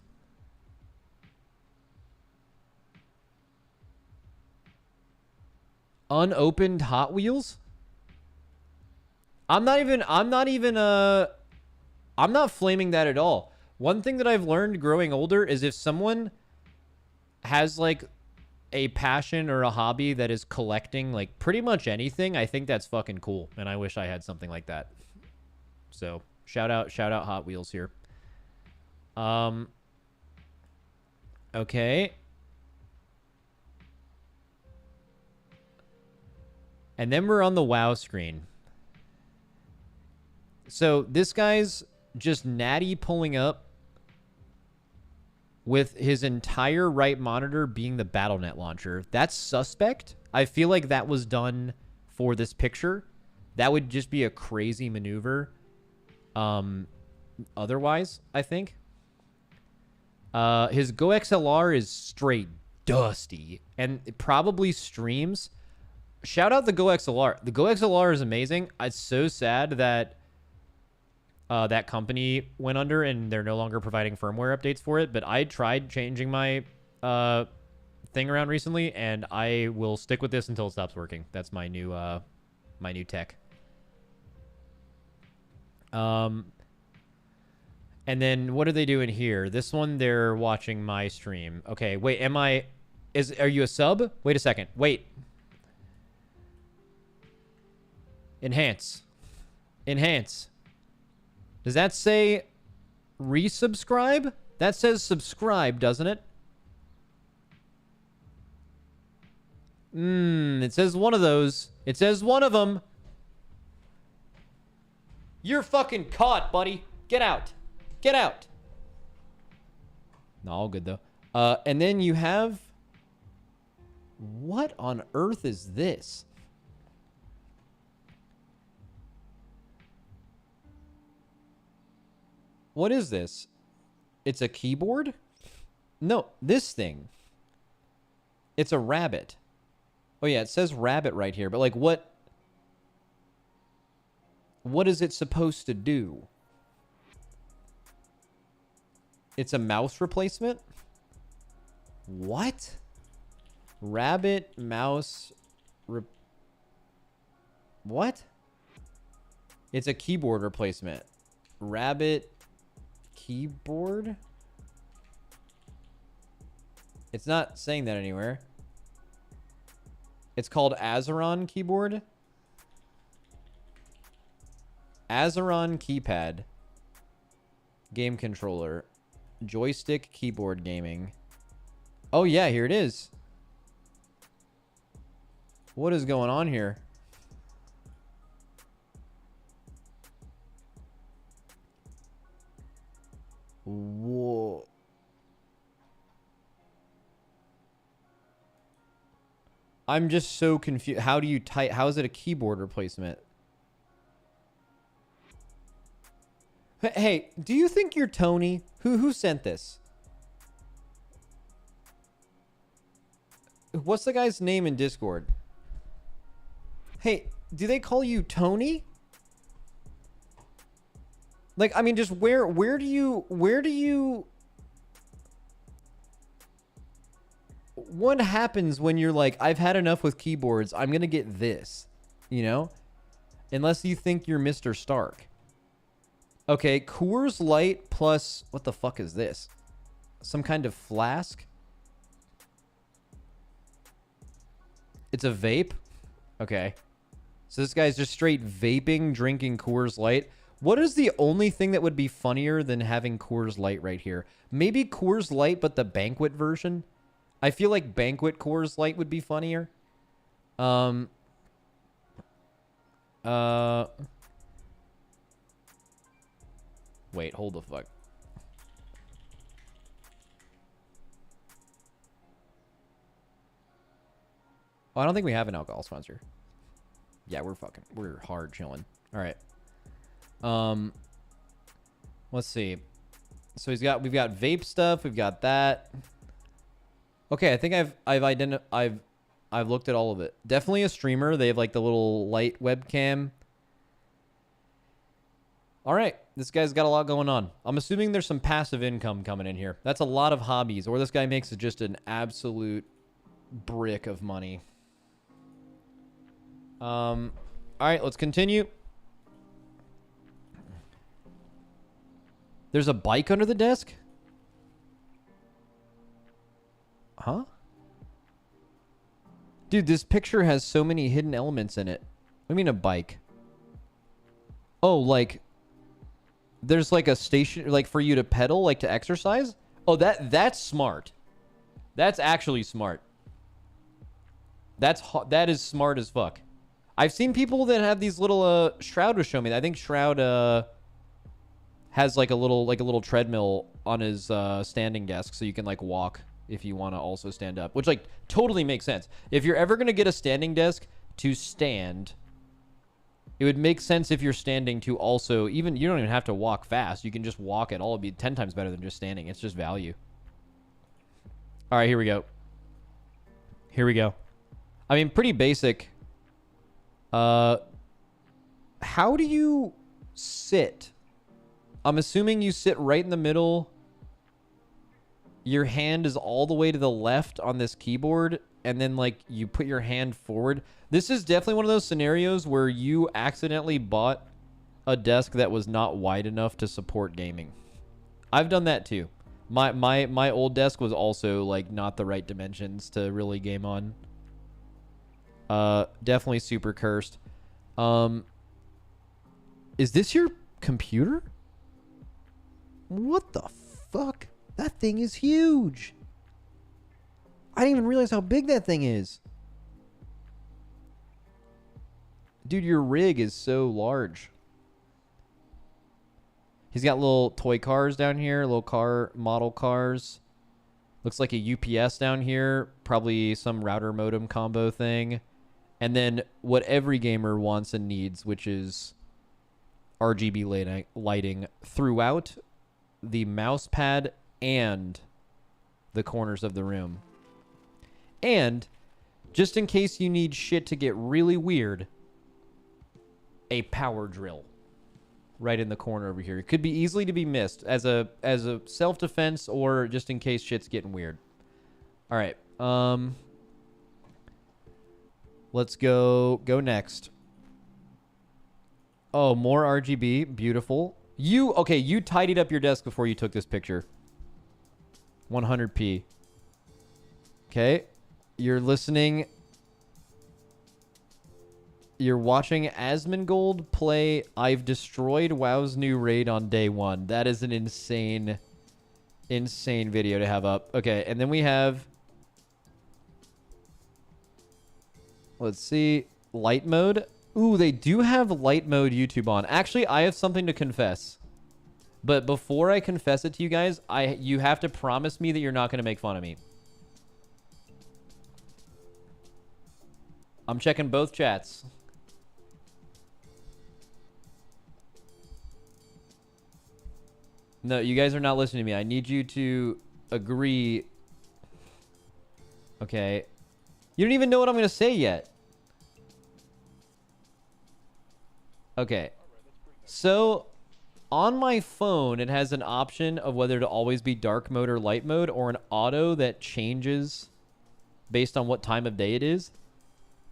Unopened Hot Wheels? I'm not flaming that at all. One thing that I've learned growing older is if someone has like a passion or a hobby that is collecting like pretty much anything, I think that's fucking cool. And I wish I had something like that. So shout out Hot Wheels here. Okay. And then we're on the WoW screen. So this guy's just natty pulling up with his entire right monitor being the BattleNet launcher. That's suspect. I feel like that was done for this picture. That would just be a crazy maneuver. Otherwise, I think. His Go XLR is straight dusty. And it probably streams. Shout out the Go XLR. The Go XLR is amazing. It's so sad that that company went under and they're no longer providing firmware updates for it. But I tried changing my thing around recently, and I will stick with this until it stops working. That's my new tech. And then what are they doing here? This one, they're watching my stream. Okay, wait, are you a sub? Wait a second. Wait. Enhance. Does that say resubscribe? That says subscribe, doesn't it? It says one of those. It says one of them. You're fucking caught, buddy. Get out. Get out. No, all good, though. And then you have... What on earth is this? What is this? It's a keyboard? No, this thing. It's a rabbit. Oh, yeah, it says rabbit right here. But, like, what is it supposed to do? It's a mouse replacement? What? Rabbit, mouse... What? It's a keyboard replacement. Rabbit... keyboard? It's not saying that anywhere. It's called Azeron keyboard. Azeron keypad. Game controller. Joystick keyboard gaming. Oh yeah, here it is. What is going on here? Whoa. I'm just so confused. How do you type? How is it a keyboard replacement? Hey, do you think you're Tony? Who sent this? What's the guy's name in Discord? Hey, do they call you Tony? Like, I mean, just where do you what happens when you're like, I've had enough with keyboards, I'm gonna get this, you know? Unless you think you're Mr. Stark. Okay, Coors Light plus, what the fuck is this? Some kind of flask? It's a vape? Okay. So this guy's just straight vaping, drinking Coors Light. What is the only thing that would be funnier than having Coors Light right here? Maybe Coors Light, but the banquet version? I feel like banquet Coors Light would be funnier. Wait, hold the fuck. Oh, I don't think we have an alcohol sponsor. Yeah, we're hard chilling. All right. Let's see. So we've got vape stuff. We've got that. Okay, I think I've looked at all of it. Definitely a streamer. They have like the little light webcam. All right, this guy's got a lot going on. I'm assuming there's some passive income coming in here. That's a lot of hobbies, or this guy makes just an absolute brick of money. All right, let's continue. There's a bike under the desk? Huh? Dude, this picture has so many hidden elements in it. I mean a bike. Oh, like there's like a station like for you to pedal, like to exercise? Oh, that's smart. That's actually smart. That is smart as fuck. I've seen people that have these little Shroud was showing me. I think Shroud has like a little treadmill on his standing desk so you can like walk if you want to also stand up, which like totally makes sense. If you're ever going to get a standing desk to stand, it would make sense if you're standing to also, even you don't even have to walk fast. You can just walk at all. It'd be 10 times better than just standing. It's just value. All right, here we go. Here we go. I mean, pretty basic. How do you sit? I'm assuming you sit right in the middle. Your hand is all the way to the left on this keyboard, and then like you put your hand forward. This is definitely one of those scenarios where you accidentally bought a desk that was not wide enough to support gaming. I've done that too. My old desk was also like not the right dimensions to really game on. Definitely super cursed. Is this your computer? What the fuck? That thing is huge. I didn't even realize how big that thing is. Dude, your rig is so large. He's got little toy cars down here, little car model cars. Looks like a UPS down here, probably some router modem combo thing. And then what every gamer wants and needs, which is RGB lighting throughout the mouse pad and the corners of the room. And just in case you need shit to get really weird, a power drill right in the corner over here. It could be easily to be missed as a self-defense or just in case shit's getting weird. All right. Let's go next. Oh, more RGB. Beautiful. You tidied up your desk before you took this picture. 100p. Okay. You're listening. You're watching Asmongold play I've Destroyed WoW's New Raid on Day 1. That is an insane video to have up. Okay, and then we have... Let's see. Light mode. Ooh, they do have light mode YouTube on. Actually, I have something to confess. But before I confess it to you guys, you have to promise me that you're not going to make fun of me. I'm checking both chats. No, you guys are not listening to me. I need you to agree. Okay. You don't even know what I'm going to say yet. Okay. So, on my phone, it has an option of whether to always be dark mode or light mode, or an auto that changes based on what time of day it is.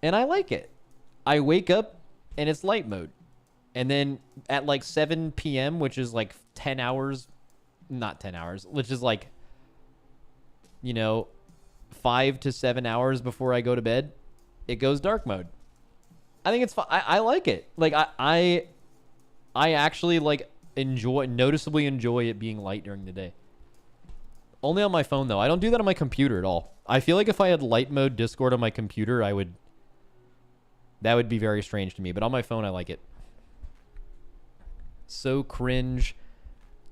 And I like it. I wake up and it's light mode. And then at like 7 p.m., which is like 10 hours, not 10 hours, which is like, you know, 5 to 7 hours before I go to bed, it goes dark mode. I think it's fun. I like it. Like I actually like noticeably enjoy it being light during the day. Only on my phone though. I don't do that on my computer at all. I feel like if I had light mode Discord on my computer, that would be very strange to me. But on my phone, I like it. So cringe.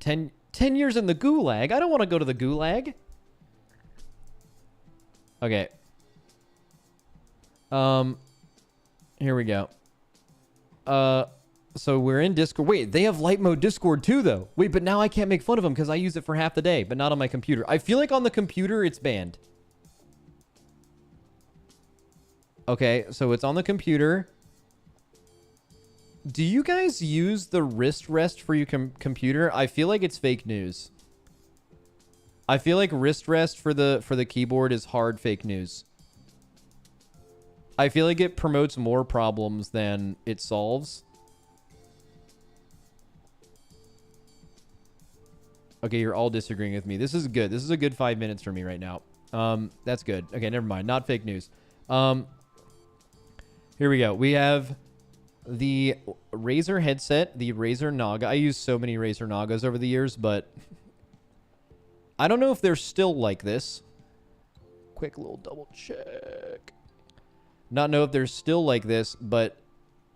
10 years in the gulag. I don't want to go to the gulag. Okay. Here we go. So we're in Discord. Wait, they have light mode Discord too, though. Wait, but now I can't make fun of them because I use it for half the day, but not on my computer. I feel like on the computer, it's banned. Okay, so it's on the computer. Do you guys use the wrist rest for your computer? I feel like it's fake news. I feel like wrist rest for the keyboard is hard fake news. I feel like it promotes more problems than it solves. Okay, you're all disagreeing with me. This is good. This is a good 5 minutes for me right now. That's good. Okay, never mind. Not fake news. Here we go. We have the Razer headset, the Razer Naga. I use so many Razer Nagas over the years, but I don't know if they're still like this. Quick little double check. Not know if they're still like this, but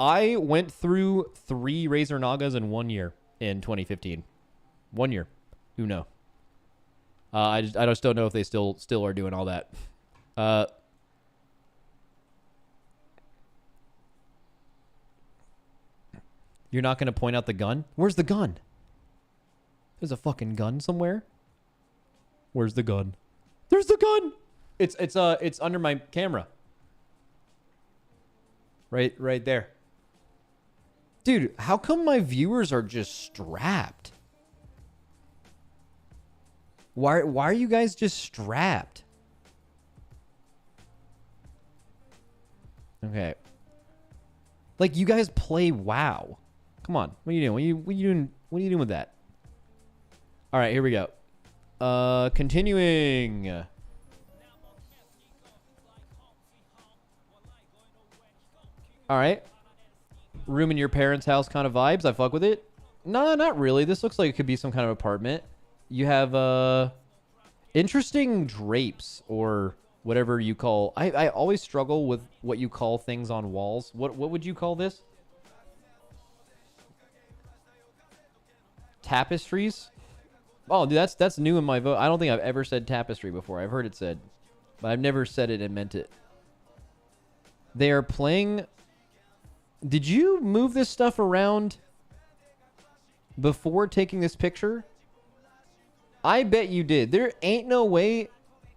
I went through 3 Razer Nagas in 1 year in 2015. 1 year. Who know? I just don't know if they still are doing all that. You're not going to point out the gun? Where's the gun? There's a fucking gun somewhere. Where's the gun? There's the gun. It's under my camera. Right there. Dude, how come my viewers are just strapped? Why are you guys just strapped? Okay. Like, you guys play WoW. Come on. What are you doing? What are you doing with that? All right, here we go. Continuing. All right. Room in your parents' house kind of vibes. I fuck with it. No, not really. This looks like it could be some kind of apartment. You have interesting drapes or whatever you call. I always struggle with what you call things on walls. What would you call this? Tapestries? Oh, dude, that's new in my vote. I don't think I've ever said tapestry before. I've heard it said, but I've never said it and meant it. They are playing. Did you move this stuff around before taking this picture? I bet you did. There ain't no way.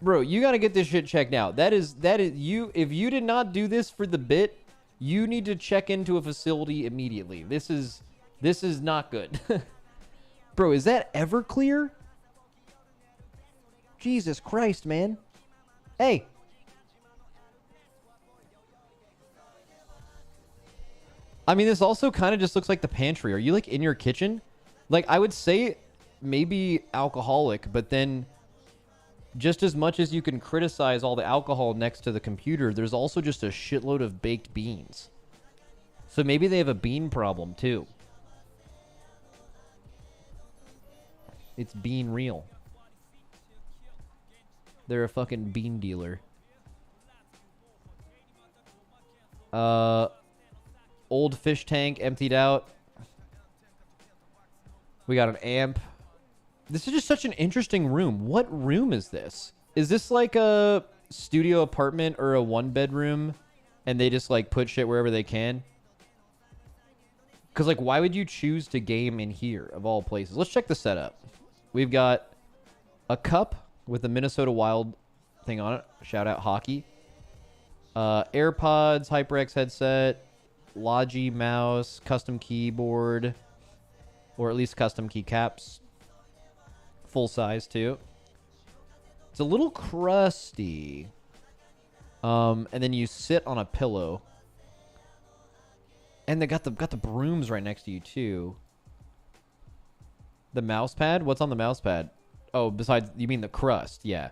Bro, you got to get this shit checked out. That is you. If you did not do this for the bit, you need to check into a facility immediately. This is not good. Bro, is that Everclear? Jesus Christ, man. Hey. I mean, this also kind of just looks like the pantry. Are you like in your kitchen? Like, I would say maybe alcoholic, but then just as much as you can criticize all the alcohol next to the computer, there's also just a shitload of baked beans. So maybe they have a bean problem too. It's bean real. They're a fucking bean dealer. Old fish tank emptied out. We got an amp. This is just such an interesting room. What room is this? Is this like a studio apartment or a one bedroom and they just like put shit wherever they can? Because like, why would you choose to game in here of all places? Let's check the setup. We've got a cup with the Minnesota Wild thing on it. Shout out hockey. AirPods, HyperX headset, Logi mouse, custom keyboard, or at least custom keycaps. Full size too. It's a little crusty. And then you sit on a pillow. And they got the brooms right next to you too. The mouse pad? What's on the mouse pad? Oh, besides, you mean the crust? Yeah.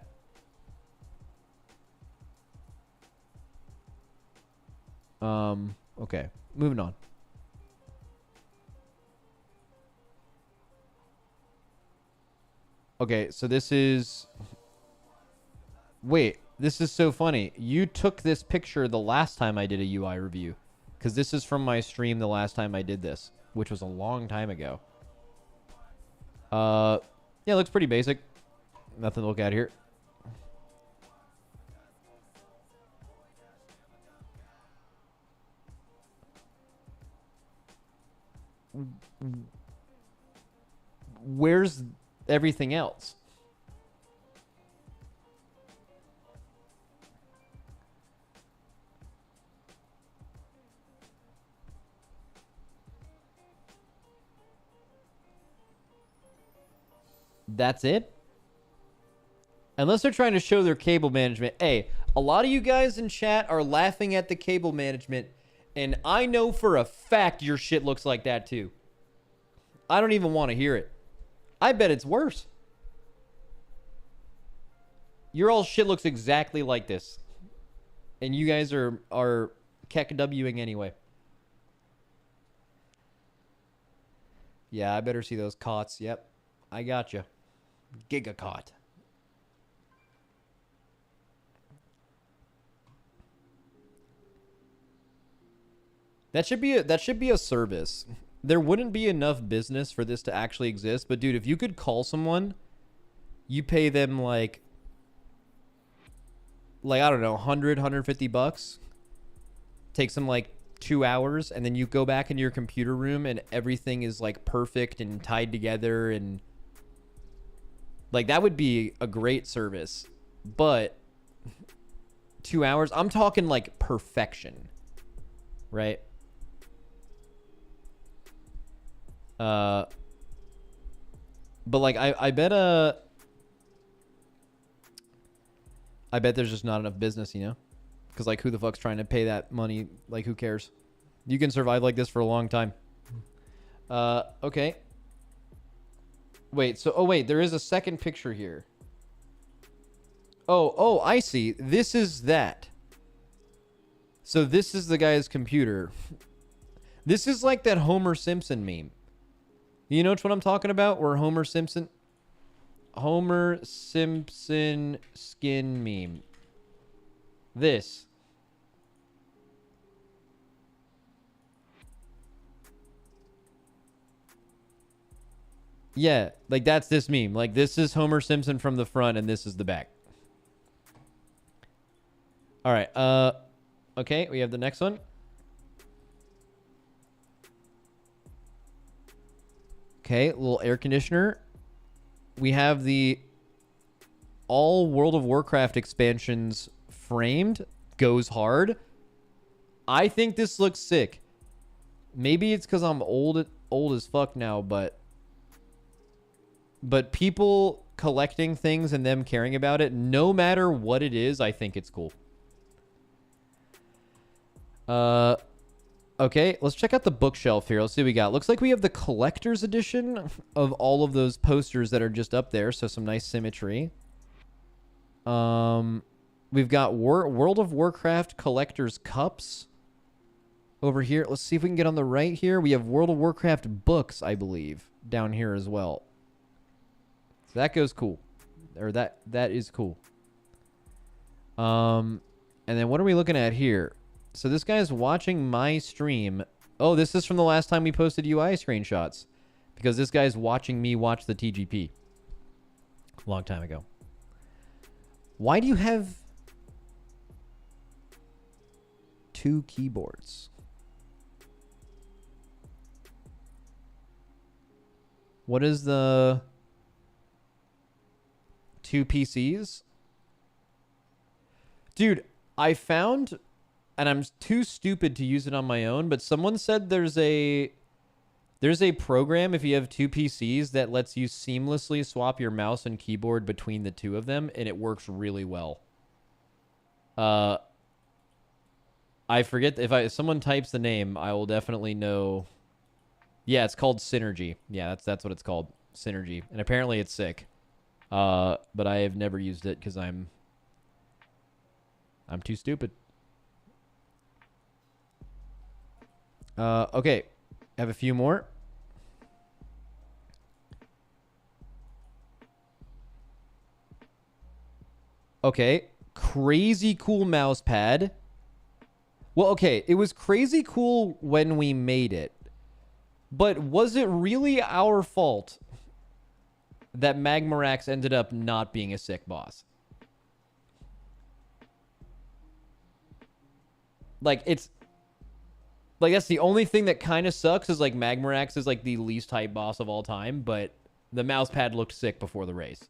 Okay. Moving on. Okay, so this is... Wait, this is so funny. You took this picture the last time I did a UI review. Because this is from my stream the last time I did this, which was a long time ago. Yeah, it looks pretty basic. Nothing to look at here. Where's everything else? That's it? Unless they're trying to show their cable management. Hey, a lot of you guys in chat are laughing at the cable management, and I know for a fact your shit looks like that too. I don't even want to hear it. I bet it's worse. Your all shit looks exactly like this. And you guys are keck-Wing anyway. Yeah, I better see those cots. Yep. I got you. Gigacot. That should be a service. There wouldn't be enough business for this to actually exist, but dude, if you could call someone, you pay them like I don't know, 150 bucks. Takes them like 2 hours, and then you go back into your computer room and everything is like perfect and tied together, and like that would be a great service. But 2 hours, I'm talking like perfection, right? But like I bet there's just not enough business, you know? Because like, who the fuck's trying to pay that money? Like, who cares? You can survive like this for a long time. Okay. Wait, so oh wait, there is a second picture here. Oh, I see. This is that. So this is the guy's computer. This is like that Homer Simpson meme. You know what I'm talking about? Where Homer Simpson skin meme. This. Yeah, like that's this meme. Like this is Homer Simpson from the front and this is the back. All right. Okay, we have the next one. Okay, a little air conditioner. We have the all World of Warcraft expansions framed. Goes hard. I think this looks sick. Maybe it's because I'm old as fuck now, but people collecting things and them caring about it, no matter what it is, I think it's cool. Okay, let's check out the bookshelf here. Let's see what we got. Looks like we have the collector's edition of all of those posters that are just up there, so some nice symmetry. We've got World of Warcraft collector's cups over here. Let's see if we can get on the right here. We have World of Warcraft books, I believe, down here as well. So that goes cool. Or that is cool. And then what are we looking at here? So this guy is watching my stream. Oh, this is from the last time we posted UI screenshots. because this guy's watching me watch the TGP a long time ago. Why do you have 2 keyboards? What is the 2 PCs? Dude, I found, and I'm too stupid to use it on my own, but someone said there's a program if you have 2 PCs that lets you seamlessly swap your mouse and keyboard between the 2 of them, and it works really well. I forget if someone types the name, I will definitely know. Yeah, it's called Synergy. Yeah, that's what it's called, Synergy, and apparently it's sick. But I have never used it because I'm too stupid. Okay, have a few more. Okay, crazy cool mouse pad. Well, okay, it was crazy cool when we made it, but was it really our fault that Magmarax ended up not being a sick boss? Like, it's like, that's the only thing that kind of sucks, is like Magmarax is like the least hype boss of all time, but the mouse pad looked sick before the race.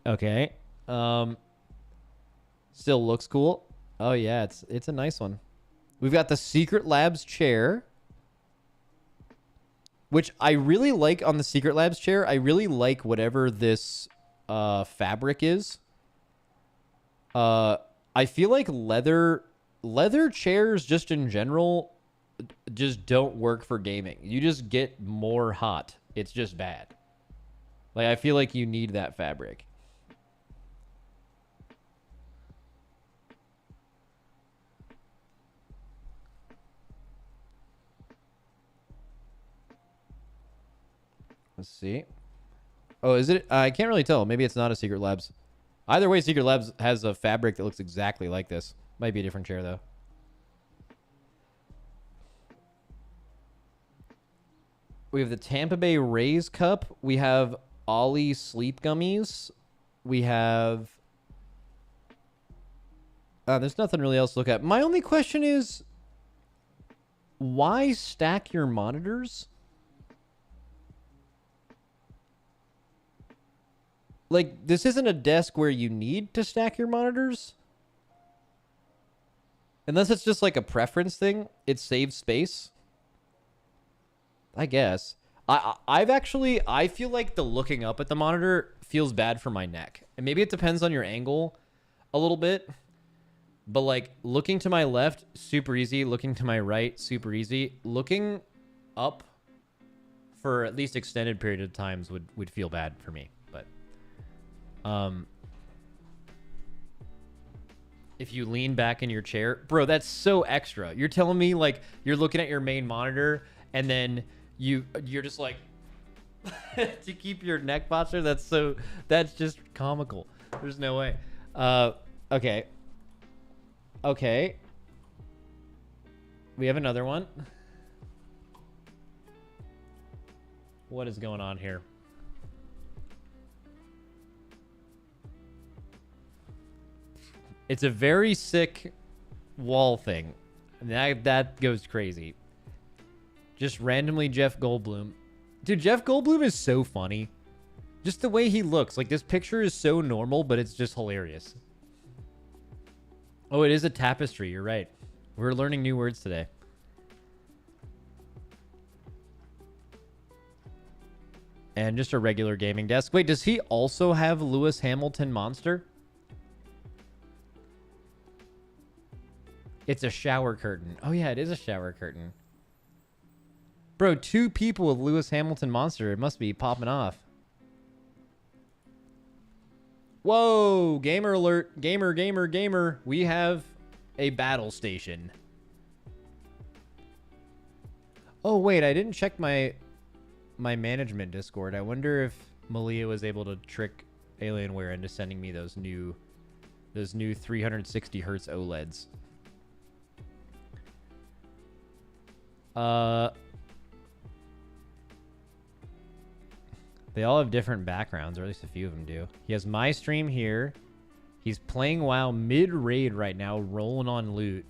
Okay. Still looks cool. Oh yeah, it's a nice one. We've got the Secret Labs chair, which I really like. On the Secret Labs chair, I really like whatever this fabric is. I feel like leather chairs just in general just don't work for gaming. You just get more hot. It's just bad. Like, I feel like you need that fabric. Let's see. Oh, is it? I can't really tell. Maybe it's not a Secret Labs. Either way, Secret Labs has a fabric that looks exactly like this. Might be a different chair, though. We have the Tampa Bay Rays cup. We have Ollie sleep gummies. We have... there's nothing really else to look at. My only question is, why stack your monitors? Like, this isn't a desk where you need to stack your monitors. Unless it's just like a preference thing. It saves space, I guess. I feel like the looking up at the monitor feels bad for my neck. And maybe it depends on your angle a little bit. But like, looking to my left, super easy. Looking to my right, super easy. Looking up for at least extended period of times would feel bad for me. But if you lean back in your chair, bro, that's so extra. You're telling me like you're looking at your main monitor and then you're just like to keep your neck posture. That's just comical. There's no way. Okay. We have another one. What is going on here? It's a very sick wall thing. That goes crazy. Just randomly Jeff Goldblum. Dude, Jeff Goldblum is so funny. Just the way he looks. Like, this picture is so normal, but it's just hilarious. Oh, it is a tapestry. You're right. We're learning new words today. And just a regular gaming desk. Wait, does he also have Lewis Hamilton Monster? It's a shower curtain. Oh, yeah, it is a shower curtain. Bro, 2 people with Lewis Hamilton Monster. It must be popping off. Whoa, gamer alert. Gamer. We have a battle station. Oh, wait, I didn't check my management Discord. I wonder if Malia was able to trick Alienware into sending me those new 360 hertz OLEDs. They all have different backgrounds, or at least a few of them do. He has my stream here. He's playing WoW mid-raid right now, rolling on loot.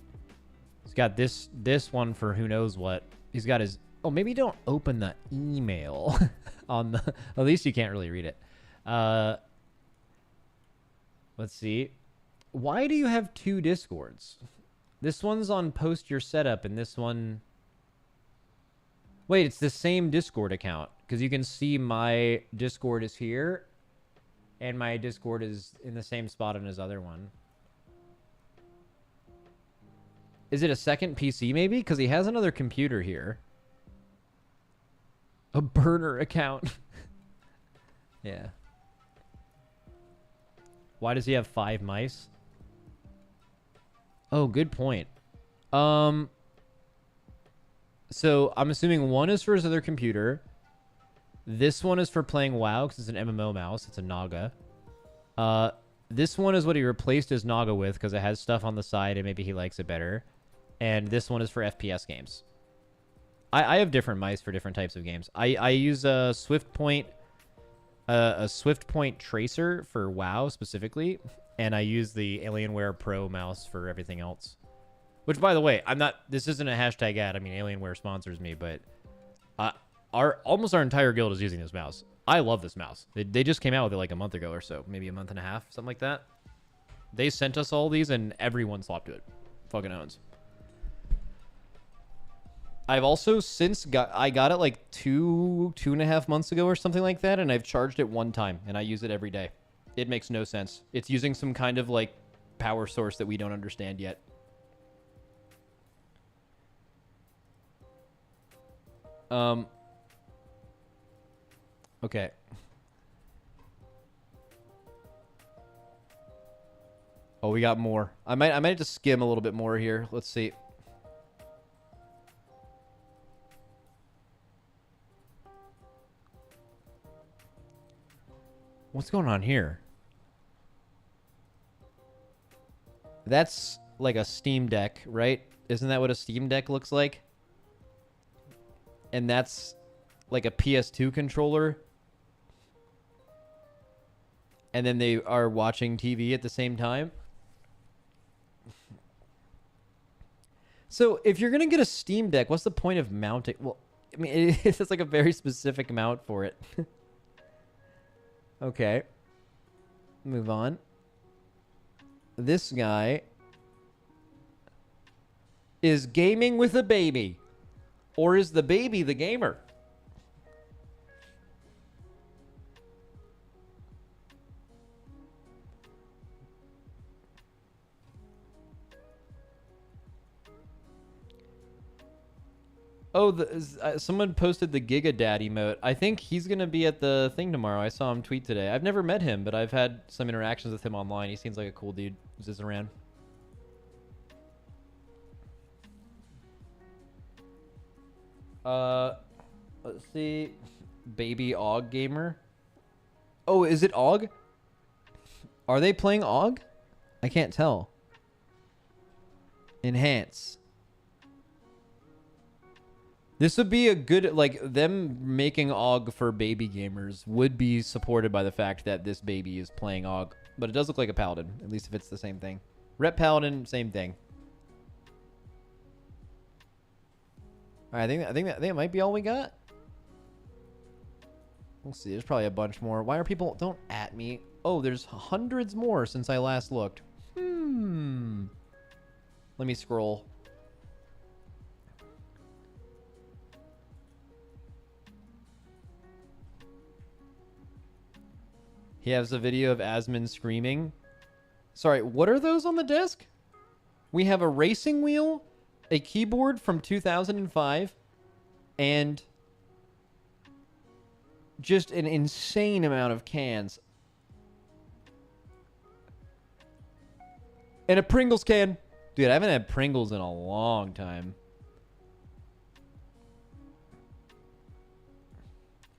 He's got this one for who knows what. He's got his... Oh, maybe don't open the email on the... At least you can't really read it. Let's see. Why do you have two Discords? This one's on post your setup, and this one... Wait, it's the same Discord account. Because you can see my Discord is here, and my Discord is in the same spot on his other one. Is it a second PC, maybe? Because he has another computer here. A burner account. Yeah. Why does he have 5 mice? Oh, good point. So I'm assuming one is for his other computer. This one is for playing WoW because it's an MMO mouse. It's a Naga. This one is what he replaced his Naga with because it has stuff on the side and maybe he likes it better. And this one is for FPS games. I have different mice for different types of games. I use a Swift Point Tracer for WoW specifically, and I use the Alienware Pro mouse for everything else. Which, by the way, this isn't a hashtag ad. I mean, Alienware sponsors me, but almost our entire guild is using this mouse. I love this mouse. They just came out with it like a month ago or so, maybe a month and a half, something like that. They sent us all these, and everyone swapped to it. Fucking owns. I've also I got it like 2.5 months ago or something like that, and I've charged it one time, and I use it every day. It makes no sense. It's using some kind of like power source that we don't understand yet. Okay. Oh, we got more. I might have to skim a little bit more here. Let's see. What's going on here? That's like a Steam Deck, right? Isn't that what a Steam Deck looks like? And that's like a PS2 controller. And then they are watching TV at the same time. So if you're going to get a Steam Deck, what's the point of mounting? Well, I mean, it's like a very specific mount for it. Okay. Move on. This guy is gaming with a baby. Or is the baby the gamer? Oh, someone posted the Giga Dad emote. I think he's going to be at the thing tomorrow. I saw him tweet today. I've never met him, but I've had some interactions with him online. He seems like a cool dude. Who's this around? Let's see. Baby Og Gamer. Oh, is it Og? Are they playing Og? I can't tell. Enhance. This would be a good, like, them making Og for baby gamers would be supported by the fact that this baby is playing Og. But it does look like a paladin, at least if it's the same thing. Rep paladin, same thing. All right, I think that might be all we got. We'll see. There's probably a bunch more. Why are people... Don't at me. Oh, there's hundreds more since I last looked. Let me scroll. He has a video of Asmon screaming. Sorry, what are those on the desk? We have a racing wheel, a keyboard from 2005, and just an insane amount of cans. And a Pringles can. Dude, I haven't had Pringles in a long time.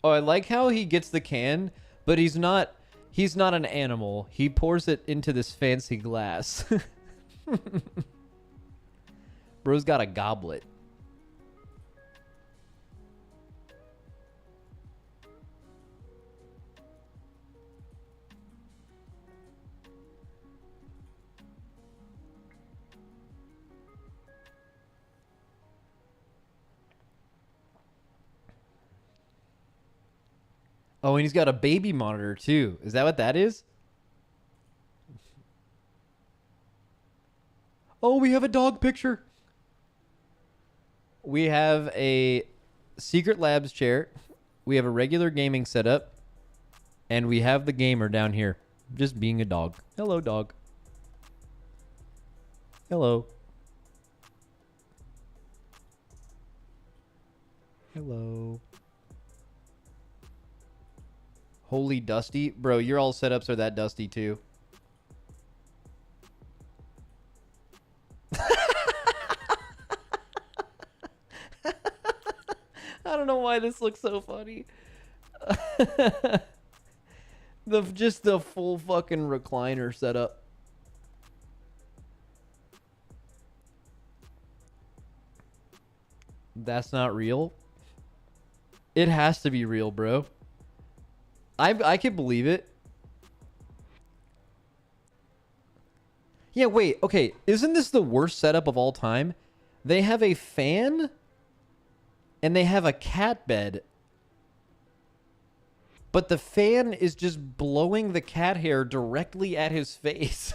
Oh, I like how he gets the can, but he's not an animal. He pours it into this fancy glass. Bro's got a goblet. Oh, and he's got a baby monitor too. Is that what that is? Oh, we have a dog picture. We have a Secret Labs chair. We have a regular gaming setup. And we have the gamer down here. Just being a dog. Hello, dog. Hello. Hello. Holy dusty. Bro, your all setups are that dusty too. I don't know why this looks so funny. Just the full fucking recliner setup. That's not real. It has to be real, bro. I can believe it. Yeah, wait. Okay, isn't this the worst setup of all time? They have a fan and they have a cat bed. But the fan is just blowing the cat hair directly at his face.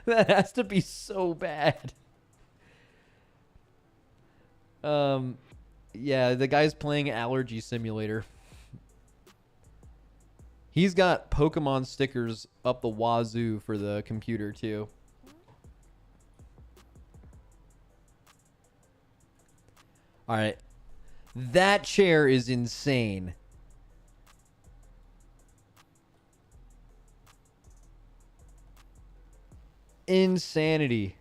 That has to be so bad. Yeah, the guy's playing Allergy Simulator. He's got Pokemon stickers up the wazoo for the computer, too. All right. That chair is insane. Insanity.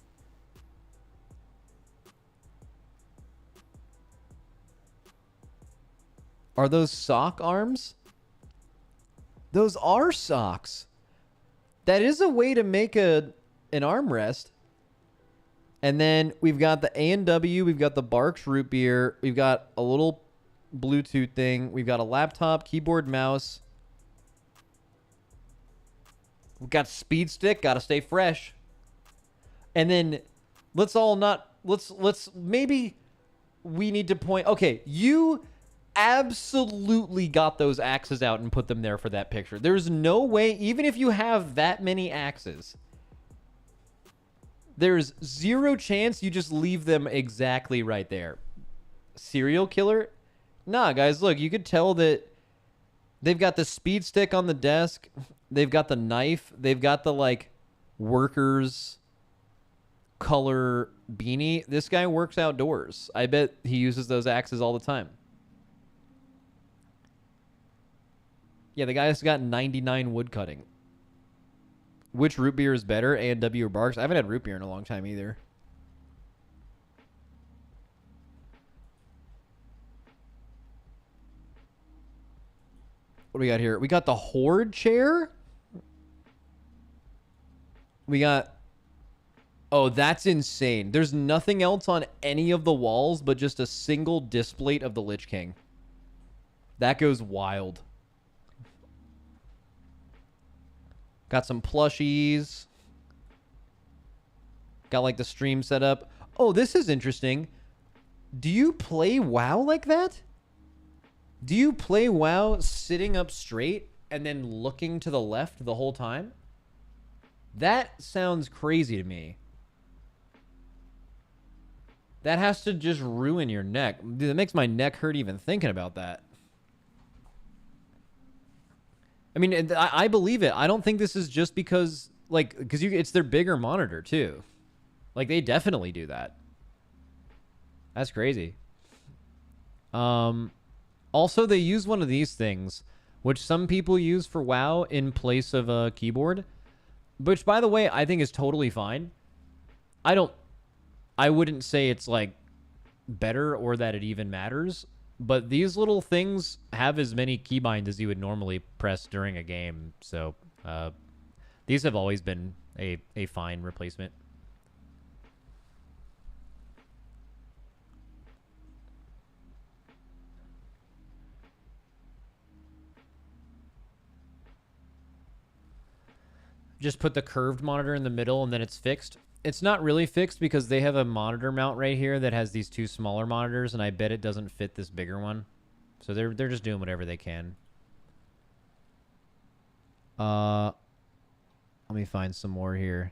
Are those sock arms? Those are socks. That is a way to make an armrest. And then we've got the A&W, we've got the Barks root beer, we've got a little Bluetooth thing, we've got a laptop, keyboard, mouse. We've got speed stick, gotta stay fresh. And then maybe we need to point, okay, you absolutely got those axes out and put them there for that picture. There's no way, even if you have that many axes, there's zero chance you just leave them exactly right there. Serial killer? Nah, guys, look, you could tell that they've got the speed stick on the desk. They've got the knife. They've got the, like, workers color beanie. This guy works outdoors. I bet he uses those axes all the time. Yeah, the guy's got 99 wood cutting. Which root beer is better, A&W or Barks? I haven't had root beer in a long time either. What do we got here? We got the Horde chair. We got... Oh, that's insane. There's nothing else on any of the walls but just a single displate of the Lich King. That goes wild. Got some plushies. Got like the stream set up. Oh, this is interesting. Do you play WoW like that? Do you play WoW sitting up straight and then looking to the left the whole time? That sounds crazy to me. That has to just ruin your neck. Dude, that makes my neck hurt even thinking about that. I mean, I believe it. I don't think this is just because, like, because it's their bigger monitor, too. Like, they definitely do that. That's crazy. Also, they use one of these things, which some people use for WoW in place of a keyboard. Which, by the way, I think is totally fine. I wouldn't say it's, like, better or that it even matters. But these little things have as many keybinds as you would normally press during a game. So these have always been a fine replacement. Just put the curved monitor in the middle and then it's fixed. It's not really fixed because they have a monitor mount right here that has these two smaller monitors, and I bet it doesn't fit this bigger one. So they're just doing whatever they can. Let me find some more here.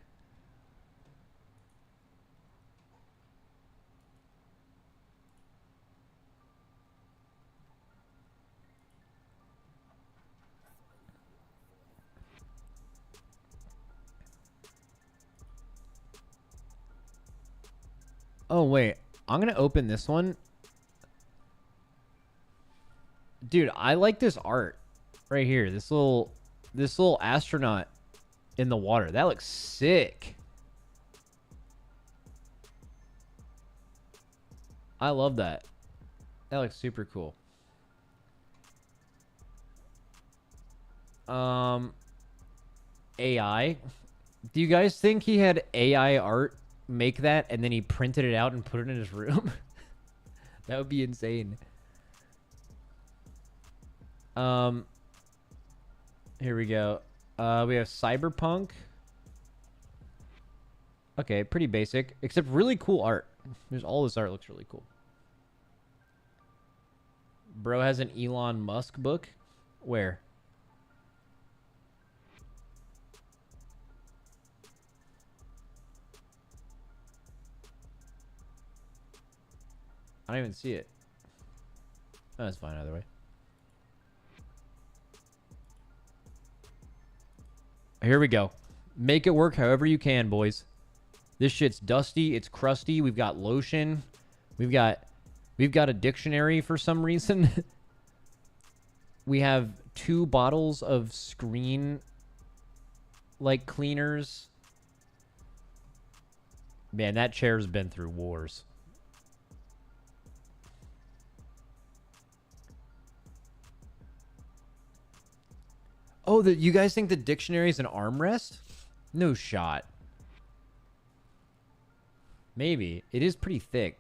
Oh, wait. I'm going to open this one. Dude, I like this art right here. This little astronaut in the water. That looks sick. I love that. That looks super cool. AI. Do you guys think he had AI art make that and then he printed it out and put it in his room? That would be insane. Here we go. We have Cyberpunk. Okay, pretty basic, except really cool art. There's all this art looks really cool. Bro has an Elon Musk book. Where? I don't even see it. Oh, that's fine either way. Here we go. Make it work however you can, boys. This shit's dusty. It's crusty. We've got lotion. We've got a dictionary for some reason. We have 2 bottles of screen like cleaners. Man, that chair's been through wars. Oh, you guys think the dictionary is an armrest? No shot. Maybe. It is pretty thick.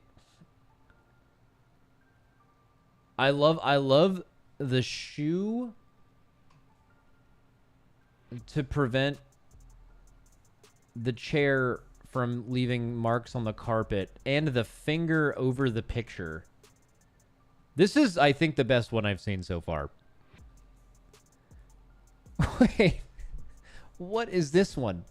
I love the shoe to prevent the chair from leaving marks on the carpet and the finger over the picture. This is, I think, the best one I've seen so far. Wait, what is this one?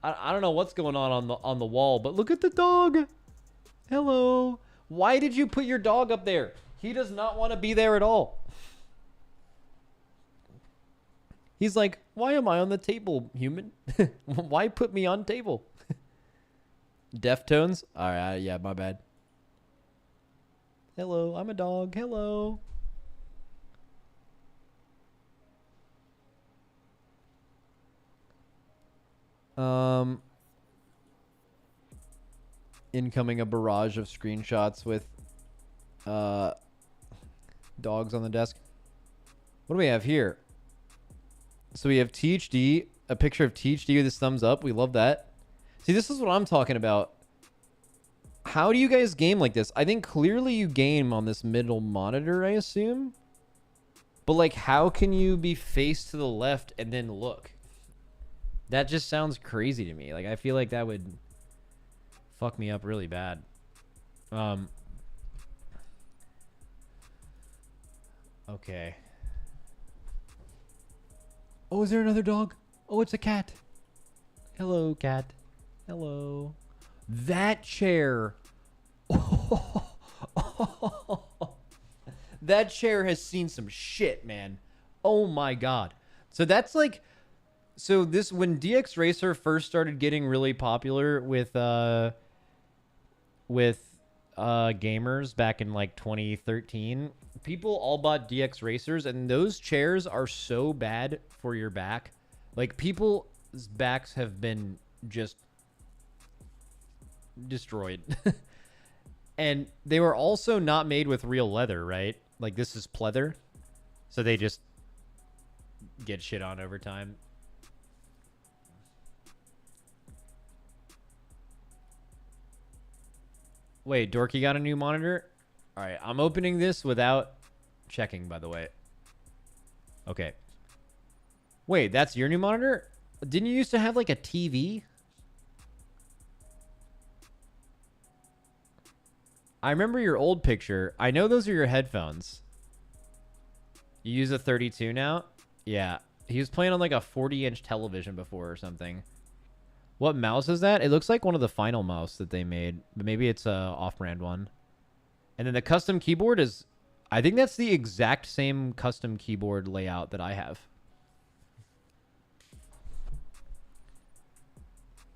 I don't know what's going on the wall, but look at the dog. Hello. Why did you put your dog up there? He does not want to be there at all. He's like, why am I on the table, human? Why put me on table? Deftones? All right, yeah, my bad. Hello, I'm a dog. Hello. Incoming a barrage of screenshots with dogs on the desk. What do we have here? So we have THD, a picture of THD with his thumbs up. We love that. See, this is what I'm talking about. How do you guys game like this? I think clearly you game on this middle monitor, I assume. But like, how can you be faced to the left and then look? That just sounds crazy to me. Like, I feel like that would fuck me up really bad. Okay. Oh, is there another dog? Oh, it's a cat. Hello, cat. Hello. That chair. That chair has seen some shit, man. Oh my god. So that's like... So this, when DX Racer first started getting really popular with gamers back in like 2013, people all bought DX Racers, and those chairs are so bad for your back. Like, people's backs have been just destroyed. And they were also not made with real leather, right? Like, this is pleather. So they just get shit on over time. Wait, Dorky got a new monitor? All right, I'm opening this without checking, by the way. Okay. Wait, that's your new monitor? Didn't you used to have like a TV? I remember your old picture. I know those are your headphones. You use a 32 now? Yeah. He was playing on like a 40-inch television before or something. What mouse is that? It looks like one of the final mouse that they made, but maybe it's a off-brand one. And then the custom keyboard is, I think that's the exact same custom keyboard layout that I have.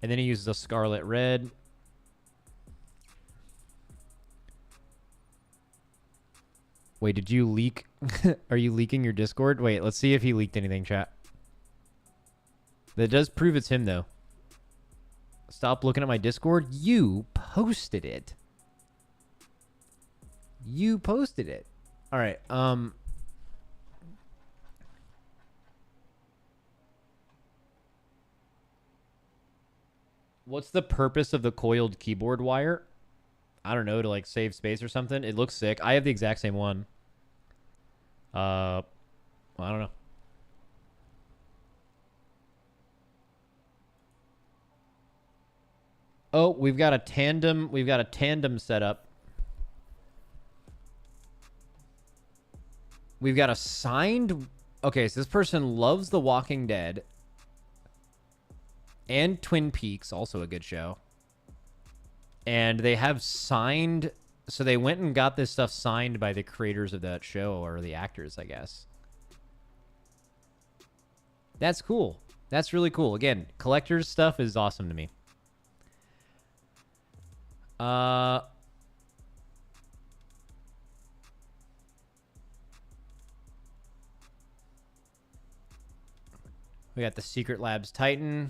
And then he uses a scarlet red. Wait, did you leak? Are you leaking your Discord? Wait, let's see if he leaked anything, chat. That does prove it's him, though. Stop looking at my Discord. You posted it. You posted it. All right. What's the purpose of the coiled keyboard wire? I don't know, to like save space or something. It looks sick. I have the exact same one. I don't know. Oh, we've got a tandem. We've got a tandem setup. We've got a signed. Okay, so this person loves The Walking Dead and Twin Peaks, also a good show. And they have signed. So they went and got this stuff signed by the creators of that show, or the actors, I guess. That's cool. That's really cool. Again, collector's stuff is awesome to me. We got the Secret Labs Titan.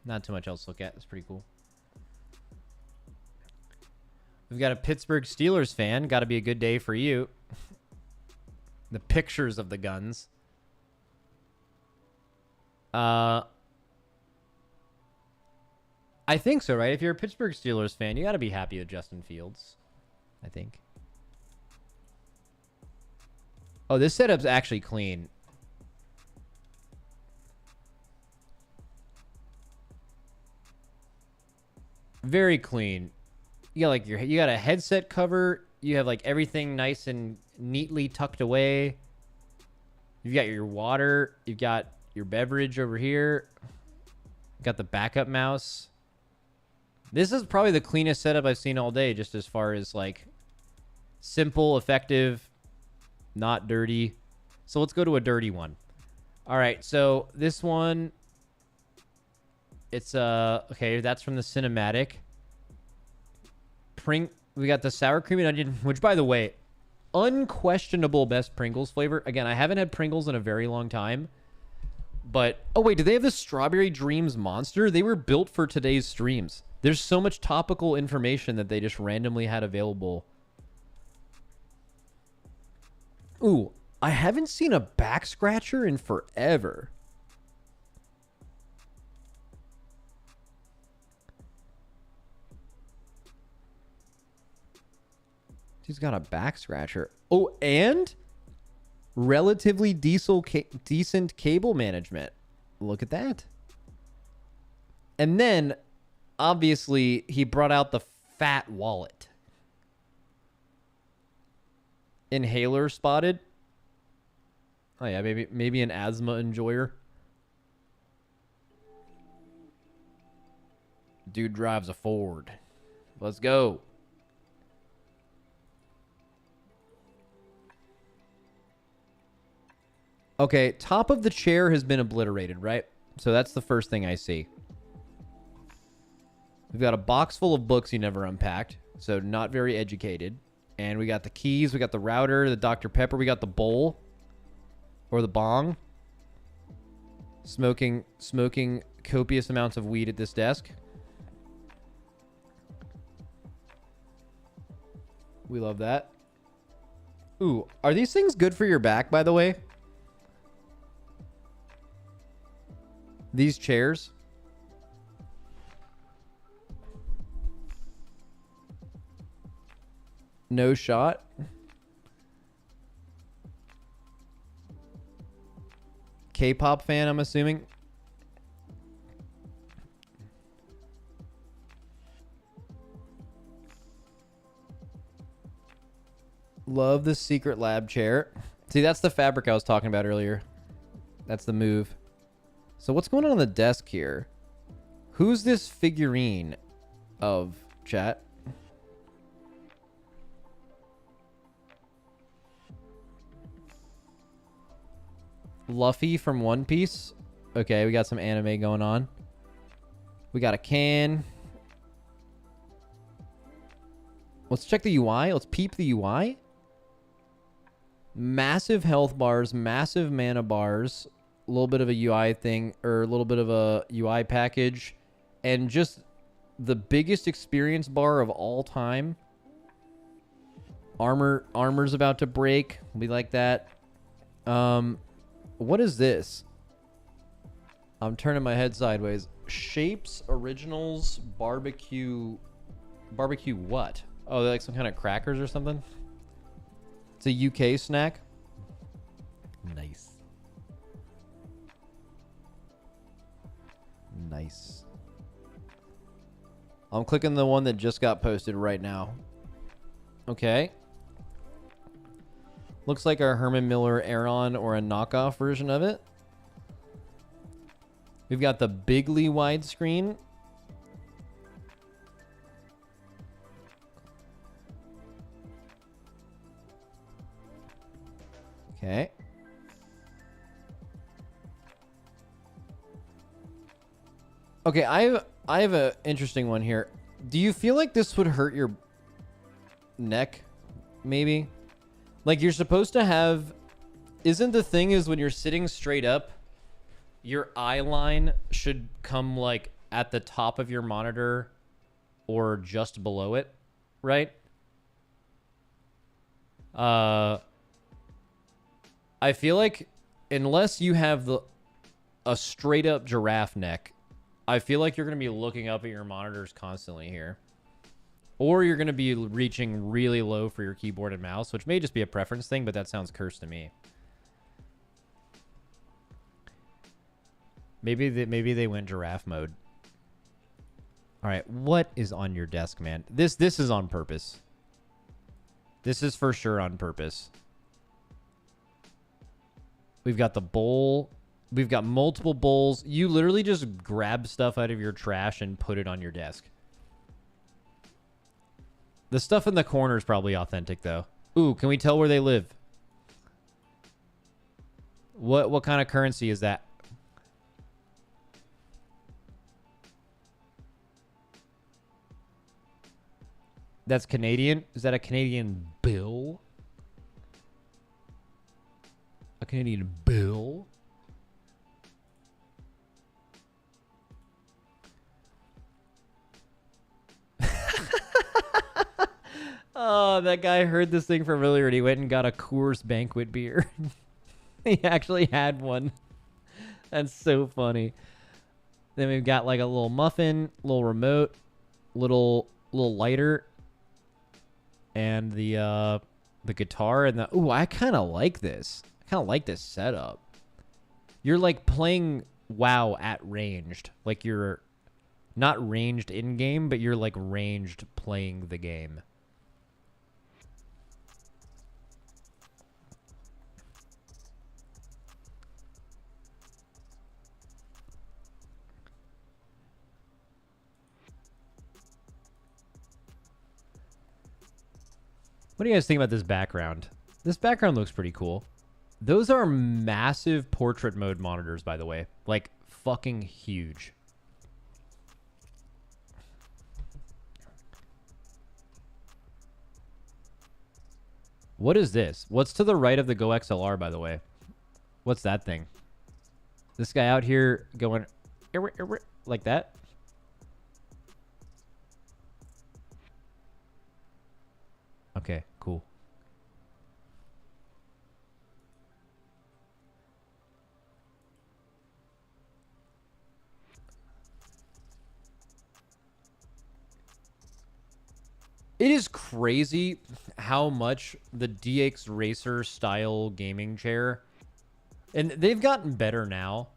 Not too much else to look at. It's pretty cool. We've got a Pittsburgh Steelers fan. Got to be a good day for you. The pictures of the guns. I think so, right? If you're a Pittsburgh Steelers fan, you got to be happy with Justin Fields, I think. Oh, this setup's actually clean. Very clean. You got like you got a headset cover. You have like everything nice and neatly tucked away. You've got your water. You've got your beverage over here. Got the backup mouse. This is probably the cleanest setup I've seen all day, just as far as like simple, effective, not dirty. So let's go to a dirty one. All right, so this one, it's okay, that's from the cinematic. We got the sour cream and onion, which by the way, unquestionable best Pringles flavor. Again, I haven't had Pringles in a very long time. But, oh wait, do they have the Strawberry Dreams Monster? They were built for today's streams. There's so much topical information that they just randomly had available. Ooh, I haven't seen a back scratcher in forever. He's got a back scratcher. Oh, and relatively decent cable management. Look at that. And then, obviously, he brought out the fat wallet. Inhaler spotted. Oh yeah, maybe an asthma enjoyer. Dude drives a Ford. Let's go. Okay, top of the chair has been obliterated, right? So that's the first thing I see. We've got a box full of books you never unpacked, so not very educated. And we got the keys, we got the router, the Dr. Pepper, we got the bowl. Or the bong. Smoking copious amounts of weed at this desk. We love that. Ooh, are these things good for your back, by the way? These chairs. No shot. K-pop fan, I'm assuming. Love the secret lab chair. See, that's the fabric I was talking about earlier. That's the move. So what's going on the desk here? Who's this figurine of, chat? Luffy from One Piece. Okay, we got some anime going on. We got a can. Let's check the UI. Let's peep the UI. Massive health bars, massive mana bars, a little bit of a UI thing, or a little bit of a UI package, and just the biggest experience bar of all time. Armor's about to break. We like that. What is this? I'm turning my head sideways. Shapes Originals barbecue what? Oh, they're like some kind of crackers or something? It's a UK snack. Nice. Nice. I'm clicking the one that just got posted right now. Okay. Looks like our Herman Miller Aeron or a knockoff version of it. We've got the Bigley widescreen. Okay. Okay, I have an interesting one here. Do you feel like this would hurt your neck? Maybe? Like you're supposed to have... Isn't the thing is when you're sitting straight up, your eye line should come like at the top of your monitor or just below it, right? I feel like unless you have a straight up giraffe neck, I feel like you're going to be looking up at your monitors constantly here. Or you're going to be reaching really low for your keyboard and mouse, which may just be a preference thing, but that sounds cursed to me. Maybe they went giraffe mode. All right, what is on your desk, man? This is on purpose. This is for sure on purpose. We've got the bowl. We've got multiple bowls. You literally just grab stuff out of your trash and put it on your desk. The stuff in the corner is probably authentic, though. Ooh, can we tell where they live? What kind of currency is that? That's Canadian? Is that a Canadian bill? A Canadian bill? Oh, that guy heard this thing from earlier and he went and got a Coors Banquet beer. He actually had one. That's so funny. Then we've got like a little muffin, little remote, little lighter, and the guitar and the... Ooh, I kind of like this. I kind of like this setup. You're like playing WoW at ranged. Like you're not ranged in-game, but you're like ranged playing the game. What do you guys think about this background? This background looks pretty cool. Those are massive portrait mode monitors, by the way. Like, fucking huge. What is this? What's to the right of the Go XLR, by the way? What's that thing? This guy out here going... like that? Okay, cool. It is crazy how much the DX Racer style gaming chair, and they've gotten better now.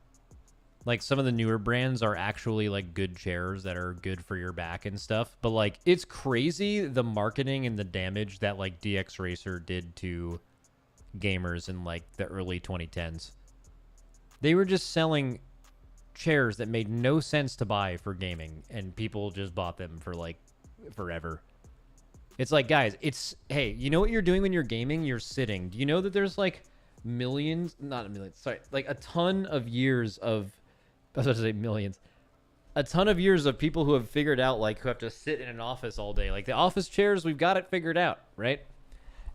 Like some of the newer brands are actually like good chairs that are good for your back and stuff. But like it's crazy the marketing and the damage that like DX Racer did to gamers in like the early 2010s. They were just selling chairs that made no sense to buy for gaming, and people just bought them for like forever. It's like, guys, hey, you know what you're doing when you're gaming? You're sitting. Do you know that there's like millions, not a million, sorry, like a ton of years of, I was about to say millions, a ton of years of people who have figured out, like, who have to sit in an office all day. Like the office chairs, we've got it figured out, right?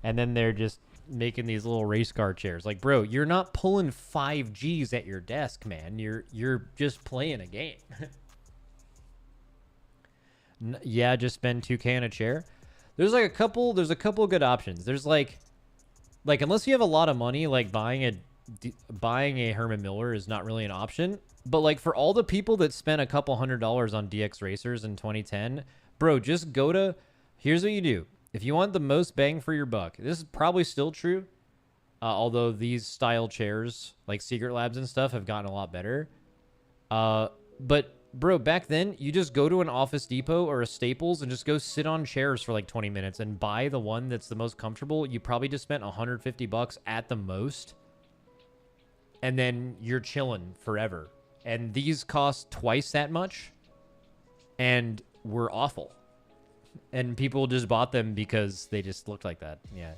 And then they're just making these little race car chairs. Like, bro, you're not pulling 5Gs at your desk, man. You're just playing a game. Yeah, just spend 2K on a chair. There's a couple good options. There's like unless you have a lot of money, like buying a Herman Miller is not really an option. But like for all the people that spent a couple $100s on DX Racers in 2010, bro, just go to, here's what you do. If you want the most bang for your buck, this is probably still true. Although these style chairs, like Secret Labs and stuff, have gotten a lot better. But bro, back then, you just go to an Office Depot or a Staples and just go sit on chairs for like 20 minutes and buy the one that's the most comfortable. You probably just spent $150 at the most. And then you're chilling forever. And these cost twice that much and were awful. And people just bought them because they just looked like that. Yeah.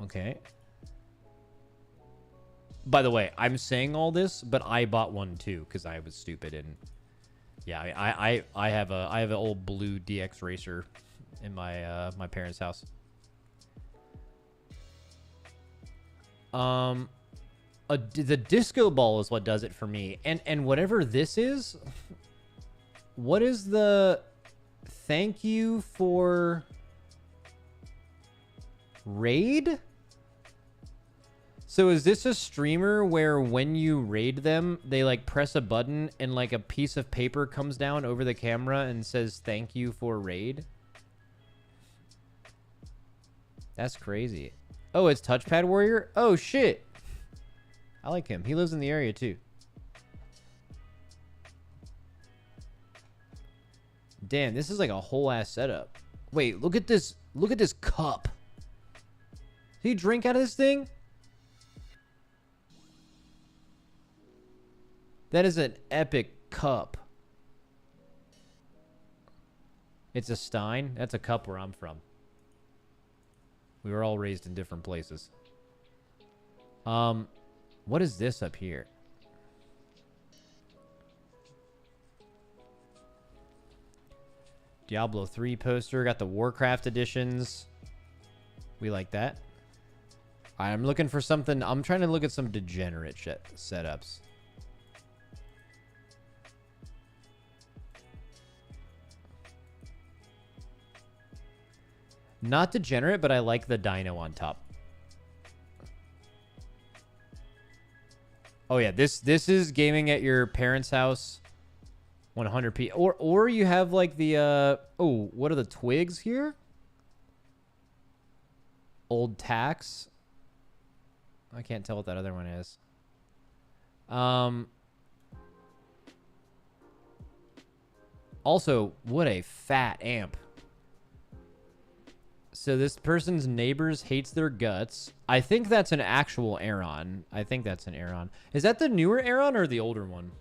Okay. By the way, I'm saying all this, but I bought one too because I was stupid, and yeah, I have an old blue DX Racer in my my parents' house. The disco ball is what does it for me, and whatever this is, what is the thank you for raid? So is this a streamer where when you raid them, they like press a button and like a piece of paper comes down over the camera and says thank you for raid? That's crazy. Oh, it's Touchpad Warrior? Oh shit. I like him. He lives in the area too. Damn, this is like a whole ass setup. Wait, look at this. Look at this cup. Do you drink out of this thing? That is an epic cup. It's a Stein. That's a cup where I'm from. We were all raised in different places. What is this up here? Diablo 3 poster. Got the Warcraft editions. We like that. I'm looking for something. I'm trying to look at some degenerate shit setups. Not degenerate, but I like the dino on top. Oh yeah, this is gaming at your parents' house. 100p. Or you have like the oh, what are the twigs here? Old tax. I can't tell what that other one is. Also, what a fat amp. So this person's neighbors hates their guts. I think that's an actual Aeron. I think that's an Aeron. Is that the newer Aeron or the older one?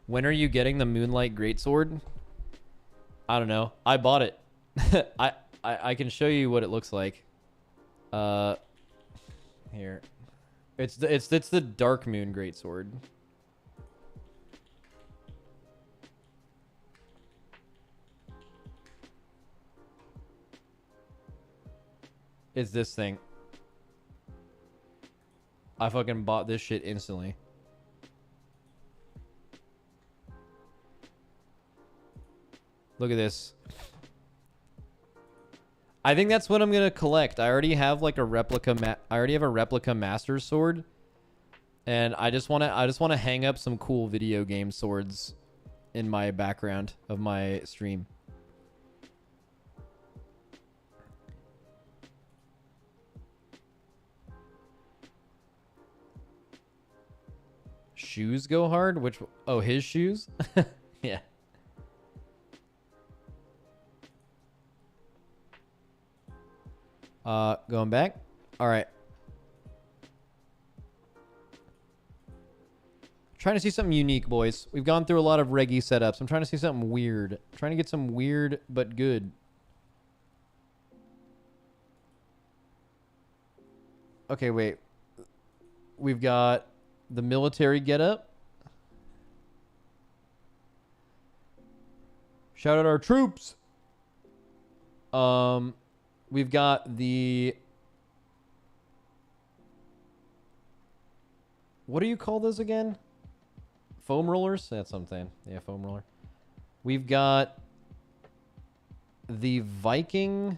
When are you getting the Moonlight Greatsword? I don't know. I bought it. I can show you what it looks like. Here. It's the Dark Moon Greatsword. It's this thing. I fucking bought this shit instantly. Look at this. I think that's what I'm gonna collect. I already have like a replica. I already have a replica Master Sword, and I just wanna hang up some cool video game swords in my background of my stream. shoes go hard? Which... Oh, his shoes? Yeah. Going back. All right. Trying to see something unique, boys. We've gone through a lot of reggae setups. I'm trying to see something weird. Trying to get some weird but good. Okay, wait. We've got the military getup. Shout out our troops. We've got the... What do you call those again? Foam rollers? That's something. Yeah, foam roller. We've got the Viking.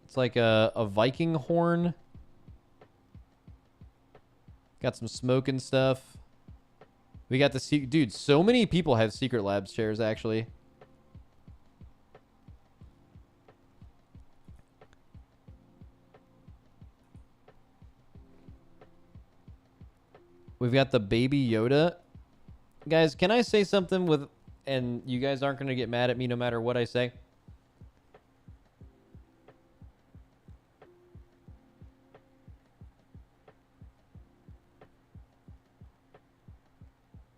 It's like a Viking horn. Got some smoke and stuff. We got the... Dude, so many people have Secret Labs chairs, actually. We've got the Baby Yoda. Guys, can I say something with... And you guys aren't going to get mad at me no matter what I say?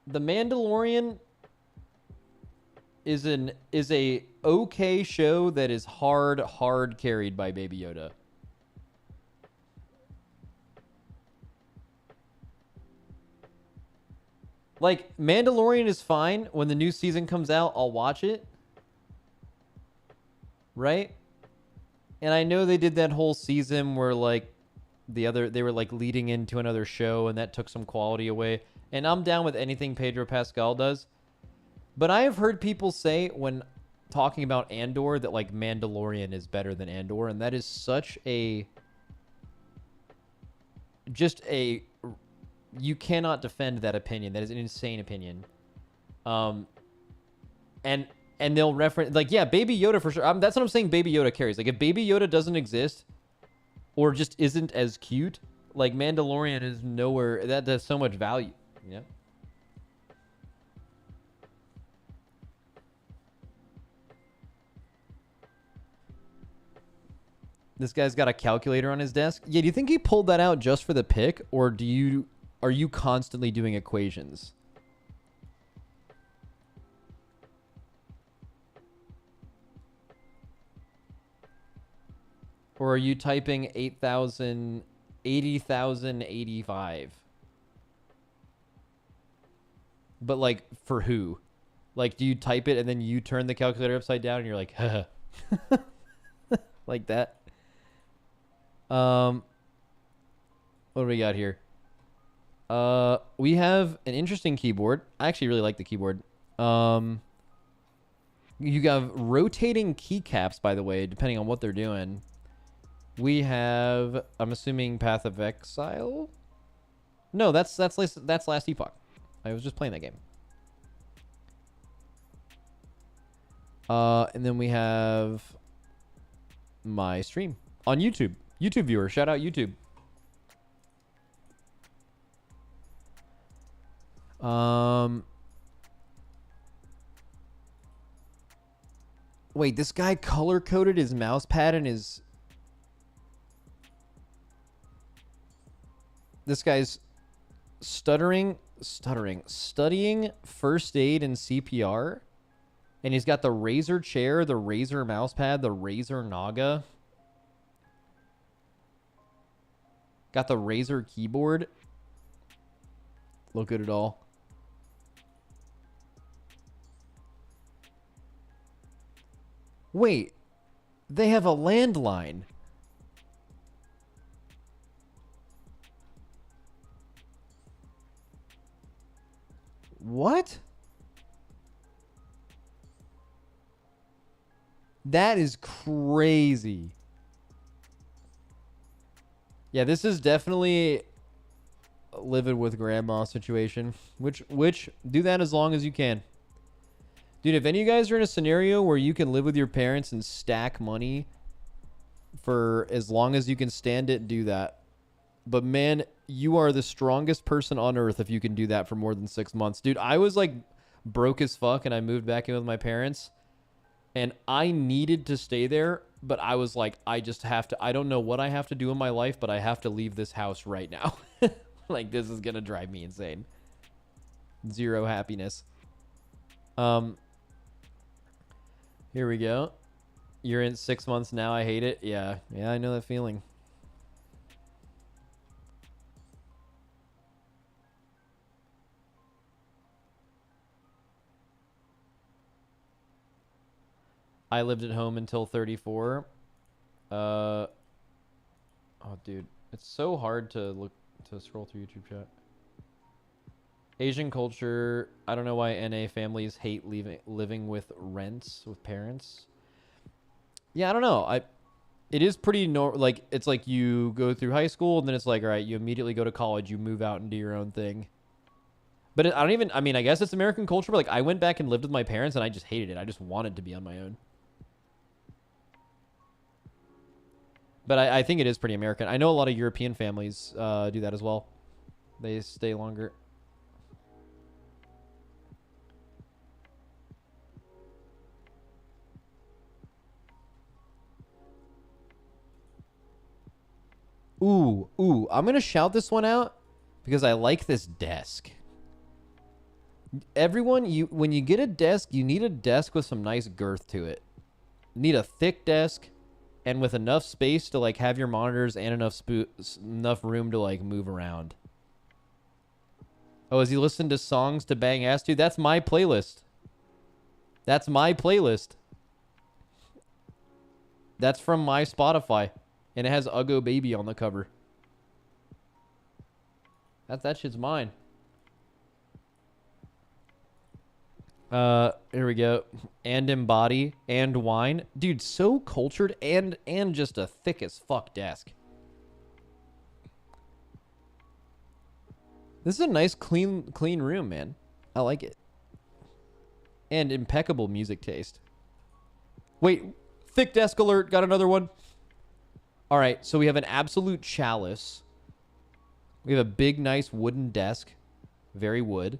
The Mandalorian is a okay show that is hard carried by Baby Yoda. Like, Mandalorian is fine. When the new season comes out, I'll watch it. Right? And I know they did that whole season where, like, they were, like, leading into another show, and that took some quality away. And I'm down with anything Pedro Pascal does. But I have heard people say when talking about Andor that, like, Mandalorian is better than Andor. And that is such a... Just a... You cannot defend that opinion. That is an insane opinion. And they'll reference... Like, yeah, Baby Yoda for sure. That's what I'm saying Baby Yoda carries. Like, if Baby Yoda doesn't exist or just isn't as cute, like, Mandalorian is nowhere... That does so much value. Yeah. This guy's got a calculator on his desk. Yeah, do you think he pulled that out just for the pick, or are you constantly doing equations? Or are you typing 8,000, 80,085? But, like, for who? Like, do you type it and then you turn the calculator upside down and you're like, haha. Like that? What do we got here? We have an interesting keyboard. I actually really like the keyboard. You have rotating keycaps, by the way, depending on what they're doing. We have, I'm assuming, Path of Exile. No, that's Last Epoch. I was just playing that game. And then we have my stream on YouTube. YouTube viewer, shout out YouTube. Wait, this guy color-coded his mouse pad and his... This guy's studying first aid and CPR. And he's got the Razer chair, the Razer mouse pad, the Razer Naga. Got the Razer keyboard. Look good at all. Wait, they have a landline. What? That is crazy. Yeah, this is definitely a living with grandma situation. Which do that as long as you can. Dude, if any of you guys are in a scenario where you can live with your parents and stack money for as long as you can stand it, do that. But man, you are the strongest person on earth if you can do that for more than 6 months. Dude, I was like broke as fuck and I moved back in with my parents and I needed to stay there, but I was like, I just have to, I don't know what I have to do in my life, but I have to leave this house right now. Like, this is going to drive me insane. Zero happiness. Here we go. You're in 6 months now. I hate it. Yeah. Yeah, I know that feeling. I lived at home until 34. Oh, dude. It's so hard to scroll through YouTube chat. Asian culture. I don't know why NA families hate living with rents with parents. Yeah, I don't know. It is pretty like it's like you go through high school and then it's like, all right, you immediately go to college, you move out and do your own thing. But I mean, I guess it's American culture, but like I went back and lived with my parents and I just hated it. I just wanted to be on my own. But I think it is pretty American. I know a lot of European families do that as well. They stay longer. Ooh, I'm going to shout this one out because I like this desk. Everyone, when you get a desk, you need a desk with some nice girth to it. You need a thick desk and with enough space to like have your monitors and enough room to like move around. Oh, as you listen to songs to bang ass to? That's my playlist. That's my playlist. That's from my Spotify. And it has Uggo Baby on the cover. That shit's mine. Here we go. And embody and wine. Dude, so cultured and just a thick as fuck desk. This is a nice clean room, man. I like it. And impeccable music taste. Wait, thick desk alert. Got another one. All right, so we have an absolute chalice. We have a big, nice wooden desk. Very wood.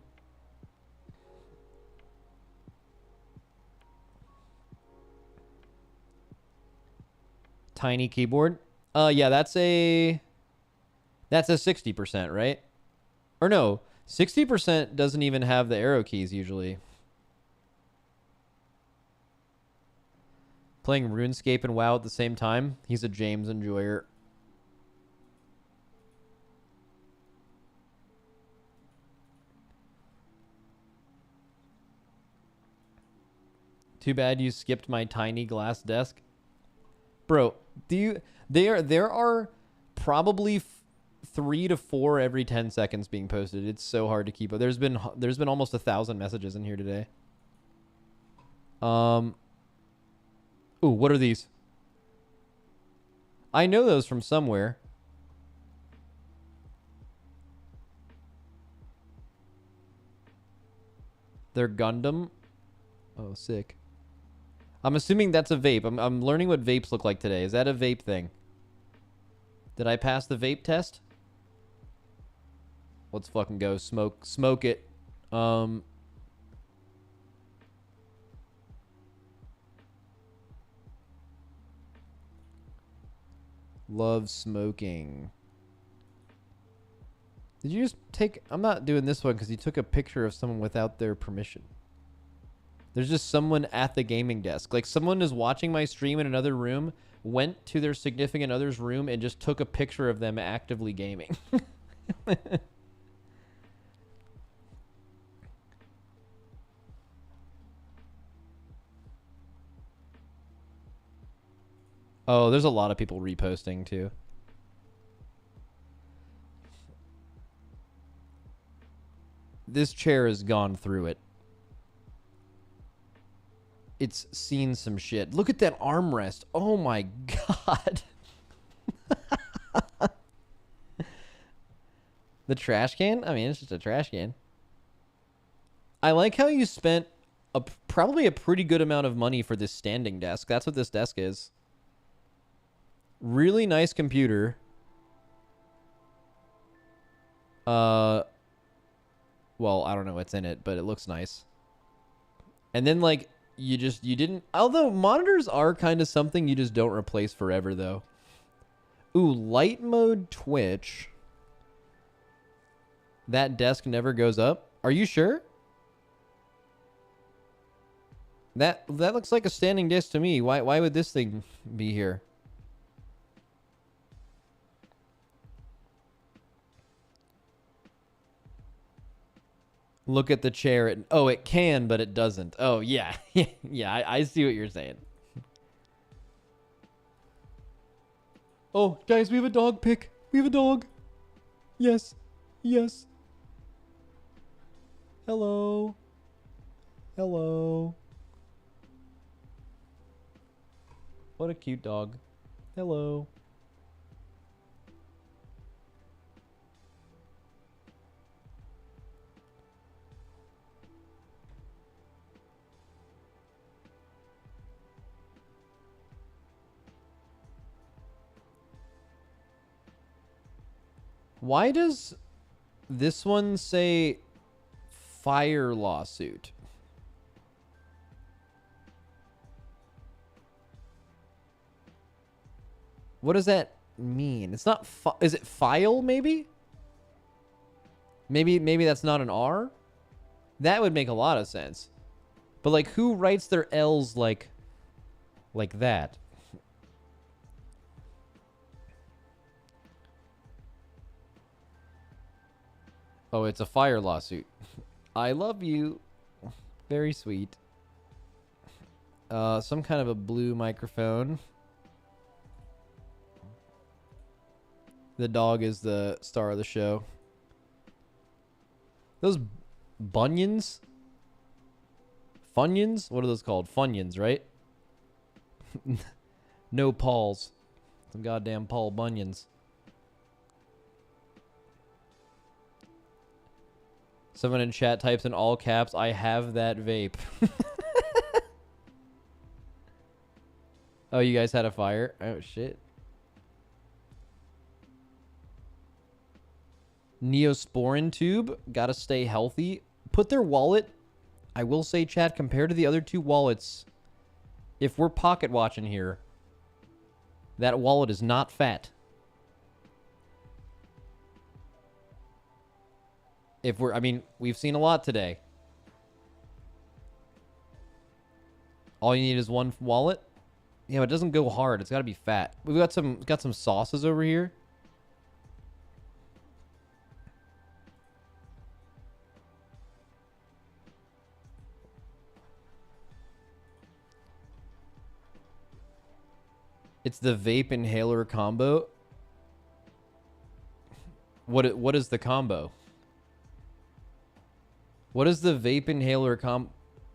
Tiny keyboard. Yeah, that's a 60%, right? Or no, 60% doesn't even have the arrow keys usually. Playing RuneScape and WoW at the same time. He's a James enjoyer. Too bad you skipped my tiny glass desk. Bro, there are probably 3 to 4 every 10 seconds being posted. It's so hard to keep up. There's been almost 1,000 messages in here today. Ooh, what are these? I know those from somewhere. They're Gundam. Oh, sick. I'm assuming that's a vape. I'm learning what vapes look like today. Is that a vape thing? Did I pass the vape test? Let's fucking go. Smoke it. Love smoking. Did you just take... I'm not doing this one because you took a picture of someone without their permission. There's just someone at the gaming desk. Like, someone is watching my stream in another room, went to their significant other's room, and just took a picture of them actively gaming. Oh, there's a lot of people reposting, too. This chair has gone through it. It's seen some shit. Look at that armrest. Oh my god. The trash can? I mean, it's just a trash can. I like how you spent probably a pretty good amount of money for this standing desk. That's what this desk is. Really nice computer. Well, I don't know what's in it, but it looks nice. And then like you didn't, although monitors are kind of something you just don't replace forever though. Ooh, light mode Twitch. That desk never goes up. Are you sure? That looks like a standing desk to me. Why would this thing be here? Look at the chair. Oh, it can, but it doesn't. Oh, yeah. Yeah, I see what you're saying. Oh, guys, we have a dog pic. We have a dog. Yes. Yes. Hello. Hello. What a cute dog. Hello. Why does this one say fire lawsuit? What does that mean? It's not is it file maybe? Maybe that's not an R? That would make a lot of sense. But like who writes their L's like that? Oh, it's a fire lawsuit. I love you. Very sweet. Some kind of a blue microphone. The dog is the star of the show. Those bunions? Funyuns? What are those called? Funyuns, right? No Pauls. Some goddamn Paul Bunions. Someone in chat types in all caps, I have that vape. Oh, you guys had a fire? Oh, shit. Neosporin tube. Gotta stay healthy. Put their wallet. I will say, chat, compared to the other two wallets, if we're pocket watching here, that wallet is not fat. I mean, we've seen a lot today. All you need is one wallet. Yeah, but it doesn't go hard. It's got to be fat. We've got some sauces over here. It's the vape inhaler combo. What is the combo? What is the vape inhaler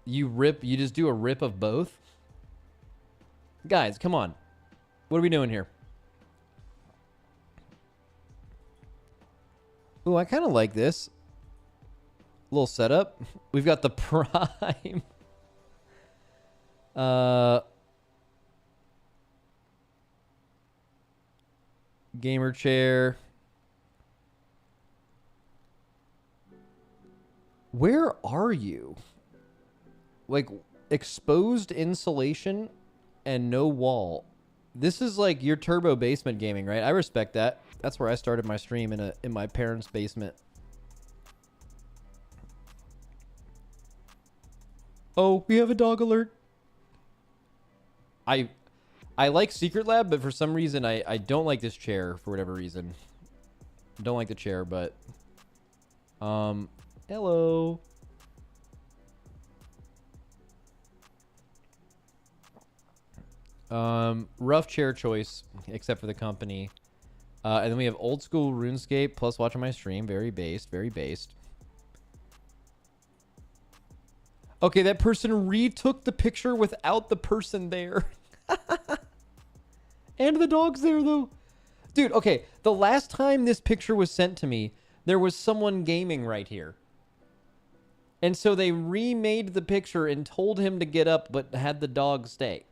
you just do a rip of both? Guys, come on. What are we doing here? Ooh, I kind of like this. Little setup. We've got the Prime. Gamer chair. Where are you? Like, exposed insulation and no wall. This is like your turbo basement gaming, right? I respect that. That's where I started my stream, in my parents' basement. Oh, we have a dog alert. I like Secret Lab, but for some reason I don't like this chair for whatever reason. Don't like the chair, but hello. Rough chair choice, except for the company. And then we have old school RuneScape plus watching my stream. Very based, very based. Okay, that person retook the picture without the person there. And the dog's there, though. Dude, okay, the last time this picture was sent to me, there was someone gaming right here. And so they remade the picture and told him to get up, but had the dog stay.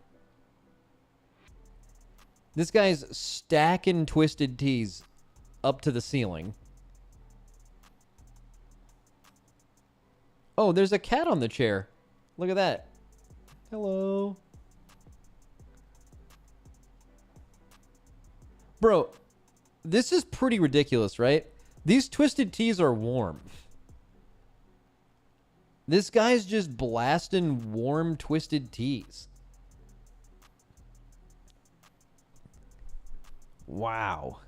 This guy's stacking twisted teas up to the ceiling. Oh, there's a cat on the chair. Look at that. Hello. Bro, this is pretty ridiculous, right? These twisted teas are warm. This guy's just blasting warm twisted teas. Wow.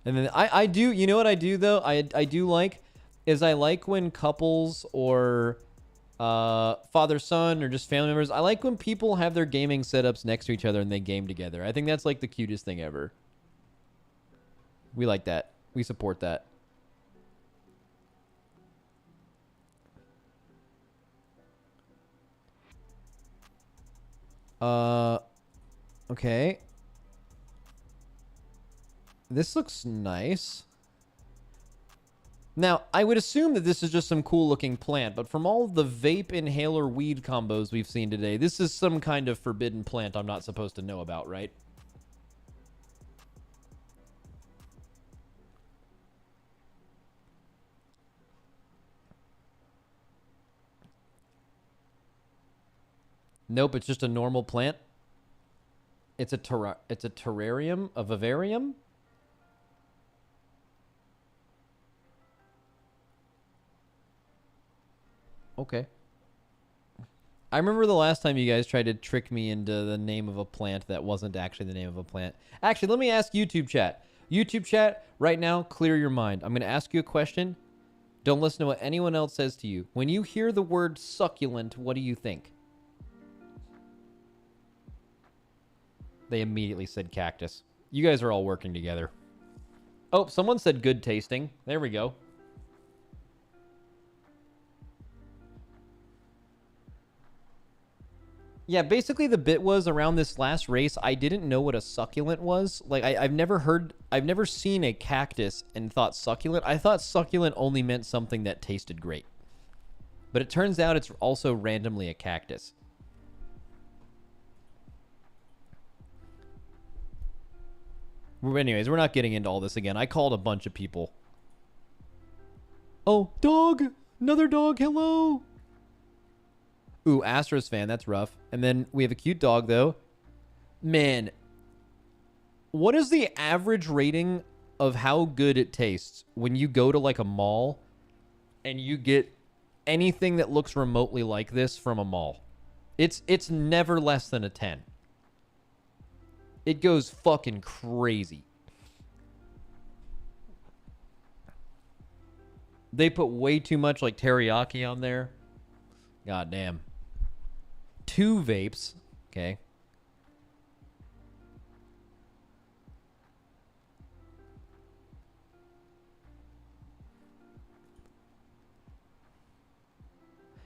And then I do, you know what I do though? I do like is I like when couples or father son or just family members, I like when people have their gaming setups next to each other and they game together. I think that's like the cutest thing ever. We like that. We support that. Okay. This looks nice. Now, I would assume that this is just some cool looking plant, but from all of the vape inhaler weed combos we've seen today, this is some kind of forbidden plant I'm not supposed to know about, right? Nope, it's just a normal plant. It's a terrarium, a vivarium. Okay. I remember the last time you guys tried to trick me into the name of a plant that wasn't actually the name of a plant. Actually, let me ask YouTube chat. YouTube chat, right now, clear your mind. I'm going to ask you a question. Don't listen to what anyone else says to you. When you hear the word succulent, what do you think? They immediately said cactus. You guys are all working together. Oh, someone said good tasting. There we go. Yeah, basically the bit was around this last race, I didn't know what a succulent was. Like, I've never seen a cactus and thought succulent. I thought succulent only meant something that tasted great. But it turns out it's also randomly a cactus. Anyways, we're not getting into all this again. I called a bunch of people. Oh, dog! Another dog, hello! Ooh, Astros fan, that's rough. And then we have a cute dog, though. Man, what is the average rating of how good it tastes when you go to, like, a mall and you get anything that looks remotely like this from a mall? It's never less than a 10. It goes fucking crazy. They put way too much, like, teriyaki on there. God damn. 2 vapes. Okay.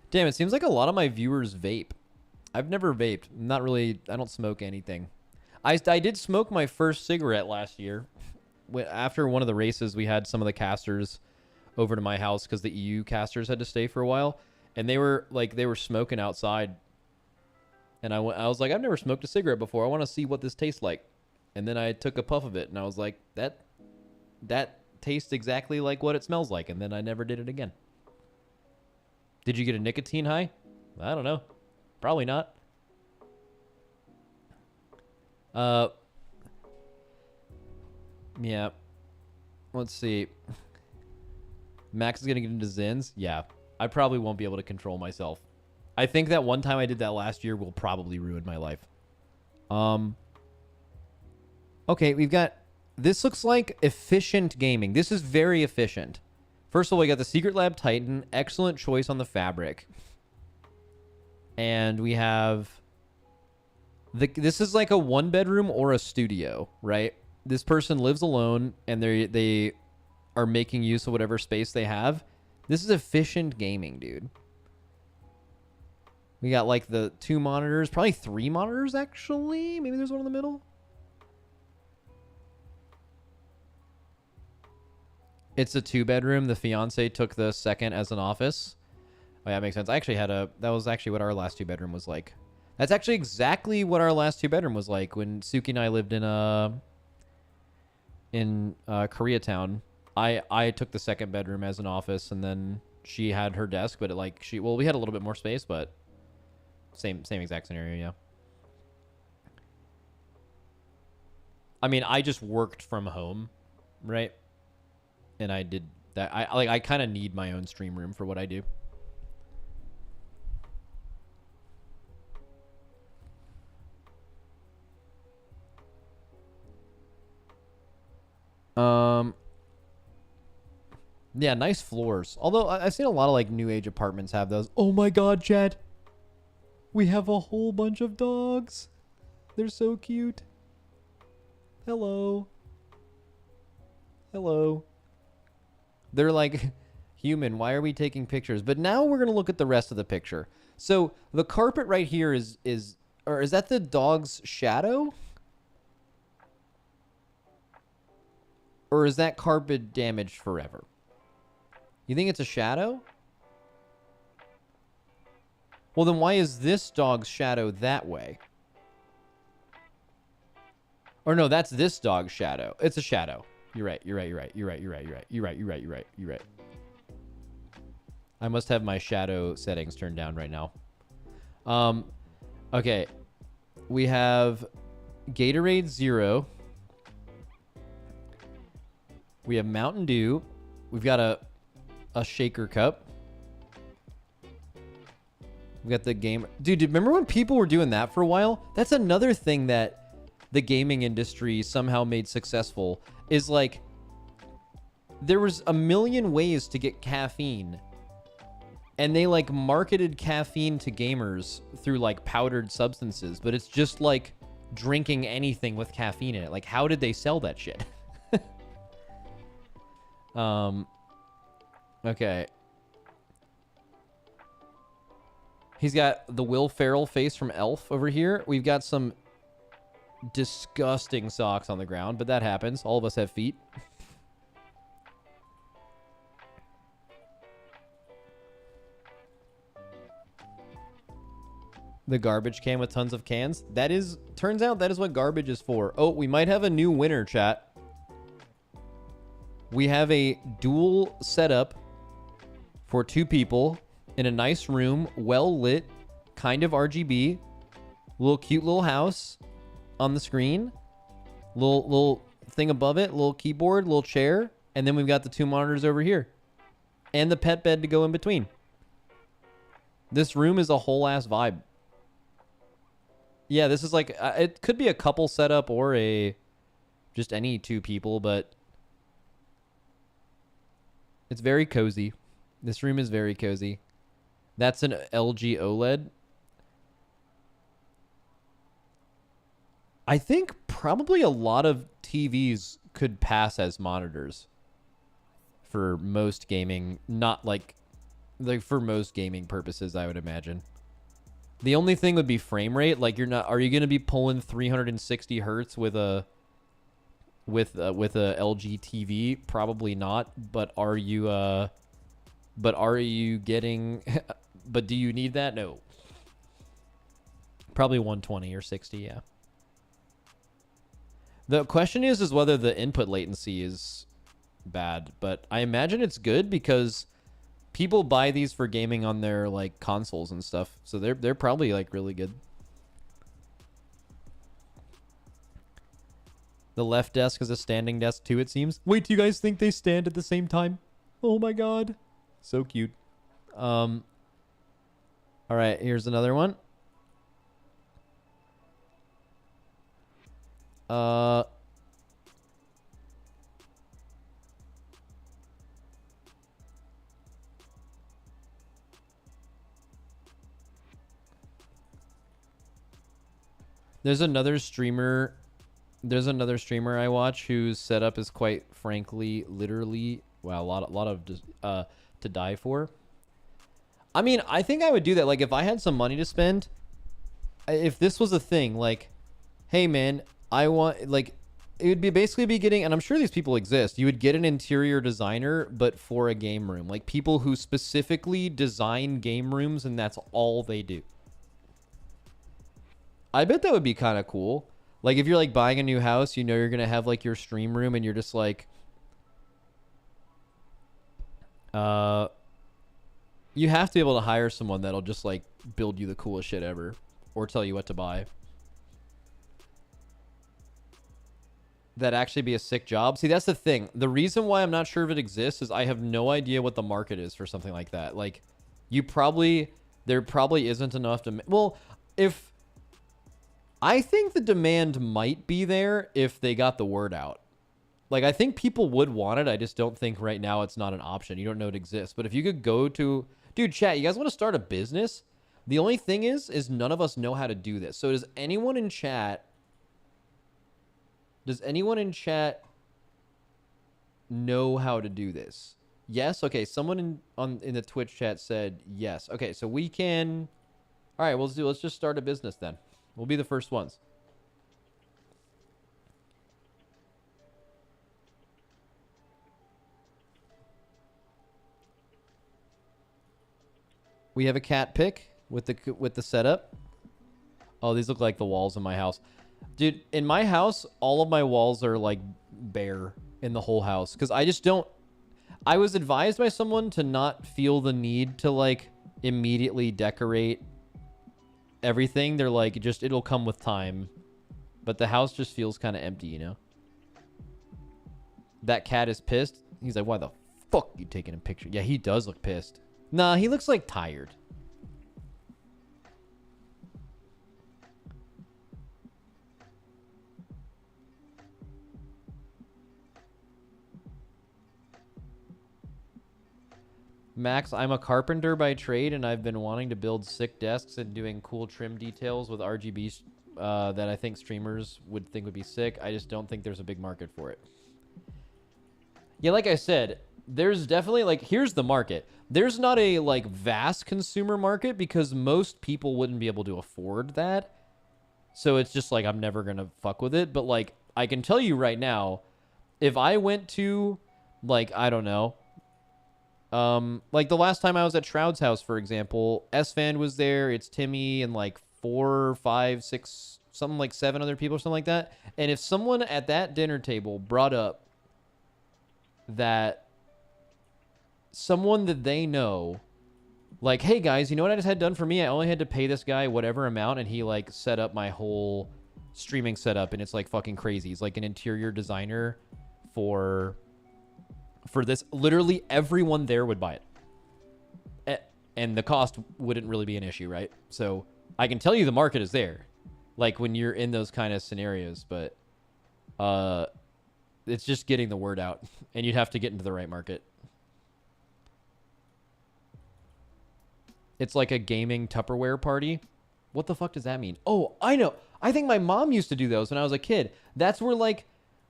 Damn, it seems like a lot of my viewers vape. I've never vaped. Not really. I don't smoke anything. I did smoke my first cigarette last year. After one of the races, we had some of the casters over to my house because the EU casters had to stay for a while. And they were smoking outside. And I was like, I've never smoked a cigarette before. I want to see what this tastes like. And then I took a puff of it and I was like, that tastes exactly like what it smells like. And then I never did it again. Did you get a nicotine high? I don't know. Probably not. Yeah. Let's see. Max is going to get into Zins. Yeah. I probably won't be able to control myself. I think that one time I did that last year will probably ruin my life. Okay, we've got... This looks like efficient gaming. This is very efficient. First of all, we got the Secret Lab Titan. Excellent choice on the fabric. And we have... This is like a 1-bedroom or a studio, right? This person lives alone, and they are making use of whatever space they have. This is efficient gaming, dude. We got like the 2 monitors, probably 3 monitors actually. Maybe there's one in the middle. It's a 2-bedroom. The fiance took the second as an office. Oh yeah, that makes sense. I actually had that was actually what our last 2-bedroom was like. That's actually exactly what our last 2-bedroom was like when Suki and I lived in Koreatown. I took the 2nd bedroom as an office, and then she had her desk, but we had a little bit more space, but same exact scenario, yeah. I mean, I just worked from home, right? And I did that. I kind of need my own stream room for what I do. Yeah, nice floors. Although I've seen a lot of like new age apartments have those. Oh my god, Chad. We have a whole bunch of dogs. They're so cute. Hello. Hello. They're like, human, why are we taking pictures? But now we're going to look at the rest of the picture. So the carpet right here is that the dog's shadow? Or is that carpet damaged forever? You think it's a shadow? Well, then why is this dog's shadow that way? Or no, that's this dog's shadow. It's a shadow. You're right. I must have my shadow settings turned down right now. Okay. We have Gatorade Zero. We have Mountain Dew. We've got a shaker cup. We got the game. Dude, remember when people were doing that for a while? That's another thing that the gaming industry somehow made successful, is like there was a million ways to get caffeine, and they like marketed caffeine to gamers through like powdered substances, but it's just like drinking anything with caffeine in it. Like, how did they sell that shit? Okay. He's got the Will Ferrell face from Elf over here. We've got some disgusting socks on the ground, but that happens. All of us have feet. The garbage can with tons of cans. Turns out that is what garbage is for. Oh, we might have a new winner, chat. We have a dual setup for 2 people in a nice room, well lit, kind of RGB, cute little house on the screen, little thing above it, little keyboard, little chair, and then we've got the 2 monitors over here, and the pet bed to go in between. This room is a whole ass vibe. Yeah, this is like it could be a couple setup or just any 2 people, but it's very cozy. This room is very cozy. That's an LG OLED. I think probably a lot of TVs could pass as monitors for most gaming, not like for most gaming purposes, I would imagine. The only thing would be frame rate. Like, are you going to be pulling 360 hertz with a LG TV? Probably not. But are you getting but do you need that? No. Probably 120 or 60, yeah. The question is whether the input latency is bad, but I imagine it's good because people buy these for gaming on their like consoles and stuff. So they're probably like really good. The left desk is a standing desk too, it seems. Wait, do you guys think they stand at the same time? Oh my god. So cute. All right, here's another one. There's another streamer I watch whose setup is quite frankly, literally, wow, a lot of to die for. I mean, I think I would do that. Like, if I had some money to spend, if this was a thing, like, hey man, I want, like, it would be basically be getting, and I'm sure these people exist, you would get an interior designer, but for a game room. Like, people who specifically design game rooms, and that's all they do. I bet that would be kind of cool. Like if you're like buying a new house, you know you're gonna have like your stream room, and you're just like, you have to be able to hire someone that'll just like build you the coolest shit ever, or tell you what to buy. That'd actually be a sick job. See, that's the thing. The reason why I'm not sure if it exists is I have no idea what the market is for something like that. Like, there probably isn't enough to. Well, if I think the demand might be there if they got the word out. Like, I think people would want it. I just don't think right now it's not an option. You don't know it exists. But if you could go to... Dude, chat, you guys want to start a business? The only thing is none of us know how to do this. So does anyone in chat... Does anyone in chat know how to do this? Yes? Okay, someone in the Twitch chat said yes. Okay, so we can... All right, let's just start a business then. We'll be the first ones. We have a cat pick with the setup. Oh, these look like the walls in my house. Dude, in my house, all of my walls are like bare in the whole house because I just don't... I was advised by someone to not feel the need to like immediately decorate everything. They're like, just it'll come with time. But the house just feels kind of empty, you know? That cat is pissed. He's like, why the fuck are you taking a picture? Yeah, he does look pissed. Nah, he looks like tired. Max, I'm a carpenter by trade, and I've been wanting to build sick desks and doing cool trim details with RGB that I think streamers would think would be sick. I just don't think there's a big market for it. Yeah, like I said, there's definitely, like, here's the market. There's not a, like, vast consumer market because most people wouldn't be able to afford that. So it's just like, I'm never going to fuck with it. But, like, I can tell you right now, if I went to, like, I don't know, like the last time I was at Shroud's house, for example, S-Fan was there, it's Timmy, and like 4, 5, 6, something like 7 other people or something like that. And if someone at that dinner table brought up that someone that they know, like, hey guys, you know what I just had done for me? I only had to pay this guy whatever amount, and he like set up my whole streaming setup, and it's like fucking crazy. He's like an interior designer for this. Literally everyone there would buy it, and the cost wouldn't really be an issue, right? So I can tell you the market is there, like when you're in those kind of scenarios, but it's just getting the word out, and you'd have to get into the right market. It's like a gaming Tupperware party. What the fuck does that mean? Oh, I know. I think my mom used to do those when I was a kid. That's where like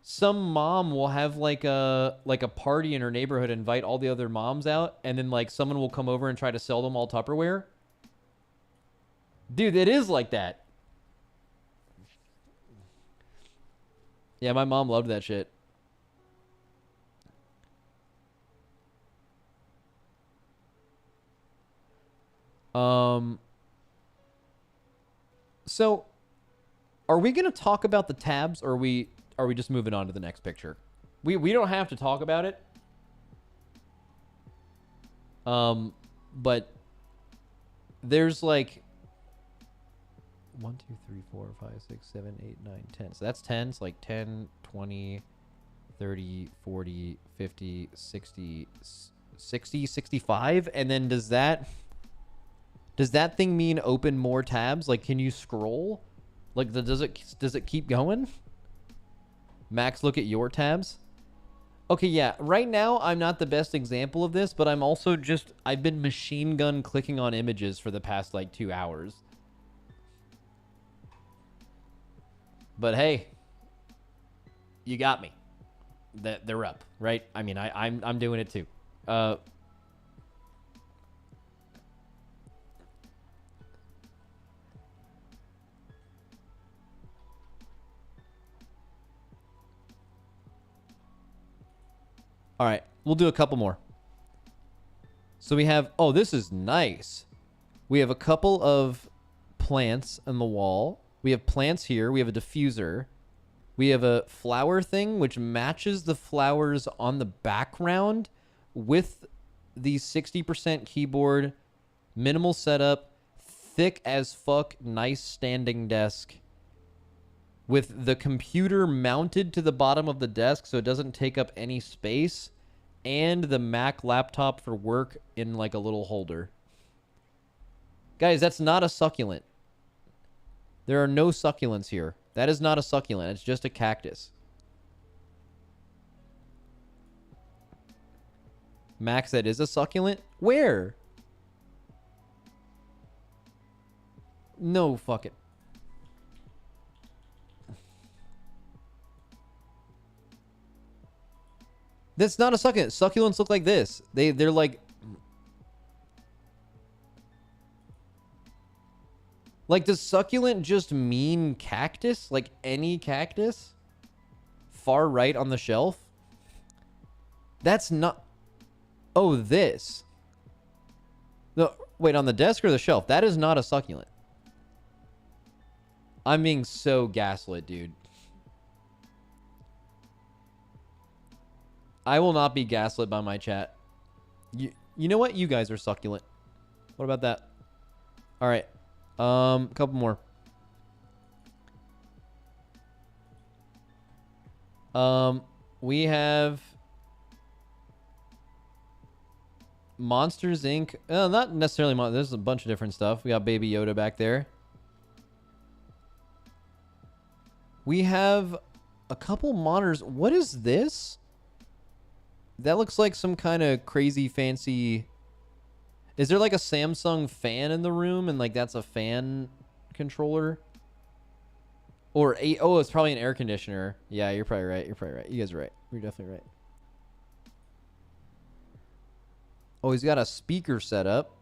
some mom will have like a party in her neighborhood, invite all the other moms out, and then like someone will come over and try to sell them all Tupperware. Dude, it is like that. Yeah, my mom loved that shit. So are we going to talk about the tabs, or are we just moving on to the next picture? We don't have to talk about it. But there's like 1, 2, 3, 4, 5, 6, 7, 8, 9, 10. So that's 10. It's like 10, 20, 30, 40, 50, 60, 60, 65. And then does that thing mean open more tabs? Like, can you scroll? Like, does it keep going? Max, look at your tabs. Okay, yeah. Right now, I'm not the best example of this, but I'm also I've been machine gun clicking on images for the past, like, 2 hours. But hey, you got me. They're up, right? I mean, I'm doing it too. All right, we'll do a couple more. So we have, oh, this is nice. We have a couple of plants on the wall. We have plants here. We have a diffuser. We have a flower thing, which matches the flowers on the background with the 60% keyboard, minimal setup, thick as fuck, nice standing desk with the computer mounted to the bottom of the desk so it doesn't take up any space, and the Mac laptop for work in like a little holder. Guys, that's not a succulent. There are no succulents here. That is not a succulent. It's just a cactus. Max, that is a succulent? Where? No, fuck it. That's not a succulent. Succulents look like this. They're like... Like, does succulent just mean cactus? Like any cactus? Far right on the shelf? That's not... Oh, this. No, wait, on the desk or the shelf? That is not a succulent. I'm being so gaslit, dude. I will not be gaslit by my chat. You know what? You guys are succulent. What about that? All right. Couple more. We have Monsters Inc. Not necessarily. There's a bunch of different stuff. We got Baby Yoda back there. We have a couple monitors. What is this? That looks like some kind of crazy fancy... Is there like a Samsung fan in the room and like that's a fan controller? Or oh, it's probably an air conditioner. Yeah, you're probably right. You're probably right. You guys are right. You're definitely right. Oh, he's got a speaker set up.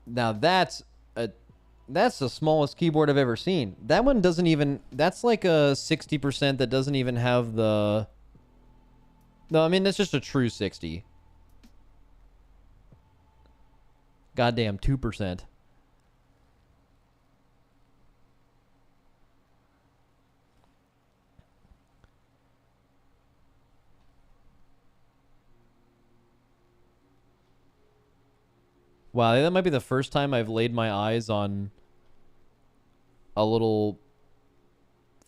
Now that's the smallest keyboard I've ever seen. That one doesn't even... That's like a 60% that doesn't even have the... No, I mean, that's just a true 60. Goddamn 2%. Wow, that might be the first time I've laid my eyes on a little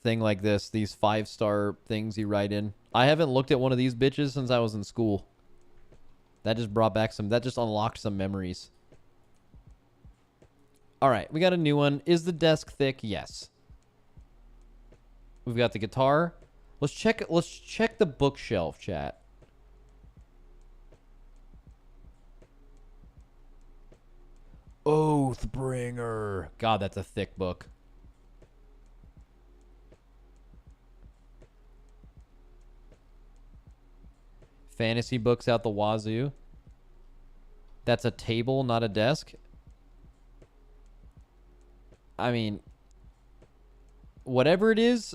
thing like this. These 5-star things you write in. I haven't looked at one of these bitches since I was in school. That just brought back some... That just unlocked some memories. All right, we got a new one. Is the desk thick? Yes. We've got the guitar. Let's check the bookshelf, chat. Oathbringer. God, that's a thick book. Fantasy books out the wazoo. That's a table, not a desk. I mean, whatever it is,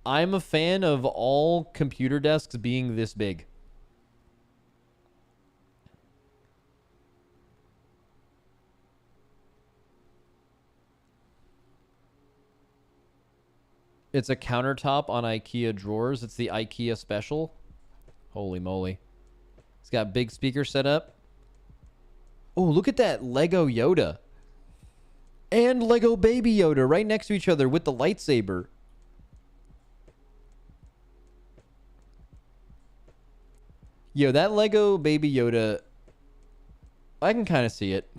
I'm a fan of all computer desks being this big. It's a countertop on IKEA drawers. It's the IKEA special. Holy moly. It's got big speaker set up. Oh, look at that Lego Yoda. And Lego Baby Yoda right next to each other with the lightsaber. Yo, that Lego Baby Yoda, I can kind of see it.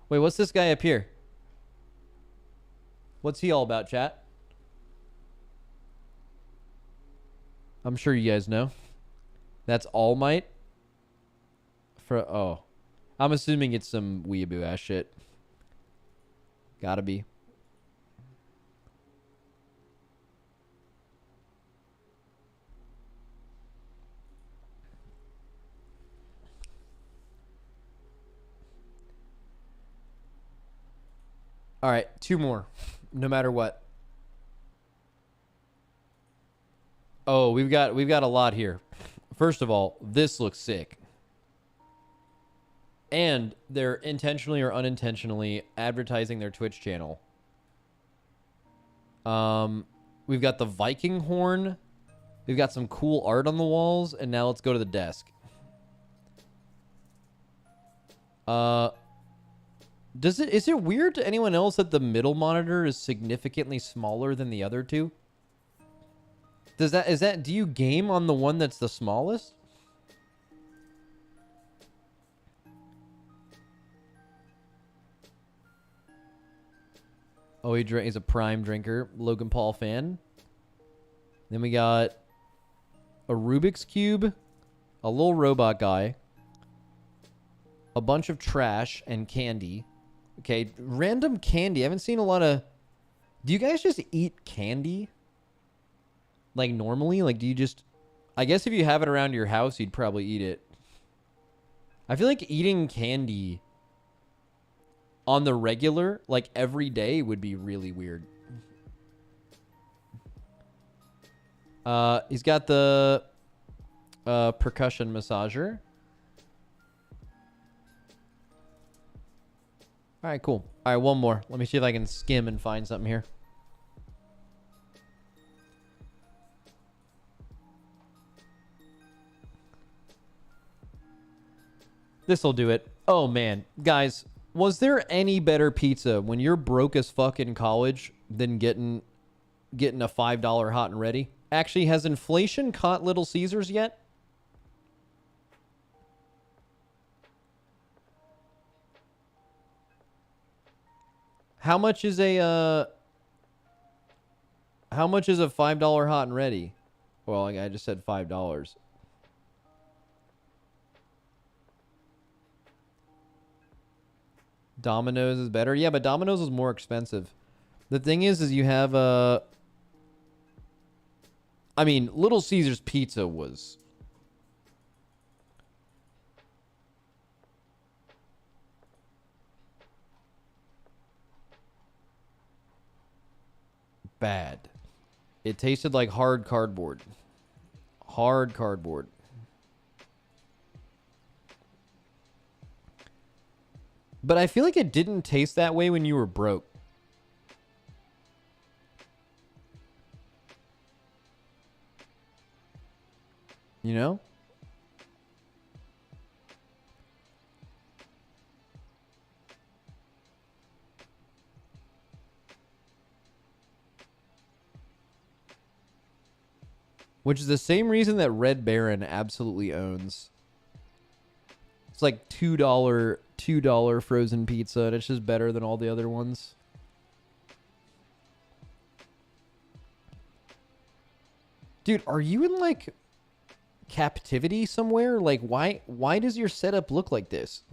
Wait, what's this guy up here? What's he all about, chat? I'm sure you guys know. That's All Might. Oh. I'm assuming it's some weeaboo ass shit. Gotta be. All right, 2 more. No matter what. Oh, we've got a lot here. First of all, this looks sick. And they're intentionally or unintentionally advertising their Twitch channel. We've got the Viking horn. We've got some cool art on the walls, and now let's go to the desk. Is it weird to anyone else that the middle monitor is significantly smaller than the other two? Do you game on the one that's the smallest? Oh, he's a prime drinker. Logan Paul fan. Then we got a Rubik's Cube, a little robot guy, a bunch of trash and candy. Okay, random candy. I haven't seen a lot of... Do you guys just eat candy? Like normally? Like do you just... I guess if you have it around your house, you'd probably eat it. I feel like eating candy on the regular, like every day, would be really weird. He's got the percussion massager. All right, cool. All right, one more. Let me see if I can skim and find something here. This'll do it. Oh, man. Guys, was there any better pizza when you're broke as fuck in college than getting a $5 hot and ready? Actually, has inflation caught Little Caesars yet? How much is a $5 hot and ready? Well, I just said $5. Domino's is better. Yeah, but Domino's is more expensive. The thing is you have I mean, Little Caesars pizza was bad. It tasted like hard cardboard. Hard cardboard. But I feel like it didn't taste that way when you were broke. You know? Which is the same reason that Red Baron absolutely owns. It's like $2 frozen pizza, and it's just better than all the other ones. Dude, are you in like captivity somewhere? Like why does your setup look like this?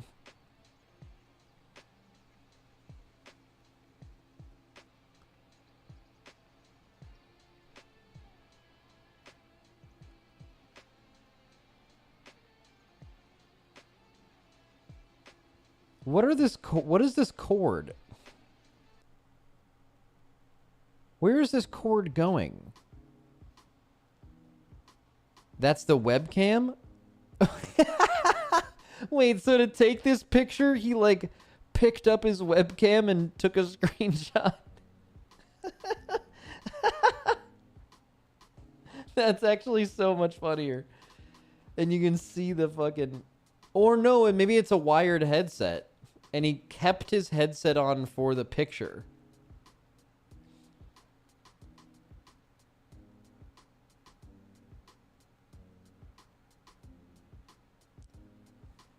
What is this cord? Where is this cord going? That's the webcam? Wait, so to take this picture, he like picked up his webcam and took a screenshot? That's actually so much funnier. And you can see the fucking... Or no, and maybe it's a wired headset. And he kept his headset on for the picture.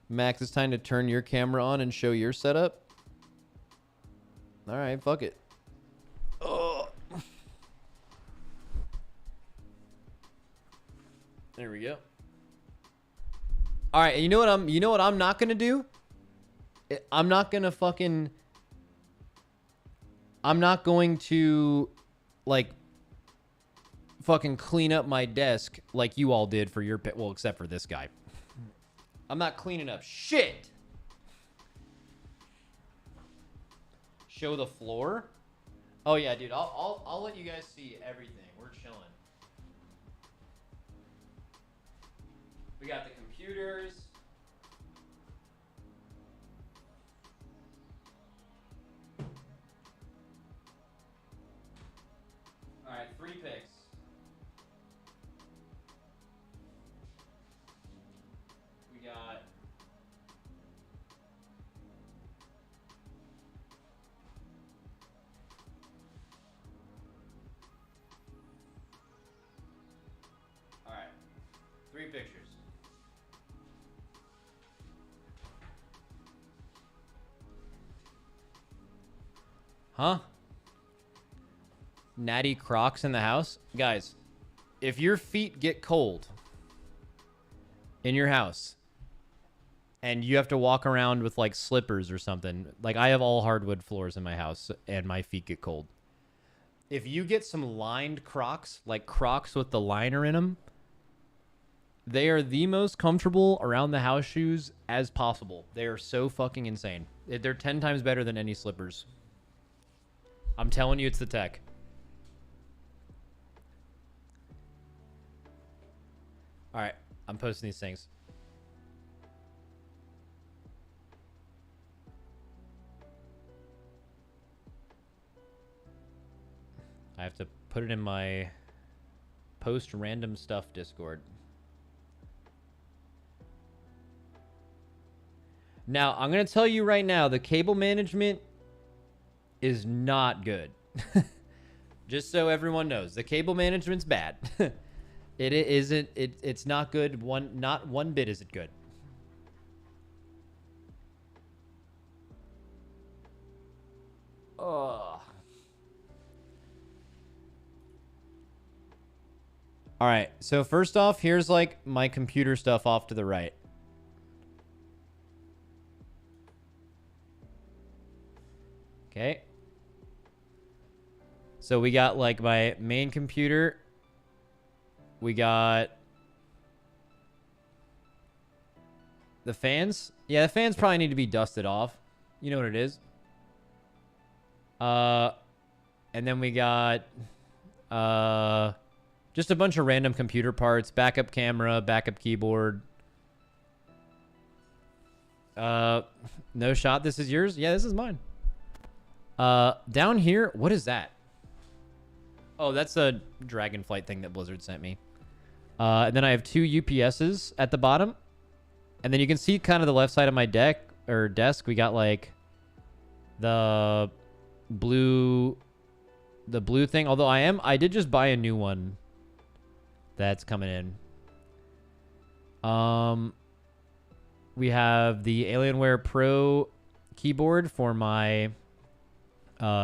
Max, it's time to turn your camera on and show your setup. All right, fuck it. Oh. There we go. All right, you know what I'm not going to do? I'm not going to like fucking clean up my desk like you all did for your well, except for this guy. I'm not cleaning up shit. Show the floor? Oh yeah, dude. I'll let you guys see everything. We're chilling. We got the computers. 3 pictures. Huh? Natty Crocs in the house? Guys, if your feet get cold in your house and you have to walk around with like slippers or something, like I have all hardwood floors in my house and my feet get cold. If you get some lined Crocs, like Crocs with the liner in them, they are the most comfortable around the house shoes as possible. They are so fucking insane. They're 10 times better than any slippers. I'm telling you, it's the tech. All right, I'm posting these things. I have to put it in my post random stuff Discord. Now, I'm going to tell you right now, the cable management is not good. Just so everyone knows, the cable management's bad. It isn't. It's not good. Not one bit is it good. Ugh. All right. So first off, here's like my computer stuff off to the right. Okay. So we got like my main computer. We got the fans. Yeah, the fans probably need to be dusted off. You know what it is. And then we got just a bunch of random computer parts, backup camera, backup keyboard. No shot. This is yours? Yeah, this is mine. Down here, what is that? Oh, that's a Dragonflight thing that Blizzard sent me. And then I have 2 UPSs at the bottom. And then you can see kind of the left side of my desk. We got like the blue thing. Although I did just buy a new one that's coming in. We have the Alienware Pro keyboard for my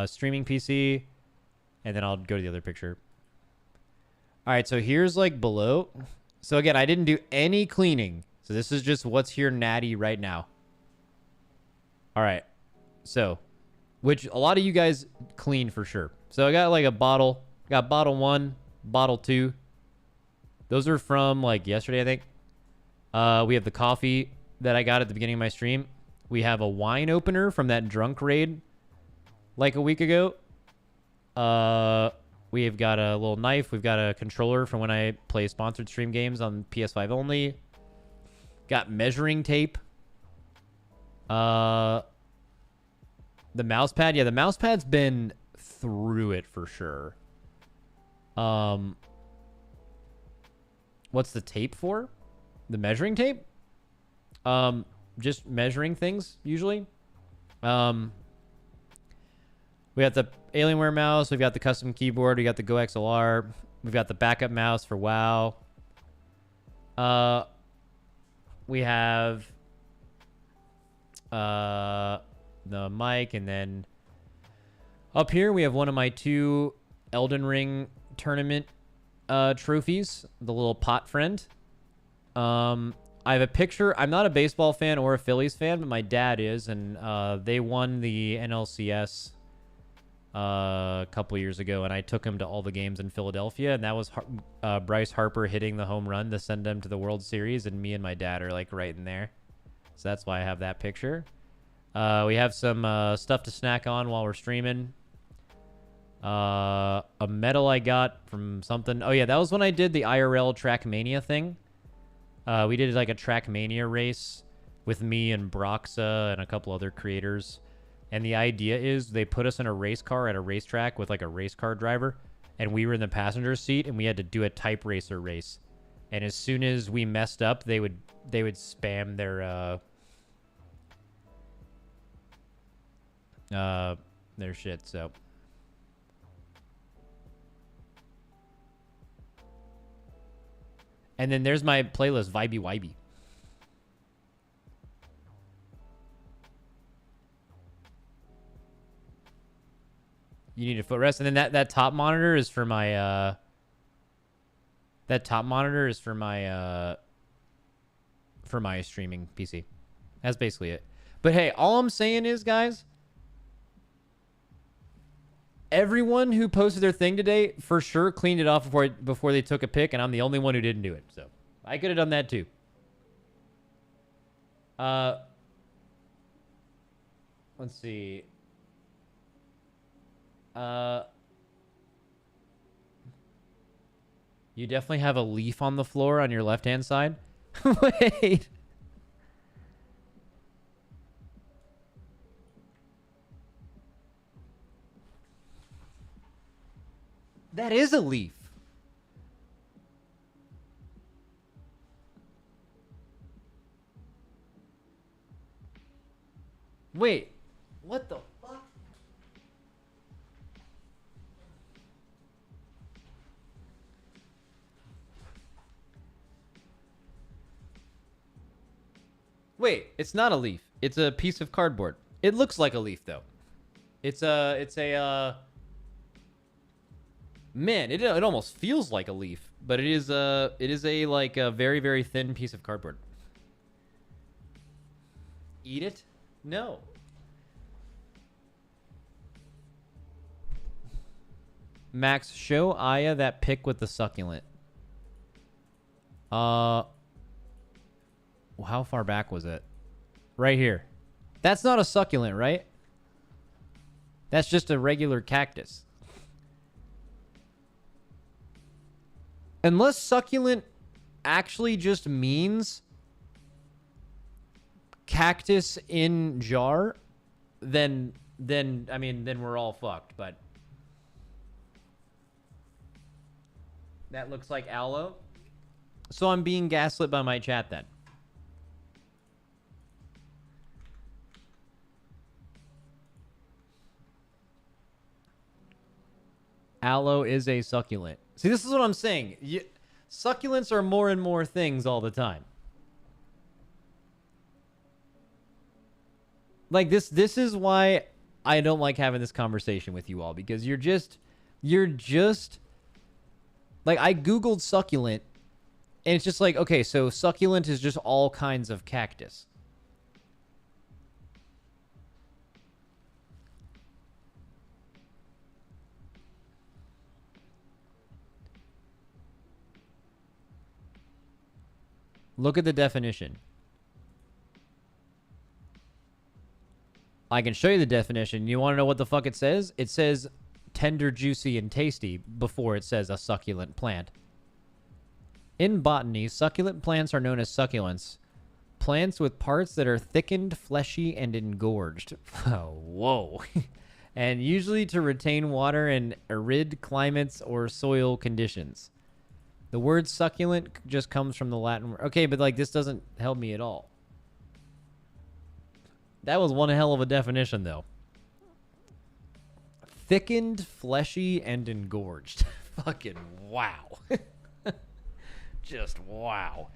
streaming PC. And then I'll go to the other picture. All right, so here's like below. So again, I didn't do any cleaning. So this is just what's here natty right now. All right. So, which a lot of you guys clean for sure. So I got like a bottle. Got bottle 1, bottle 2. Those are from like yesterday, I think. We have the coffee that I got at the beginning of my stream. We have a wine opener from that drunk raid like a week ago. We've got a little knife. We've got a controller from when I play sponsored stream games on PS5 only. Got measuring tape. The mouse pad. Yeah, the mouse pad's been through it for sure. What's the tape for? The measuring tape? Just measuring things, usually. We got the Alienware mouse. We've got the custom keyboard. We got the Go XLR. We've got the backup mouse for WoW. We have the mic, and then up here we have one of my 2 Elden Ring tournament trophies, the little pot friend. I have a picture. I'm not a baseball fan or a Phillies fan, but my dad is, and they won the NLCS a couple years ago, and I took him to all the games in Philadelphia, and that was Bryce Harper hitting the home run to send them to the World Series, and me and my dad are like right in there. So that's why I have that picture. We have some stuff to snack on while we're streaming. A medal I got from something. Oh yeah, that was when I did the IRL Trackmania thing. We did like a Trackmania race with me and Broxa and a couple other creators. And the idea is they put us in a race car at a racetrack with like a race car driver, and we were in the passenger seat, and we had to do a type racer race. And as soon as we messed up, they would spam their shit. So And then there's my playlist, Vibey Wibey. You need a footrest. And then that top monitor is for my, that top monitor is for my streaming PC. That's basically it. But hey, all I'm saying is, guys, everyone who posted their thing today for sure cleaned it off before they took a pic, and I'm the only one who didn't do it. So I could have done that too. Let's see. You definitely have a leaf on the floor on your left-hand side. Wait. That is a leaf. Wait. What the fuck? Wait, it's not a leaf. It's a piece of cardboard. It looks like a leaf though. It's a man, it almost feels like a leaf, but it is a like a very, very thin piece of cardboard. Eat it? No. Max, show Aya that pic with the succulent. How far back was it? Right here. That's not a succulent, right? That's just a regular cactus. Unless succulent actually just means cactus in jar, then I mean, then we're all fucked, but that looks like aloe. So I'm being gaslit by my chat then. Aloe is a succulent. See, this is what I'm saying. Succulents are more and more things all the time. Like this is why I don't like having this conversation with you all, because you're just like, I Googled succulent and it's just like, okay, so succulent is just all kinds of cactus. Look at the definition. I can show you the definition. You want to know what the fuck it says? It says tender, juicy, and tasty before it says a succulent plant. In botany, succulent plants are known as succulents. Plants with parts that are thickened, fleshy, and engorged. Oh, whoa. And usually to retain water in arid climates or soil conditions. The word succulent just comes from the Latin word. Okay, but like this doesn't help me at all. That was one hell of a definition, though. Thickened, fleshy, and engorged. Fucking wow. Just wow.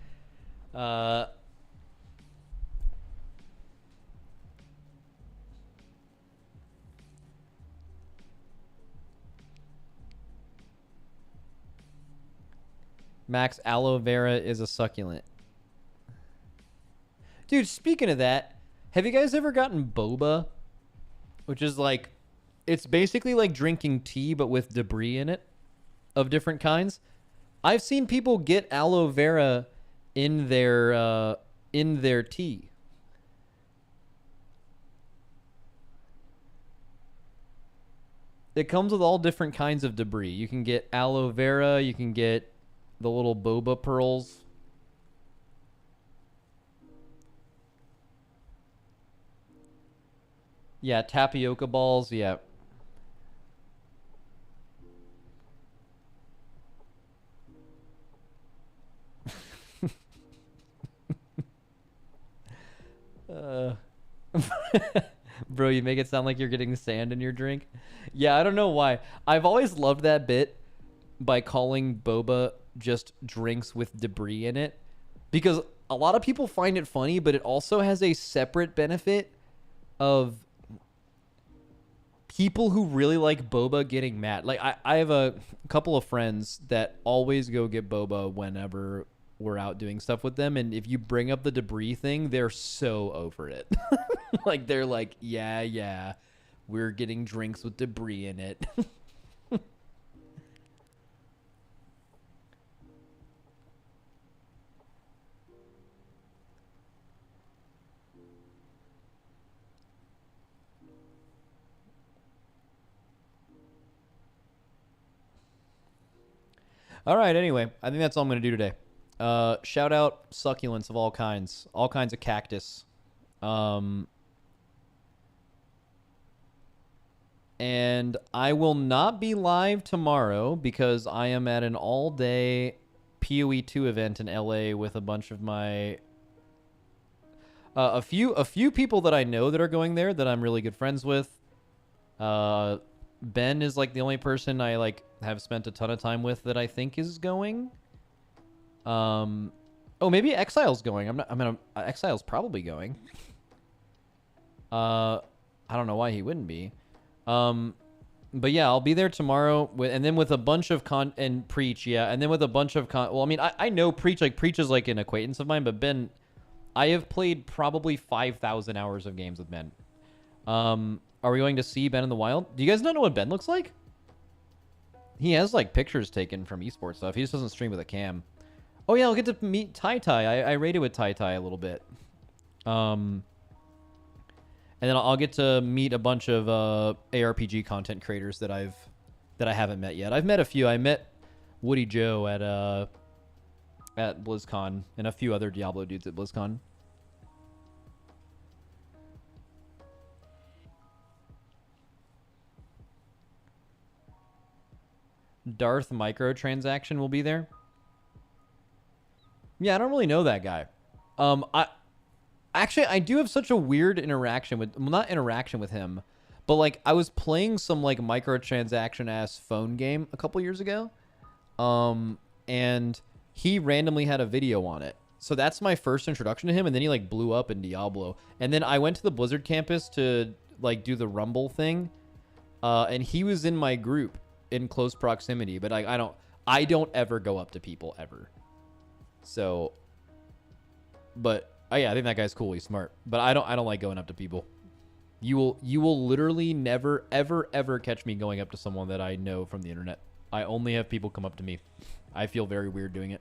Max, aloe vera is a succulent. Dude, speaking of that, have you guys ever gotten boba? Which is like, it's basically like drinking tea, but with debris in it of different kinds. I've seen people get aloe vera in their tea. It comes with all different kinds of debris. You can get aloe vera, you can get the little boba pearls. Yeah, tapioca balls, yeah. Bro, you make it sound like you're getting sand in your drink. Yeah, I don't know why. I've always loved that bit by calling boba just drinks with debris in it, because a lot of people find it funny, but it also has a separate benefit of people who really like boba getting mad. Like I have a couple of friends that always go get boba whenever we're out doing stuff with them, and if you bring up the debris thing, they're so over it. Like they're like, yeah, we're getting drinks with debris in it. All right, anyway, I think that's all I'm going to do today. Shout out succulents of all kinds of cactus. And I will not be live tomorrow because I am at an all-day PoE 2 event in LA with a bunch of my a few people that I know that are going there that I'm really good friends with. Ben is like the only person I like have spent a ton of time with that I think is going. Oh, maybe Exile's going. Exile's probably going. I don't know why he wouldn't be. But yeah, I'll be there tomorrow and then with a bunch of Preach, yeah, and then with a bunch of well, I mean, I know Preach is like an acquaintance of mine, but Ben, I have played probably 5,000 hours of games with Ben. Are we going to see Ben in the wild? Do you guys not know what Ben looks like? He has like pictures taken from esports stuff. He just doesn't stream with a cam. Oh yeah, I'll get to meet Tai Tai. I raided with Tai Tai a little bit. And then I'll get to meet a bunch of ARPG content creators that I haven't met yet. I've met a few. I met Woody Joe at BlizzCon and a few other Diablo dudes at BlizzCon. Darth microtransaction will be there. Yeah, I don't really know that guy. I do have such a weird interaction with, well, not interaction with him, but like I was playing some like microtransaction ass phone game a couple years ago, and he randomly had a video on it. So that's my first introduction to him, and then he like blew up in Diablo. And then I went to the Blizzard campus to like do the Rumble thing, and he was in my group in close proximity, but like I don't ever go up to people ever. So, but yeah, I think that guy's cool. He's smart, but I don't like going up to people. You will literally never ever catch me going up to someone that I know from the internet. I only have people come up to me. I feel very weird doing it,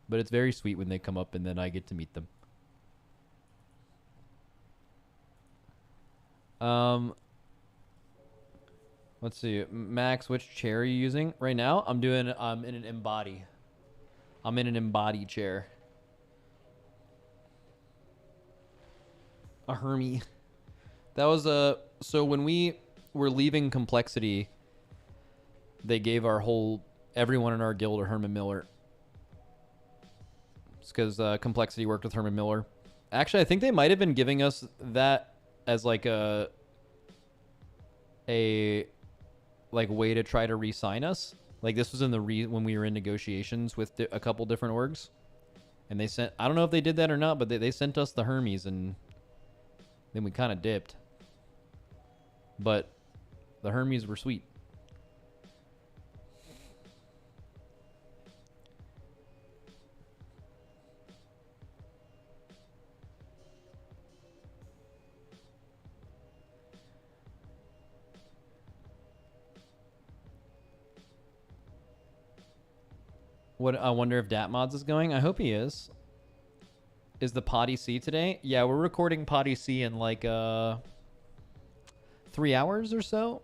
but it's very sweet when they come up and then I get to meet them. Let's see, Max, which chair are you using right now? I'm in an embody. I'm in an embody chair. A Hermie. That was so when we were leaving Complexity, they gave everyone in our guild a Herman Miller. It's because Complexity worked with Herman Miller. Actually, I think they might have been giving us that as like a like way to try to re-sign us. Like this was in when we were in negotiations with a couple different orgs, and they sent, I don't know if they did that or not, but they sent us the Hermes, and then we kind of dipped. But the Hermes were sweet. What, I wonder if Datmods is going. I hope he is. Is the Potty C today? Yeah, we're recording Potty C in like 3 hours or so,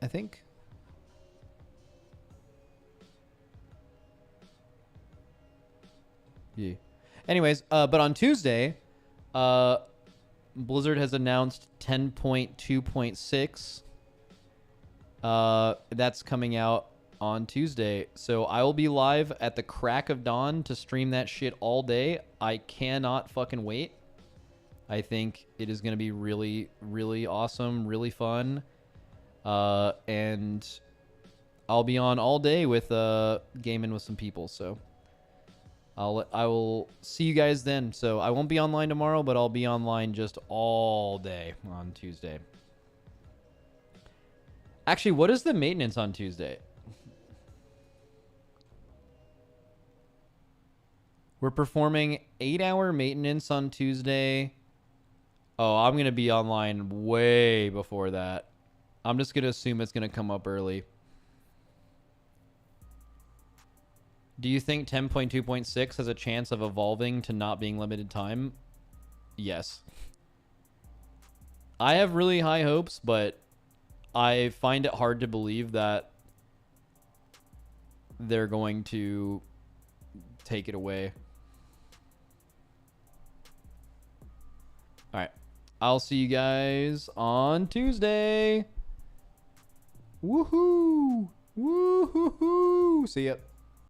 I think. Yeah. Anyways, but on Tuesday, Blizzard has announced 10.2.6. That's coming out on Tuesday, so I will be live at the crack of dawn to stream that shit all day. I cannot fucking wait. I think it is going to be really, really awesome, really fun, and I'll be on all day with gaming with some people. So I will see you guys then. So I won't be online tomorrow, but I'll be online just all day on Tuesday. Actually, what is the maintenance on Tuesday? We're performing 8-hour maintenance on Tuesday. Oh, I'm going to be online way before that. I'm just going to assume it's going to come up early. Do you think 10.2.6 has a chance of evolving to not being limited time? Yes. I have really high hopes, but I find it hard to believe that they're going to take it away. All right. I'll see you guys on Tuesday. Woohoo! Woohoo! See ya.